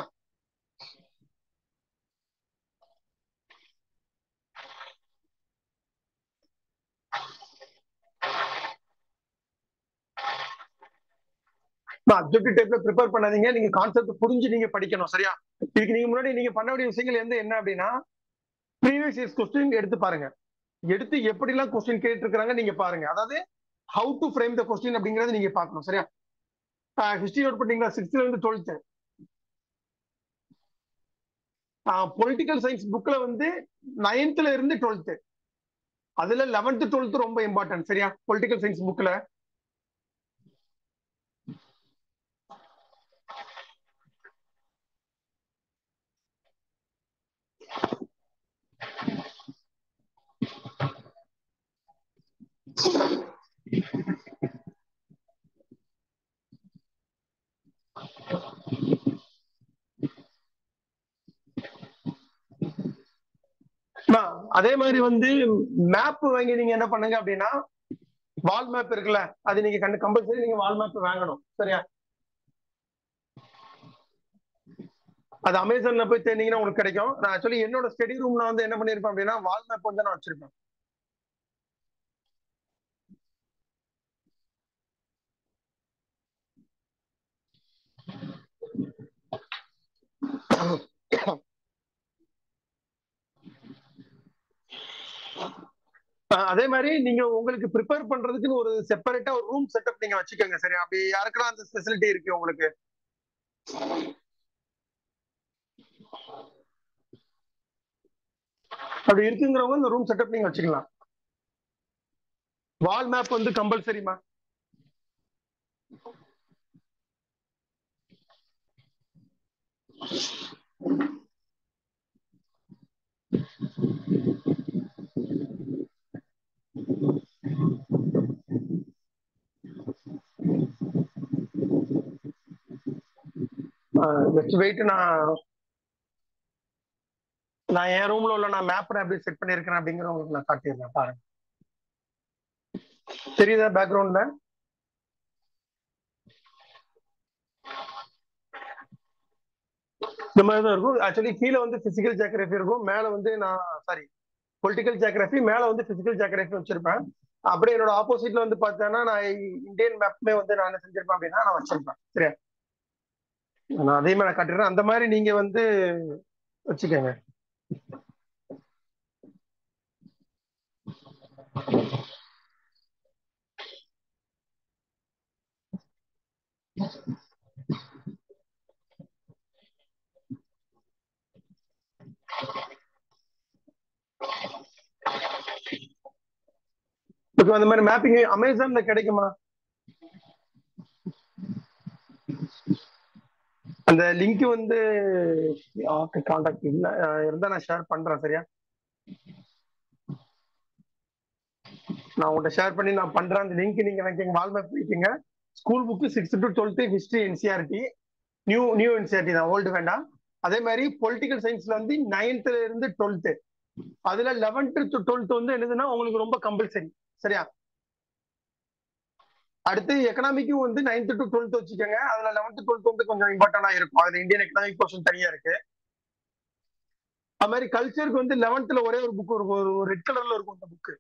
அப்ஜெக்டிவ் டைப்ல ப்ரிப்பேர் பண்ணாதீங்க. நீங்க கான்செப்ட் புரிஞ்சு நீங்க படிக்கணும். சரியா? இதுக்கு நீங்க முன்னாடி நீங்க பண்ண வேண்டிய விஷயங்கள் என்ன அப்படின்னா ப்ரீவியஸ் இயர்ஸ் கொஸ்டின் எடுத்து பாருங்க. எடுத்து எப்படிலாம் கொஸ்டின் கேட்டு இருக்காங்க நீங்க பாருங்க. அதாவது how to frame the question அப்படிங்கறத நீங்க பார்க்கணும். சரியா? ஹிஸ்டரி நோட் பண்ணீங்களா? 6th இருந்து 12th. பொலிட்டிக்கல் சயின்ஸ் புக்ல வந்து 9th இருந்து 12th. அதுல 11th 12th ரொம்ப இம்பார்ட்டன்ட். சரியா? பொலிட்டிக்கல் சயின்ஸ் புக்ல அதே மாதிரி வந்து மேப் வாங்கி நீங்க என்ன பண்ணுங்க அப்படின்னா வால் மேப் இருக்குல்ல, அது நீங்க கம்பல்சரி நீங்க வால் மேப் வாங்கணும். சரியா? அது அமேசான்ல போய் தேடிங்கன்னா உங்களுக்கு கிடைக்கும். நான் ஆக்சுவலி என்னோட ஸ்டடி ரூம்ல வந்து என்ன பண்ணிருப்பேன் அப்படின்னா வால் மேப் வந்து நான் வச்சிருப்பேன். அதே மாதிரி நீங்க உங்களுக்கு ப்ரிப்பேர் பண்றதுக்கு ஒரு செப்பரேட்டா ஒரு ரூம் செட்டப் நீங்க வச்சுக்கோங்க. சரியா? அப்படி யாருக்கெல்லாம் அந்த ஃபெசிலிட்டி இருக்கு உங்களுக்கு? அப்படி இருக்குங்கிறவங்க இந்த ரூம் செட்டப் நீங்க வச்சுக்கலாம். வால் மேப் வந்து கம்பல்சரிமா. ஜஸ்ட் வெயிட், நான் என் ரூம்ல உள்ள நான் மேப் எப்படி செட் பண்ணிருக்கேன் அப்படிங்கிற உங்களுக்கு நான் காட்டிடுறேன். பாருங்க, தெரியுதா பேக்ரவுண்ட்ல? இந்த மாதிரி தான் இருக்கும். ஆக்சுவலி கீழே வந்து பிசிக்கல் ஜியோகிராஃபி இருக்கும், மேல வந்து பொலிட்டிக்கல் ஜியோகிராஃபி, மேல வந்து பிசிக்கல் ஜியோகிராஃபி வச்சிருப்பேன். அப்படியே என்னோட ஆப்போசிட்ல வந்து பார்த்தேன்னா நான் இந்தியன் மேப்மே வந்து நான் என்ன செஞ்சிருப்பேன் அப்படின்னா நான் வச்சிருப்பேன். சரியா? நான் அதே மாதிரி காட்டுறேன். அந்த மாதிரி நீங்க வந்து வச்சுக்கோங்க. அந்த மாதிரி மேப்பிங் அமேசான்ல கிடைக்குமா? அந்த லிங்க் வந்து கான்டாக்ட் இல்ல இருந்தா நான் ஷேர் பண்றேன். சரியா? நான் உங்கள்கிட்ட ஷேர் பண்ணி நான் பண்றேன். அந்த லிங்க் நீங்க எனக்கு வால் மேப் வைக்கீங்க. School book 6th to 12th history NCERT, new NCERT தான், ஓல்டு வேண்டாம். அதே மாதிரி பொலிட்டிக்கல் சயின்ஸ்ல வந்து 9th இருந்து 12th, அதுல 11th to 12th வந்து என்னதுன்னா உங்களுக்கு ரொம்ப கம்பல்சரி. சரியா? அடுத்து எக்கனாமிக்கும் வந்து 9th to 12th வச்சுக்கோங்க. அதுல 11th 12th வந்து கொஞ்சம் இம்பார்ட்டன்டா இருக்கும். அதுல இந்தியன் எக்கனாமிக் போர்ஷன் தனியா இருக்கு. அது மாதிரி கல்ச்சருக்கு வந்து 11th ஒரே ஒரு புக் இருக்கும், ஒரு ரெட் கலர்ல இருக்கும் அந்த புக்கு.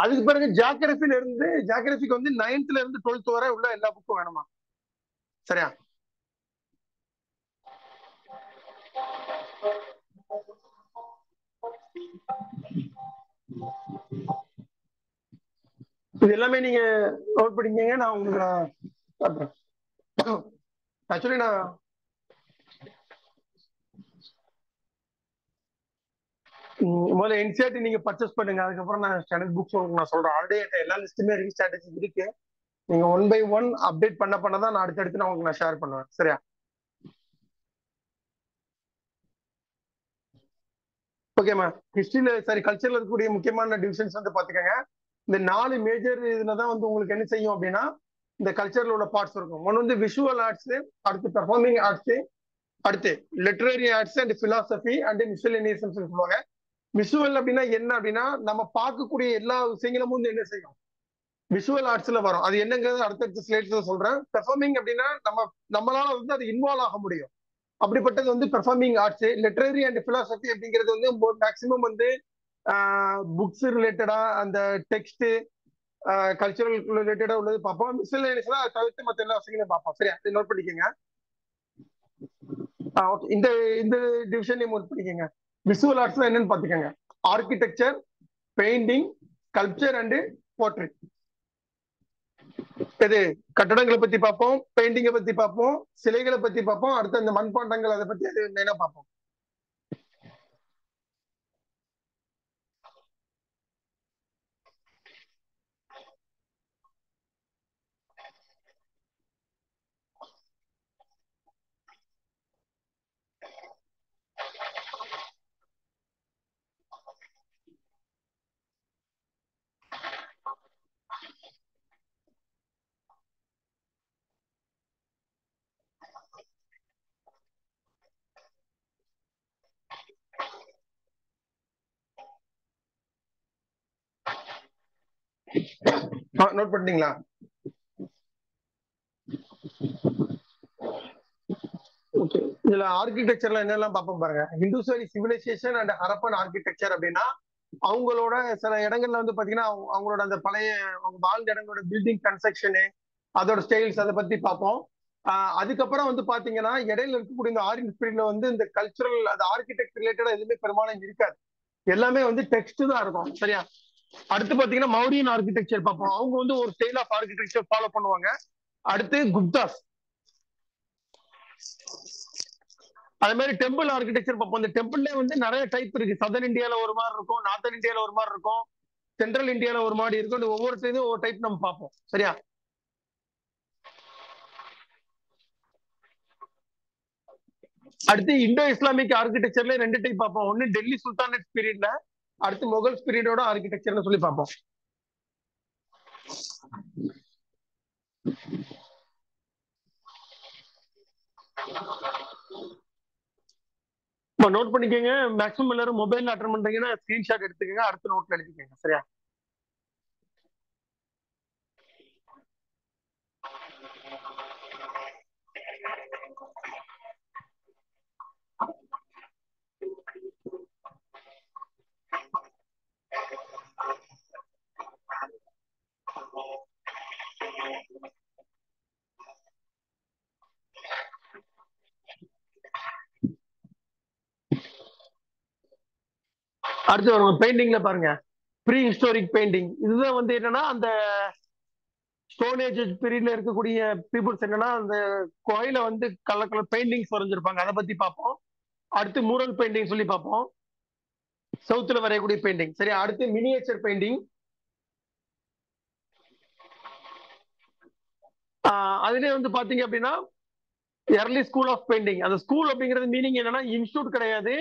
அதுக்கு பிறகு ஜியோகிராஃபிக்கு வந்து 9th இருந்து 12th வரை உள்ள எல்லா புக்கும் வேணுமா? சரியா? இது எல்லாமே நீங்க நோட் பண்ணிக்கங்க. நான் உங்களுக்கு ஆக்சுவலி நான் முதல்ல என்சிஆர்டி நீங்க பர்ச்சேஸ் பண்ணுங்க. அதுக்கப்புறம் நான் ஸ்டாண்டர்ட் புக்ஸ் உங்களுக்கு நான் சொல்றேன். ஆல்ரெடி எல்லா லிஸ்ட்டுமே இருக்கு, ஸ்ட்ராட்டஜி இருக்கு. நீங்க 1 by 1 அப்டேட் பண்ணதான் நான் அடுத்தடுத்து நான் உங்களுக்கு நான் ஷேர் பண்ணுவேன். சரியா? ஓகேம்மா. ஹிஸ்டரியில சாரி கல்ச்சர்ல இருக்கக்கூடிய முக்கியமான டிவிஷன்ஸ் வந்து பாத்துக்கோங்க. இந்த 4 மேஜர் இதுலதான் வந்து உங்களுக்கு என்ன செய்யும் அப்படின்னா இந்த கல்ச்சர்ல உள்ள பார்ட்ஸ் இருக்கும். ஒன்னு வந்து விஷுவல் ஆர்ட்ஸ், அடுத்து பெர்ஃபார்மிங் ஆர்ட்ஸ், அடுத்து literary arts and philosophy and miscellaneous சொல்லுவாங்க. விஷுவல் அப்படின்னா என்ன அப்படின்னா நம்ம பார்க்கக்கூடிய எல்லா விஷயங்களும் வந்து என்ன செய்யும் விஷுவல் ஆர்ட்ஸ்ல வரும். அது என்னங்கிறது அடுத்தடுத்த ஸ்லைட்ஸ்ல சொல்றேன். பெர்ஃபார்மிங் அப்படின்னா நம்மளால வந்து அது இன்வால்வ் ஆக முடியும். அப்படிப்பட்டது வந்து performing arts. Literary and philosophy அப்படிங்கிறது வந்து மேக்சிமம் வந்து புக்ஸ் ரிலேட்டடா அந்த டெக்ஸ்ட் கல்ச்சரல் ரிலேட்டடா உள்ளது பார்ப்போம். மிஸ்செலேனியஸ்னா தவிர்த்து மற்ற எல்லா விஷயங்களையும் பார்ப்போம். சரியா, நோட் பண்ணிக்கோங்க. ஓகே, இந்த இந்த டிவிஷன் நோட் பண்ணிக்கோங்க. விஷுவல் ஆர்ட்ஸ்ல என்னன்னு பாத்துக்கோங்க. Architecture, painting, sculpture and portrait. இது கட்டடங்களை பத்தி பார்ப்போம், பெயிண்டிங்கை பத்தி பார்ப்போம், சிலைகளை பத்தி பார்ப்போம், அடுத்து அந்த மண்பாண்டங்கள் அதை பத்தி அது என்ன பார்ப்போம். நோட் பண்ணிட்டீங்களா? ஓகே, இதுல ஆர்கிடெக்சர்ல என்னெல்லாம் பார்ப்போம் பாருங்க. இண்டஸ் வேலி சிவிலைசேஷன் அண்ட் ஹரப்பன் ஆர்கிடெக்சர் அப்படின்னா அவங்களோட சில இடங்கள்ல வந்து பாத்தீங்கன்னா அவங்களோட அந்த பழைய அவங்க வாழ்ந்த இடங்களோட பில்டிங் கன்ஸ்ட்ரக்ஷனு, அதோட ஸ்டைல்ஸ் அதை பத்தி பார்ப்போம். அதுக்கப்புறம் வந்து பாத்தீங்கன்னா இடையில இருக்கக்கூடிய இந்த ஆரஞ்ச் பீரியட்ல வந்து இந்த கல்ச்சுரல் அது ஆர்கிடெக்ட் ரிலேட்டடா எதுவுமே பெரும்பாலும் இருக்காது. எல்லாமே வந்து டெக்ஸ்ட் தான் இருக்கும். சரியா, அடுத்து பாத்தீங்கன்னா மௌரியன் ஆர்கிடெக்சர் பார்ப்போம். அவங்க வந்து ஒரு ஸ்டைல் ஆஃப் ஆர்கிடெக்சர் ஃபாலோ பண்ணுவாங்க. அடுத்து குப்தாஸ், அதே மாதிரி டெம்பிள் ஆர்கிடெக்சர் பார்ப்போம். இந்த டெம்பிள்ல வந்து நிறைய டைப் இருக்கு. சதர்ன் இந்தியால ஒரு மாதிரி இருக்கும், நார்த்தன் இந்தியால ஒரு மாதிரி இருக்கும், சென்ட்ரல் இந்தியால ஒரு மாதிரி இருக்கும். ஒவ்வொருத்தையும் ஒவ்வொரு டைப் நம்ம பார்ப்போம். சரியா, அடுத்து இந்தோ இஸ்லாமிக் ஆர்கிடெக்சர்ல 2 டைப் பார்ப்போம். ஒன்னு டெல்லி சுல்தானேட் பீரியட்ல, அடுத்து முகல்ஸ் பீரியடோட ஆர்கிடெக்சர்னு சொல்லி பார்ப்போம். நோட் பண்ணிக்கோங்க. மேக்ஸிமம் எல்லாரும் மொபைல்ல அட்டெண்ட் பண்றீங்கன்னா ஸ்கிரீன்ஷாட் எடுத்துக்கோங்க, அடுத்த நோட்ல எழுதிக்கோங்க. சரியா, அடுத்து வரும் பெயிண்டிங்ல பாருங்க. ப்ரீ ஹிஸ்டாரிக் பெயிண்டிங், இதுதான் வந்து என்னன்னா அந்த ஸ்டோன் ஏஜ் பீரியட்ல இருக்கக்கூடிய பீப்புள்ஸ் என்னன்னா அந்த கோயில வந்து கலர் கலர் பெயிண்டிங்ஸ் வரைஞ்சிருப்பாங்க, அதை பத்தி பார்ப்போம். அடுத்து மூரல் பெயிண்டிங் சொல்லி பார்ப்போம், சவுத்துல வரையக்கூடிய பெயிண்டிங். சரி, அடுத்து மினியேச்சர் பெயிண்டிங். அதுலயே வந்து பாத்தீங்க அப்படின்னா எர்லி ஸ்கூல் ஆஃப் பெயிண்டிங். அந்த ஸ்கூல் அப்படிங்கிறது மீனிங் என்னன்னா இன்ஸ்டியூட் கிடையாது,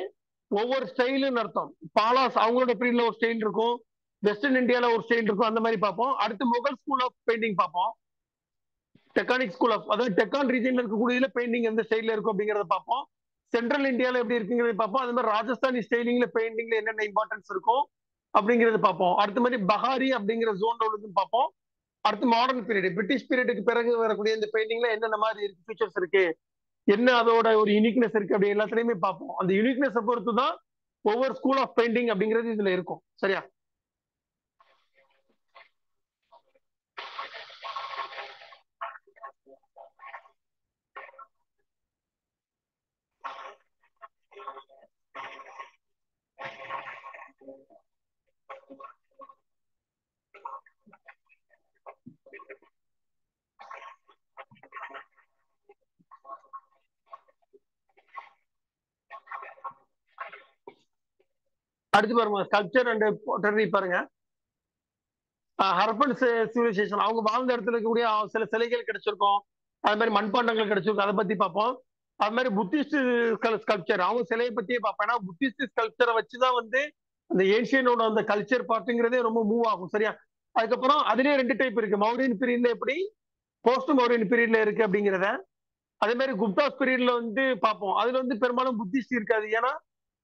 ஒவ்வொரு ஸ்டைலுன்னு அர்த்தம். பாலாஸ் அவங்களோட பீரியட்ல ஒரு ஸ்டைல் இருக்கும், வெஸ்டர்ன் இந்தியால ஒரு ஸ்டைல் இருக்கும், அந்த மாதிரி பார்ப்போம். அடுத்து முகல் ஸ்கூல் ஆஃப் பெயிண்டிங் பார்ப்போம். டெக்கானிக் ஸ்கூல் ஆஃப், அதாவது டெக்கான் ரீஜன்ல இருக்கக்கூடிய பெயிண்டிங் எந்த ஸ்டைல்ல இருக்கும் அப்படிங்கறத பார்ப்போம். சென்ட்ரல் இந்தியால எப்படி இருக்குங்கிறத பார்ப்போம். அது மாதிரி ராஜஸ்தானி ஸ்டைலிங்ல பெயிண்டிங்ல என்னென்ன இம்பார்ட்டன்ஸ் இருக்கும் அப்படிங்கறது பார்ப்போம். அடுத்த மாதிரி பஹாரி அப்படிங்கிற ஜோன்ல உள்ளதுன்னு பார்ப்போம். அடுத்து மாடர்ன் பீரியட், பிரிட்டிஷ் பீரியடுக்கு பிறகு வரக்கூடிய இந்த பெயிண்டிங்ல என்னென்ன மாதிரி இருக்கு, ஃபீச்சர்ஸ் இருக்கு, என்ன அதோட ஒரு யூனிக்னஸ் இருக்கு, அப்படி எல்லாத்துலயுமே பார்ப்போம். அந்த யூனிக்னஸ் பொறுத்து தான் ஒவ்வொரு ஸ்கூல் ஆஃப் பெயிண்டிங் அப்படிங்கிறது இதுல இருக்கும். சரியா, அடுத்து பாருங்க ஸ்கல்ப்சர் அண்ட் போட்டரி பாருங்க. ஹரப்பன் சிவிலைசேஷன் அவங்க வாழ்ந்த இடத்துல இருக்கக்கூடிய சில சிலைகள் கிடைச்சிருக்கும், அது மாதிரி மண்பாண்டங்கள் கிடைச்சிருக்கும், அதை பத்தி பார்ப்போம். அது மாதிரி புத்திஸ்ட் ஸ்கல்ப்சர் அவங்க சிலையை பத்தியே பார்ப்பேன். ஏன்னா புத்திஸ்ட் ஸ்கல்ப்சரை வச்சுதான் வந்து அந்த ஏன்ஷியனோட அந்த கல்ச்சர் பார்ட்டுங்கிறதே ரொம்ப மூவ் ஆகும். சரியா? அதுக்கப்புறம் அதுலயே 2 டைப் இருக்கு. மௌரியன் பீரியட்ல எப்படி, போஸ்ட் மௌரியன் பீரியட்ல இருக்கு அப்படிங்கிறத. அதே மாதிரி குப்தாஸ் பீரியட்ல வந்து பார்ப்போம். அதுல வந்து பெரும்பாலும் புத்திஸ்ட் இருக்காது. ஏன்னா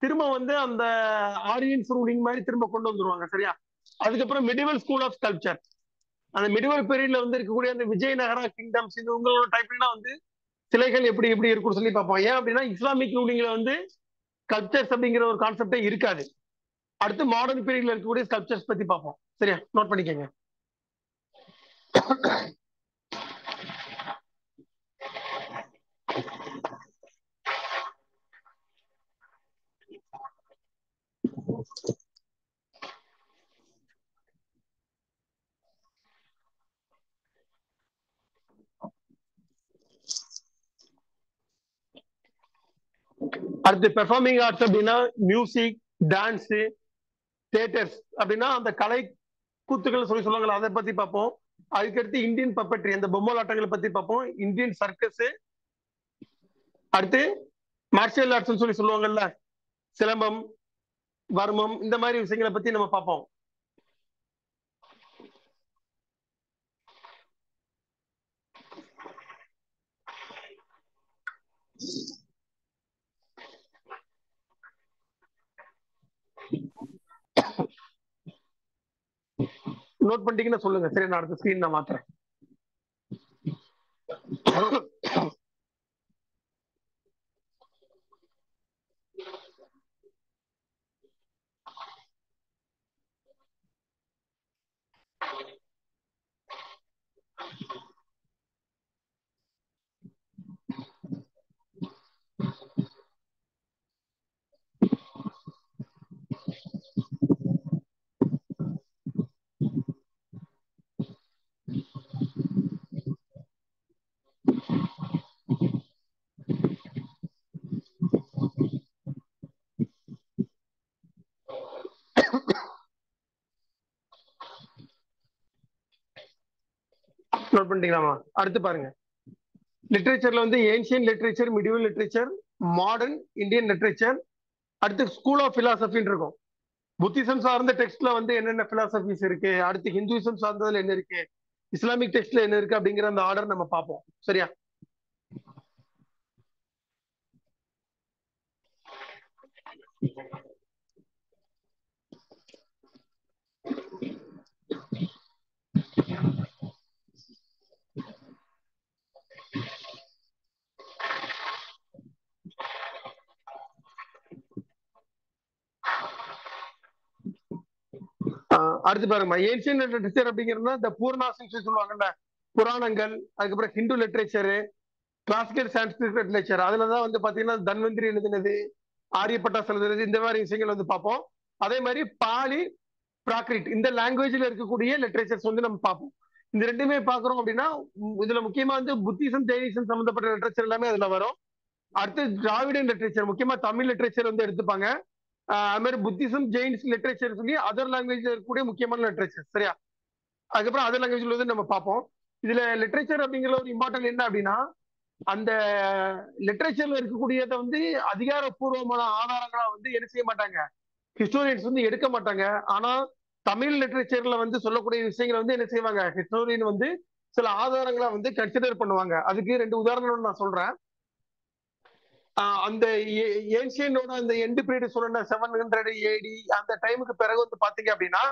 திரும்ப வந்து அந்த ஆரியன்ஸ் ரூலிங் மாதிரி திரும்ப கொண்டு வந்துருவாங்க. சரியா? அதுக்கப்புறம் மிடிவல் ஸ்கூல் ஆஃப் ஸ்கல்ப்சர், அந்த மிடிவல் பீரியட்ல வந்து இருக்கக்கூடிய அந்த விஜயநகரா கிங்டம்ஸ் இந்த உங்களோட டைப்லாம் வந்து சிலைகள் எப்படி எப்படி இருக்கும்னு சொல்லி பார்ப்போம். ஏன் அப்படின்னா இஸ்லாமிக் ரூலிங்ல வந்து ஸ்கல்ப்சர்ஸ் அப்படிங்கிற ஒரு கான்செப்டே இருக்காது. அடுத்து மாடர்ன் பீரியட்ல இருக்கக்கூடிய ஸ்கல்ப்சர்ஸ் பத்தி பார்ப்போம். சரியா? நோட் பண்ணிக்கங்க. அடுத்து பெர்ஃபார்மிங் ஆர்ட்ஸ் அப்படின்னா மியூசிக், டான்ஸ், தியேட்டர்ஸ் அப்படின்னா அந்த கலை கூத்துக்கள் சொல்லி சொல்லுவாங்கல்ல, அதை பத்தி பார்ப்போம். அதுக்கடுத்து இந்தியன் பப்பட்ரி, அந்த பொம்மலாட்டங்களை பத்தி பார்ப்போம். இந்தியன் சர்க்கஸ், அடுத்து மார்ஷியல் ஆர்ட்ஸ் சொல்லி சொல்லுவாங்கல்ல, சிலம்பம், வர்மம், இந்த மாதிரி விஷயங்களை பத்தி நம்ம பார்ப்போம். நோட் பண்ணிட்டீங்கன்னா சொல்லுங்க. சரி, நான் அடுத்த ஸ்கிரீன் நான் மாத்துறேன். நோட் பண்ணிட்டீங்களாமா? அடுத்து பாருங்க. லிட்ரேச்சர்ல வந்து ancient literature, medieval literature, modern Indian literature, அடுத்து ஸ்கூல் ஆஃப் பிலாசபின்னு இருக்கும். புத்திசம் சார்ந்த டெக்ஸ்ட்ல வந்து என்னென்ன பிலாசபிஸ் இருக்கு, அடுத்து ஹிந்துவிசம் சார்ந்ததுல என்ன இருக்கு, இஸ்லாமிக் டெக்ஸ்ட்ல என்ன இருக்கு அப்படிங்கிற அந்த ஆர்டர் நம்ம பார்ப்போம். சரியா? அடுத்து பாருங்க, ஏன்ஷியன் லிட்ரேச்சர் அப்படிங்கிறதுனா இந்த பூர்ணாசின்னு சொல்லுவாங்கல்ல, புராணங்கள், அதுக்கப்புறம் Hindu literature, classical Sanskrit literature, அதுலதான் வந்து பாத்தீங்கன்னா தன்வந்திரி எழுதினது, ஆரியப்பட்டாஸ் எழுதுனது, இந்த மாதிரி விஷயங்கள் வந்து பார்ப்போம். அதே மாதிரி பாலி, பிராகிருத், இந்த லாங்குவேஜ்ல இருக்கக்கூடிய லிட்ரேச்சர்ஸ் வந்து நம்ம பார்ப்போம். இந்த ரெண்டுமே பாக்குறோம் அப்படின்னா இதுல முக்கியமா வந்து புத்திசம், ஜெயினிசம் சம்பந்தப்பட்ட லிட்ரேச்சர் எல்லாமே அதுல வரும். அடுத்து திராவிடன் லிட்ரேச்சர், முக்கியமா தமிழ் லிட்ரேச்சர் வந்து எடுத்துப்பாங்க. அது மாதிரி புத்திசம், ஜெயின்ஸ் லிட்ரேச்சர் சொல்லி அதர் லாங்குவேஜ்ல இருக்கக்கூடிய முக்கியமான லிட்ரேச்சர். சரியா? அதுக்கப்புறம் அதர் லாங்குவேஜ்ல வந்து நம்ம பார்ப்போம். இதுல லிட்ரேச்சர் அப்படிங்கிற ஒரு இம்பார்ட்டன்ட் என்ன அப்படின்னா, அந்த லிட்ரேச்சர்ல இருக்கக்கூடியதை வந்து அதிகாரப்பூர்வமான ஆதாரங்களா வந்து என்ன செய்ய மாட்டாங்க, ஹிஸ்டோரியன்ஸ் வந்து எடுக்க மாட்டாங்க. ஆனா தமிழ் லிட்ரேச்சர்ல வந்து சொல்லக்கூடிய விஷயங்களை வந்து என்ன செய்வாங்க, ஹிஸ்டோரியன் வந்து சில ஆதாரங்களை வந்து கன்சிடர் பண்ணுவாங்க. அதுக்கு 2 உதாரணம் நான் சொல்றேன். அந்த ஏன்ஷியனோட அந்த எண்டு பீரியட் சொன்ன 700 AD அந்த டைமுக்கு பிறகு வந்து பாத்தீங்க அப்படின்னா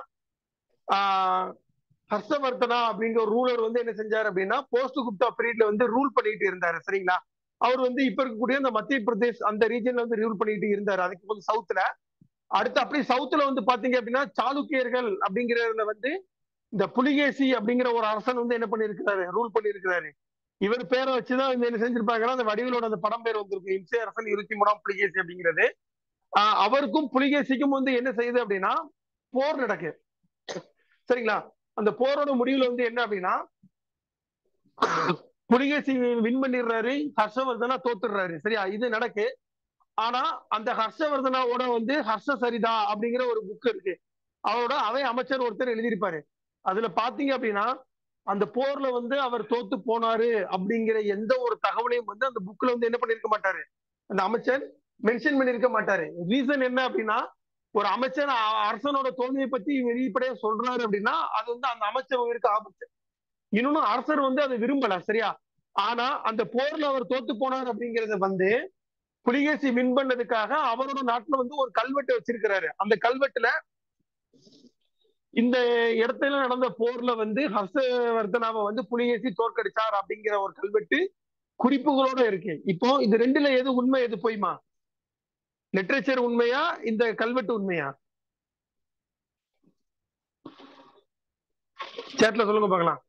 ஹர்ஷவர்தனா அப்படிங்கிற ஒரு ரூலர் வந்து என்ன செஞ்சாரு அப்படின்னா போஸ்ட் குப்தா பீரியட்ல வந்து ரூல் பண்ணிட்டு இருந்தாரு. சரிங்களா? அவர் வந்து இப்ப இருக்கக்கூடிய அந்த மத்திய பிரதேஷ் அந்த ரீஜன்ல வந்து ரூல் பண்ணிட்டு இருந்தாரு. அதுக்கு வந்து சவுத்துல. அடுத்து அப்படி சவுத்துல வந்து பாத்தீங்க அப்படின்னா சாளுக்கியர்கள் அப்படிங்கிறதுல வந்து இந்த புலிகேசி அப்படிங்கிற ஒரு அரசன் வந்து என்ன பண்ணிருக்கிறாரு, ரூல் பண்ணிருக்கிறாரு. இவர் பேரை வச்சுதான் என்ன செஞ்சிருப்பாங்கன்னா அந்த வடிவிலோட அந்த படம் பேர் வந்திருக்கு, இம்சை அரசன் 23ஆம் புலிகேசி அப்படிங்கிறது. அவருக்கும் புலிகேசிக்கும் வந்து என்ன செய்யுது அப்படின்னா போர் நடக்கு. சரிங்களா? அந்த போரோட முடிவுல வந்து என்ன அப்படின்னா புலிகேசி வின் பண்ணிடுறாரு, ஹர்ஷவர்தனா தோத்துடுறாரு. சரியா? இது நடக்கு. ஆனா அந்த ஹர்ஷவர்தனாவோட வந்து ஹர்ஷசரிதா அப்படிங்கிற ஒரு புக் இருக்கு. அவரோட அவை அமைச்சர் ஒருத்தர் எழுதியிருப்பாரு. அதுல பாத்தீங்க அப்படின்னா அந்த போர்ல வந்து அவர் தோத்து போனாரு அப்படிங்கிற எந்த ஒரு தகவலையும் வந்து அந்த புக்ல வந்து என்ன பண்ணிருக்க மாட்டாரு, அந்த அமைச்சர் மென்ஷன் பண்ணிருக்க மாட்டாரு. ரீசன் என்ன அப்படின்னா, ஒரு அமைச்சர் அரசனோட தோல்வியை பத்தி வெளிப்படையா சொல்றாரு அப்படின்னா அது வந்து அந்த அமைச்சருக்கு ஆபத்து. இன்னொன்னு அரசர் வந்து அதை விரும்பல, சரியா? ஆனா அந்த போர்ல அவர் தோத்து போனார் அப்படிங்கறத வந்து புலிகேசி வின் பண்ணதுக்காக அவரோட நாட்டுல வந்து ஒரு கல்வெட்டு வச்சிருக்கிறாரு. அந்த கல்வெட்டுல இந்த இடத்துல நடந்த போர்ல வந்து ஹர்ஷவர்தனாவை வந்து புலிகேசி தோற்கடிச்சார் அப்படிங்கிற ஒரு கல்வெட்டு குறிப்புகளோட இருக்கு. இப்போ இது ரெண்டுல எது உண்மை எது பொய்மா? லிட்ரேச்சர் உண்மையா, இந்த கல்வெட்டு உண்மையா? சேட்ல சொல்லுங்க பார்க்கலாம்.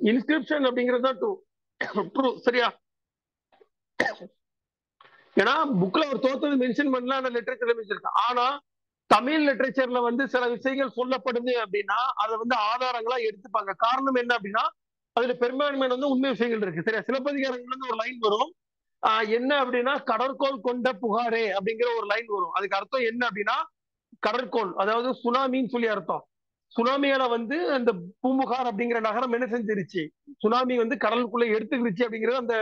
இன்ஸ்கிரிப்ஷன் அப்படிங்கிறது தான் ட்ரூ, சரியா? ஏன்னா புக்ல ஒரு தோத்தது மென்ஷன் பண்ணல, அந்த லிட்ரேச்சர்ல மென்ஷன். ஆனா தமிழ் லிட்ரேச்சர்ல வந்து சில விஷயங்கள் சொல்லப்படுது அப்படின்னா அதை வந்து ஆதாரங்களா எடுத்துப்பாங்க. காரணம் என்ன அப்படின்னா அதுல பெரும்பான்மையான வந்து உண்மை விஷயங்கள் இருக்கு, சரியா? சிலப்பதிகாரங்கள்ல இருந்து ஒரு லைன் வரும், என்ன அப்படின்னா கடற்கோள் கொண்ட புகாரே அப்படிங்கிற ஒரு லைன் வரும். அதுக்கு அர்த்தம் என்ன அப்படின்னா கடற்கோள், அதாவது சுனாமின்னு சொல்லி அர்த்தம். சுனாமியால வந்து அந்த பூம்புகார் அப்படிங்கிற நகரம் என்ன செஞ்சிருச்சு, சுனாமி வந்து கடலுக்குள்ள எடுத்துக்கிடுச்சு அப்படிங்கிறது அந்த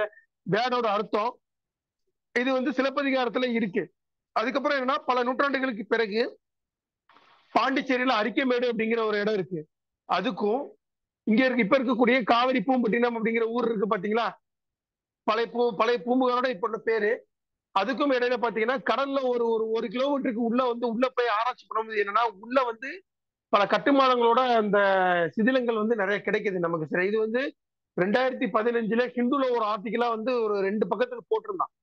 வேர்டோட அர்த்தம். இது வந்து சிலப்பதிகாரத்துல இருக்கு. அதுக்கப்புறம் என்னன்னா பல நூற்றாண்டுகளுக்கு பிறகு பாண்டிச்சேரியில அரிக்கமேடு அப்படிங்கிற ஒரு இடம் இருக்கு. அதுக்கும் இங்க இருக்கு இப்ப இருக்கக்கூடிய காவிரி பூம்பட்டினம் அப்படிங்கிற ஊர் இருக்கு பாத்தீங்களா, பழைய பூம்புகாரோட இப்ப உள்ள பேரு. அதுக்கும் இடையில பாத்தீங்கன்னா கடல்ல ஒரு ஒரு கிலோமீட்டருக்கு உள்ள போய் ஆராய்ச்சி பண்ணும்போது என்னன்னா உள்ள வந்து பல கட்டுமானங்களோட அந்த சிதிலங்கள் வந்து நிறைய கிடைக்குது நமக்கு, சரி? இது வந்து 2015 ஹிந்துல ஒரு ஆர்டிக்கலா வந்து ஒரு 2 பக்கத்துக்கு போட்டிருந்தான்.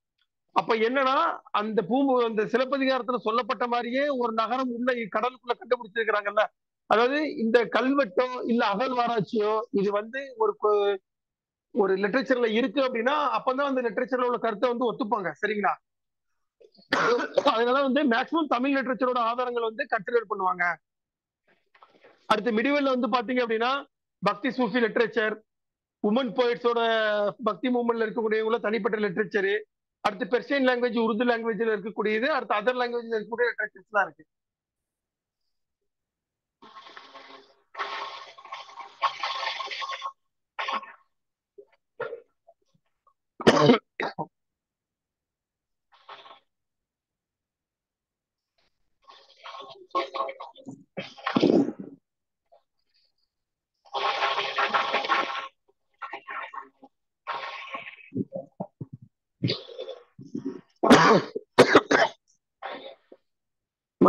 அப்ப என்னன்னா அந்த சிலப்பதிகாரத்துல சொல்லப்பட்ட மாதிரியே ஒரு நகரம் உள்ள கடலுக்குள்ள கண்டுபிடிச்சிருக்கிறாங்கல்ல. அதாவது இந்த கல்வெட்டோ இல்ல அகழ்வாராய்ச்சியோ இது வந்து ஒரு லிட்ரேச்சர்ல இருக்கு அப்படின்னா அப்பதான் அந்த லிட்ரேச்சர்ல உள்ள கருத்தை வந்து ஒத்துப்பாங்க, சரிங்களா? அதனால வந்து மேக்சிமம் தமிழ் லிட்ரேச்சரோட ஆதாரங்கள் வந்து கன்சிடர் பண்ணுவாங்க. அடுத்து மிடிவெல்ல வந்து பாத்தீங்க அப்படின்னா பக்தி சூஃபி லிட்ரேச்சர், உமன் போயிட்ஸோட பக்தி மூவ்மெண்ட்ல இருக்கக்கூடிய தனிப்பட்ட லிட்ரேச்சர், அடுத்து பெர்சியன் லாங்குவேஜ் உருது லாங்குவேஜ்ல இருக்கக்கூடியது, அடுத்து அதர் லாங்குவேஜ்ல இருக்கக்கூடிய லிட்ரேச்சர்ஸ் தான் இருக்கு.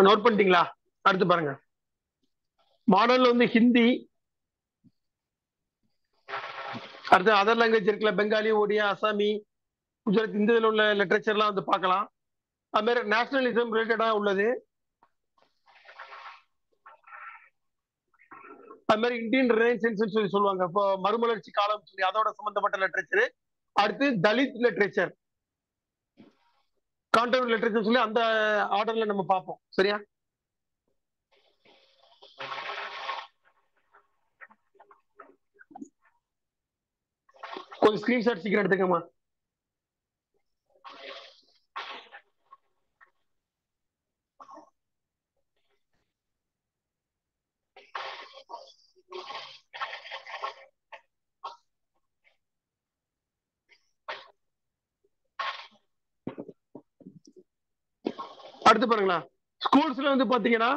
நோட் பண்ணிட்டீங்களா? அடுத்து பாருங்க, மாடர்ன்ல வந்து ஹிந்தி, அடுத்து அதர் லாங்குவேஜ் இருக்குல்ல, பெங்காலி, ஒடியா, அசாமி, குஜராத், இந்த இதில் உள்ள லிட்ரேச்சர்லாம் வந்து பார்க்கலாம். அது மாதிரி நேஷனலிசம் ரிலேட்டடா உள்ளது, அது மாதிரி இந்தியன் ரினைசன்ஸ் சொல்லி சொல்லுவாங்க, இப்போ மறுமலர்ச்சி காலம் சொல்லி அதோட சம்பந்தப்பட்ட லிட்ரேச்சர். அடுத்து தலித் லிட்ரேச்சர், கான்டெம்பரரி லிட்ரேச்சர் சொல்லி அந்த ஆர்டர்ல நம்ம பார்ப்போம், சரியா? கொஞ்சம் ஸ்கிரீன்ஷாட் சீக்கிரம் எடுத்துக்கமா. அடுத்து பாருங்களா, ஸ்கூல்ஸ்ல வந்து பாத்தீங்கன்னா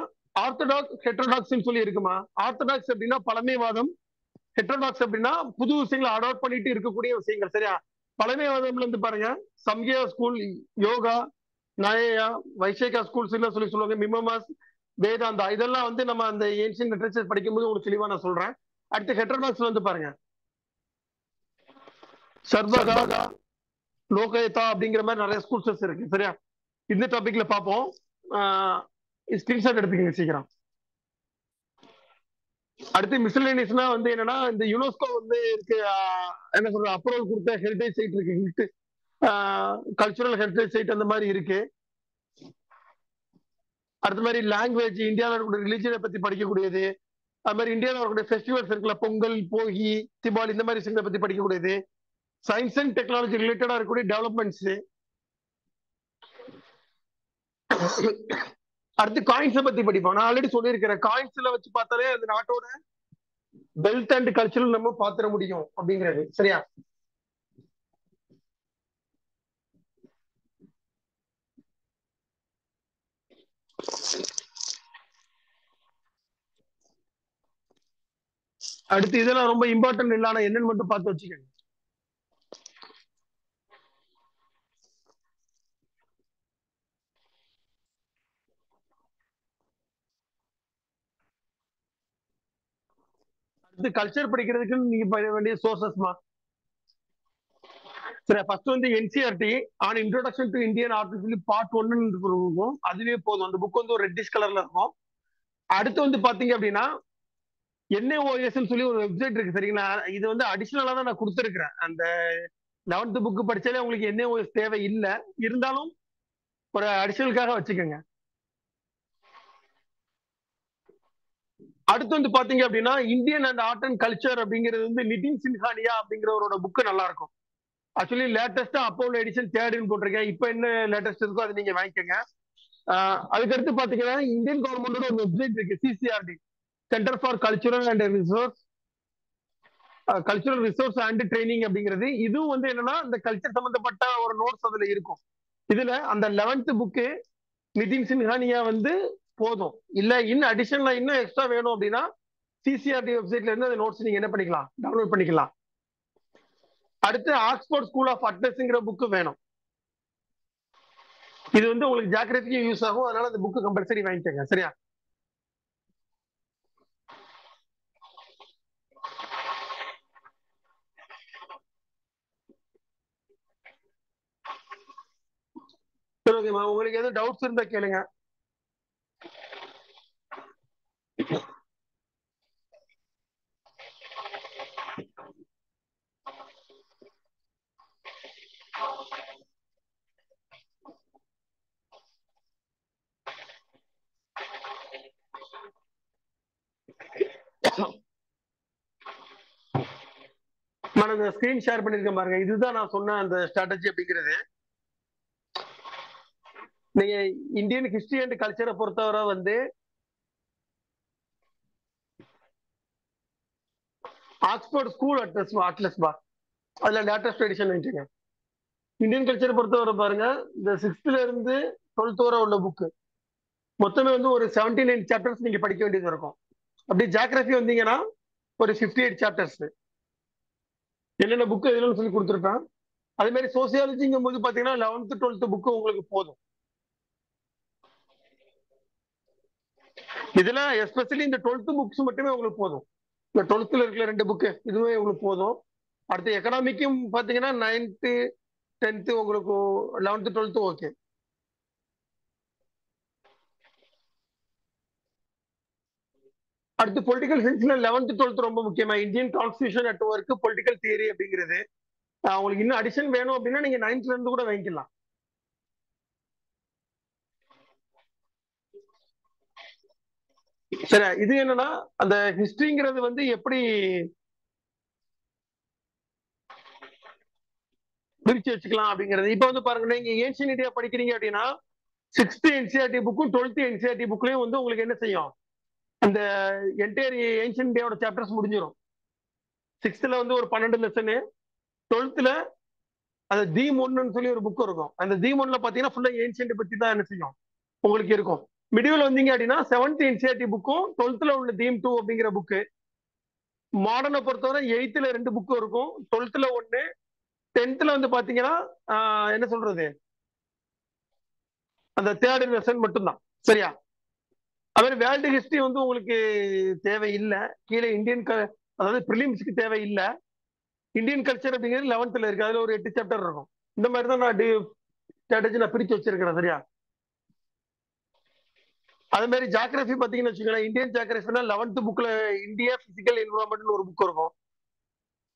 ஆர்த்தடாக்ஸ் ஹெட்ரோடாக்ஸ் சொல்லி இருக்குமா. ஆர்த்தடாக்ஸ் அப்படின்னா பழமைவாதம், ஹெட்ரோடாக்ஸ் அப்படின்னா புது விஷயங்களை அடாப்ட் பண்ணிட்டு இருக்கக்கூடிய விஷயங்கள், சரியா? பழமைவாதம்ல இருந்து பாருங்க சம்யா ஸ்கூல், யோகா, நயா, வைசேகா ஸ்கூல்ஸ் சொல்லி சொல்லுவாங்க, மிமமாஸ், வேதாந்தா, இதெல்லாம் வந்து நம்ம அந்த ஏன்ஷியன் லிட்ரேச்சர் படிக்கும்போது உங்களுக்கு தெளிவா நான் சொல்றேன். அடுத்து ஹெட்ரோடாக்ஸ்ல வந்து பாருங்க சர்வகா, லோகயதா அப்படிங்கிற மாதிரி நிறைய ஸ்கூல்ஸ் இருக்கு, சரியா? இந்த டாபிக்ல பார்ப்போம். ஸ்கிரீன்ஷாட் எடுத்துக்கங்க சீக்கிரம். அடுத்து மிஸ்லேனியஸ்னா வந்து என்னன்னா இந்த யுனெஸ்கோ வந்து இருக்கு, என்ன சொல்ற அப்ரூவல் கொடுத்த ஹெரிடேஜ் சைட் இருக்கு, கல்ச்சுரல் ஹெரிடேஜ் சைட் அந்த மாதிரி இருக்கு. அடுத்த மாதிரி லாங்குவேஜ், இந்தியாவில் இருக்கக்கூடிய ரிலிஜியனை பத்தி படிக்கக்கூடியது, அது மாதிரி இந்தியாவில் வரக்கூடிய ஃபெஸ்டிவல்ஸ் இருக்குல்ல, பொங்கல், போகி, தீபாவளி, இந்த மாதிரி விஷயங்களை பத்தி படிக்கக்கூடியது. சயின்ஸ் அண்ட் டெக்னாலஜி ரிலேட்டடா இருக்கக்கூடிய டெவலப்மெண்ட்ஸ். அடுத்து காயின்ஸை பத்தி படிப்போம். நான் ஆல்ரெடி சொல்லியிருக்கிறேன், காயின்ஸ்ல வச்சு பார்த்தாலே அந்த நாட்டோட வெல்த் அண்ட் கல்ச்சரல் நம்ம பாத்திர முடியும் அப்படிங்கிறது. சரியா? அடுத்து இதெல்லாம் ரொம்ப இம்பார்ட்டன்ட் இல்ல, ஆனா என்னன்னு மட்டும் பார்த்து வச்சுக்கோங்க. அடுத்து கல்ச்சர் படிக்கிறதுக்கு நீங்க படிக்க வேண்டிய சோர்சஸ்மா. சரி, ஃபர்ஸ்ட் வந்து NCERT on introduction to Indian art சொல்லி பார்ட் 1 இருக்கும். அதுவே போதும். அந்த புக் வந்து ஒரு ரெட்டிஷ் கலர்ல இருக்கும். அடுத்து வந்து பாத்தீங்க அப்படின்னா NAOS சொல்லி ஒரு வெப்சைட் இருக்கு. சரிங்களா? இது வந்து அடிஷனலா தான் நான் கொடுத்துருக்கிறேன். அந்த 11th புக் படிச்சாலே உங்களுக்கு NAOS தேவை இல்லை, இருந்தாலும் ஒரு அடிஷனலுக்காக வச்சுக்கோங்க. அடுத்து வந்து பாத்தீங்க அப்படின்னா Indian and art and culture அப்படிங்கிறது வந்து நிதின் சின்ஹானியா அப்படிங்கிறவரோட புக்கு நல்லா இருக்கும். ஆக்சுவலி லேட்டஸ்டா அப்போலோ எடிஷன் 3rd போட்டிருக்கேன். இப்போ என்ன லேட்டஸ்ட் இருக்கோ அதை நீங்க வாங்கிக்கோங்க. அதுக்கடுத்து பாத்தீங்கன்னா இந்தியன் கவர்மெண்டோட ஒரு வெப்சைட் இருக்கு, CCRD, centre for cultural and resource and training அப்படிங்கிறது. இதுவும் வந்து என்னன்னா இந்த கல்ச்சர் சம்பந்தப்பட்ட ஒரு நோட்ஸ் அதுல இருக்கும். இதுல அந்த 11th புக்கு நிதின் சின்ஹானியா வந்து போதும். இல்ல இன்னும் அடிஷனலா இன்னும் எக்ஸ்ட்ரா வேணும் அப்படின்னா CCRD வெப்சைட்ல இருந்து அந்த நோட்ஸ் நீங்க என்ன பண்ணிக்கலாம், டவுன்லோட் பண்ணிக்கலாம். அடுத்து ஆக்ஸ்போர்ட் ஸ்கூல் ஆஃப் அட்லஸ்ங்கிற புக்கு வேணும். இது வந்து உங்களுக்கு ஜியோகிராஃபிக்கு யூஸ் ஆகும், அதனால அந்த புக்கு கம்பல்சரி வாங்கிக்கோங்க. சரியா? சரி, ஓகேமா. உங்களுக்கு எதுவும் டவுட்ஸ் இருந்தா கேளுங்க. நான் இந்த ஸ்கிரீன் ஷேர் பண்ணிருக்கேன் பாருங்க. இதுதான் நான் சொன்ன அந்த ஸ்ட்ராட்டஜி அப்படிங்கிறது. நீங்க இந்தியன் ஹிஸ்டரி அண்ட் கல்ச்சரை பொறுத்தவரை வந்து ஆக்ஸ்போர்ட் ஸ்கூல் அட்லஸ் பா, அதுல லேட்டஸ்ட் எடிஷன் வாங்கிக்கோங்க. இந்தியன் கல்ச்சரை பொறுத்தவரை பாருங்க, இந்த 6th இருந்து 12th வரை உள்ள புக்கு மொத்தமே வந்து ஒரு 79 சாப்டர்ஸ் நீங்க படிக்க வேண்டியது இருக்கும். அப்படி ஜியோகிராஃபி வந்தீங்கன்னா ஒரு 58 சாப்டர்ஸ். என்னென்ன புக்கு எதுன்னு சொல்லி கொடுத்துருப்பேன். அதே மாதிரி சோசியாலஜிங்கும் போது பாத்தீங்கன்னா 11th 12th புக்கு உங்களுக்கு போதும். இதுல எஸ்பெஷலி இந்த 12th புக்ஸ் மட்டுமே உங்களுக்கு போதும். இந்த 12th இருக்கிற 2 புக்கு இதுவே உங்களுக்கு போதும். அடுத்து எக்கனாமிக்கும் பாத்தீங்கன்னா 9th 10th உங்களுக்கு 11th 12th ஓகே. அடுத்து பொலிட்டிக்கல் சயின்ஸ்ல 11th 12th ரொம்ப முக்கியமா. Indian constitution at work, political theory அப்படிங்கிறது. உங்களுக்கு இன்னும் அடிஷன் வேணும் அப்படின்னா நீங்க 9th இருந்து கூட வாங்கிக்கலாம். சரி, இது என்னன்னா அந்த ஹிஸ்டரிங்கிறது வந்து எப்படி பிரிச்சு வச்சுக்கலாம் அப்படிங்கிறது. இப்ப வந்து பாருங்க, நீங்க ஏன்ஷியன் இந்தியா படிக்கிறீங்க அப்படின்னா 6th NCERT புக்கும் 12th NCERT புக்லயும் வந்து உங்களுக்கு என்ன செய்யும், அந்த என்டையர் ஏன்ஷியன் இந்தியாவோட சாப்டர்ஸ் முடிஞ்சிடும். 6th வந்து ஒரு 12 லெசனு, 12th அந்த தீம் 1 சொல்லி ஒரு புக் இருக்கும். அந்த தீம் 1 பாத்தீங்கன்னா ஃபுல்லா ஏன்ஷியன்ட் பத்தி தான் என்ன செய்யும் உங்களுக்கு இருக்கும். மிடிவல் வந்தீங்க அப்படின்னா 7th NCERT புக்கும் 12th உள்ள தீம் 2 அப்படிங்கிற புக்கு. மாடர்னை பொறுத்தவரை 8th 2 புக்கு இருக்கும், 12th 1, 10th வந்து பாத்தீங்கன்னா என்ன சொல்றது அந்த 3rd லெசன் மட்டும்தான். சரியா? அது வேர்ல்டு ஹிஸ்டரி வந்து உங்களுக்கு தேவையில்லை. கீழே இந்தியன் அதாவது பிரிலிம்ஸ்க்கு தேவையில்லை. இந்தியன் கல்ச்சர் அப்படிங்கிறது 11th இருக்கு, அதுல ஒரு 8 சாப்டர் இருக்கும். இந்த மாதிரி தான் நான் ஸ்ட்ராட்டஜி நான் பிரிச்சு வச்சிருக்கிறேன். சரியா? அதே மாதிரி ஜியோகிராஃபி பாத்தீங்கன்னு வச்சுக்கோங்களேன், இந்தியன் ஜியோகிராஃபினா 11th புக்ல இந்தியா பிசிக்கல் என்விரான்மெண்ட் ஒரு புக் இருக்கும்.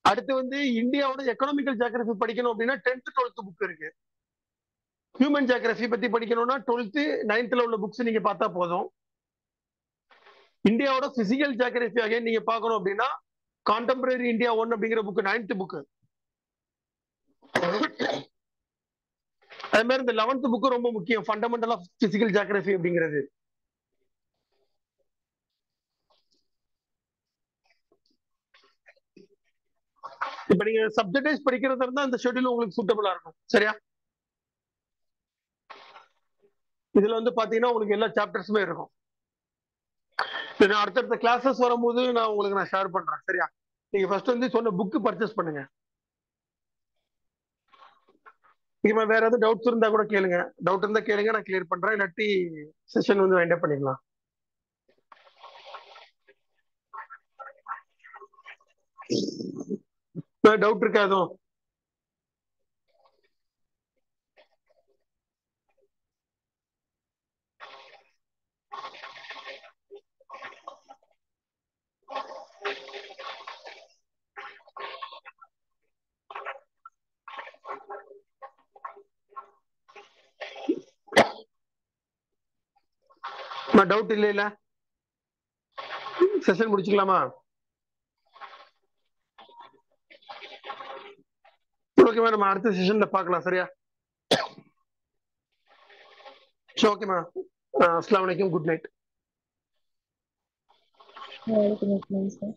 அடுத்து வந்து இந்தியாவோட எக்கனாமிக்கல் ஜியோகிராஃபி படிக்கணும் அப்படின்னா 10th 12th புக் இருக்கு. ஹியூமன் ஜியோகிராஃபி பத்தி படிக்கணும்னா 12th 9th உள்ள புக்ஸ் நீங்க பார்த்தா போதும். இந்தியாவோட பிசிக்கல் ஜியோகிராஃபி அகைன் நீங்க பார்க்கணும் அப்படின்னா கான்டெம்பரரி இந்தியா ஒன் அப்படிங்கிற புக் 9th புக். அதே மாதிரி இந்த 11th புக் ரொம்ப முக்கியம், ஃபண்டமெண்டல் ஆஃப் பிசிக்கல் ஜியோகிராஃபி அப்படிங்கிறது. இப்ப நீங்க சப்ஜெக்ட் வைஸ் படிக்கிறதா இருந்தா இந்த ஷெட்யூல் உங்களுக்கு சூட்டபிளா இருக்கும். சரியா? இதுல வந்து பாத்தீங்கன்னா உங்களுக்கு எல்லா சாப்டர்ஸுமே இருக்கும். நான் அடுத்தடுத்த கிளாஸஸ் வரும்போது நான் உங்களுக்கு ஷேர் பண்றேன். சரியா? நீங்க ஃபர்ஸ்ட் வந்து சொன்ன புக் பர்ச்சேஸ் பண்ணுங்க. நீங்க வேற ஏதாவது டவுட்ஸ் இருந்தா கூட கேளுங்க. டவுட் இருந்தா கேளுங்க, நான் கிளியர் பண்றேன். இல்லாட்டி செஷன் வந்து வைண்ட் அப் பண்ணிக்கலாம். டவுட் இருக்கா எதுவும்? டவுட் இல்ல இல்ல, செஷன் முடிச்சுக்கலாமா? ஓகேமா, நம்ம அடுத்த செஷன்ல பார்க்கலாம். சரியா? ஓகேமா, அஸ்ஸலாமு அலைக்கும், குட் நைட். வலைக்கும் அஸ்ஸலாம் சார்.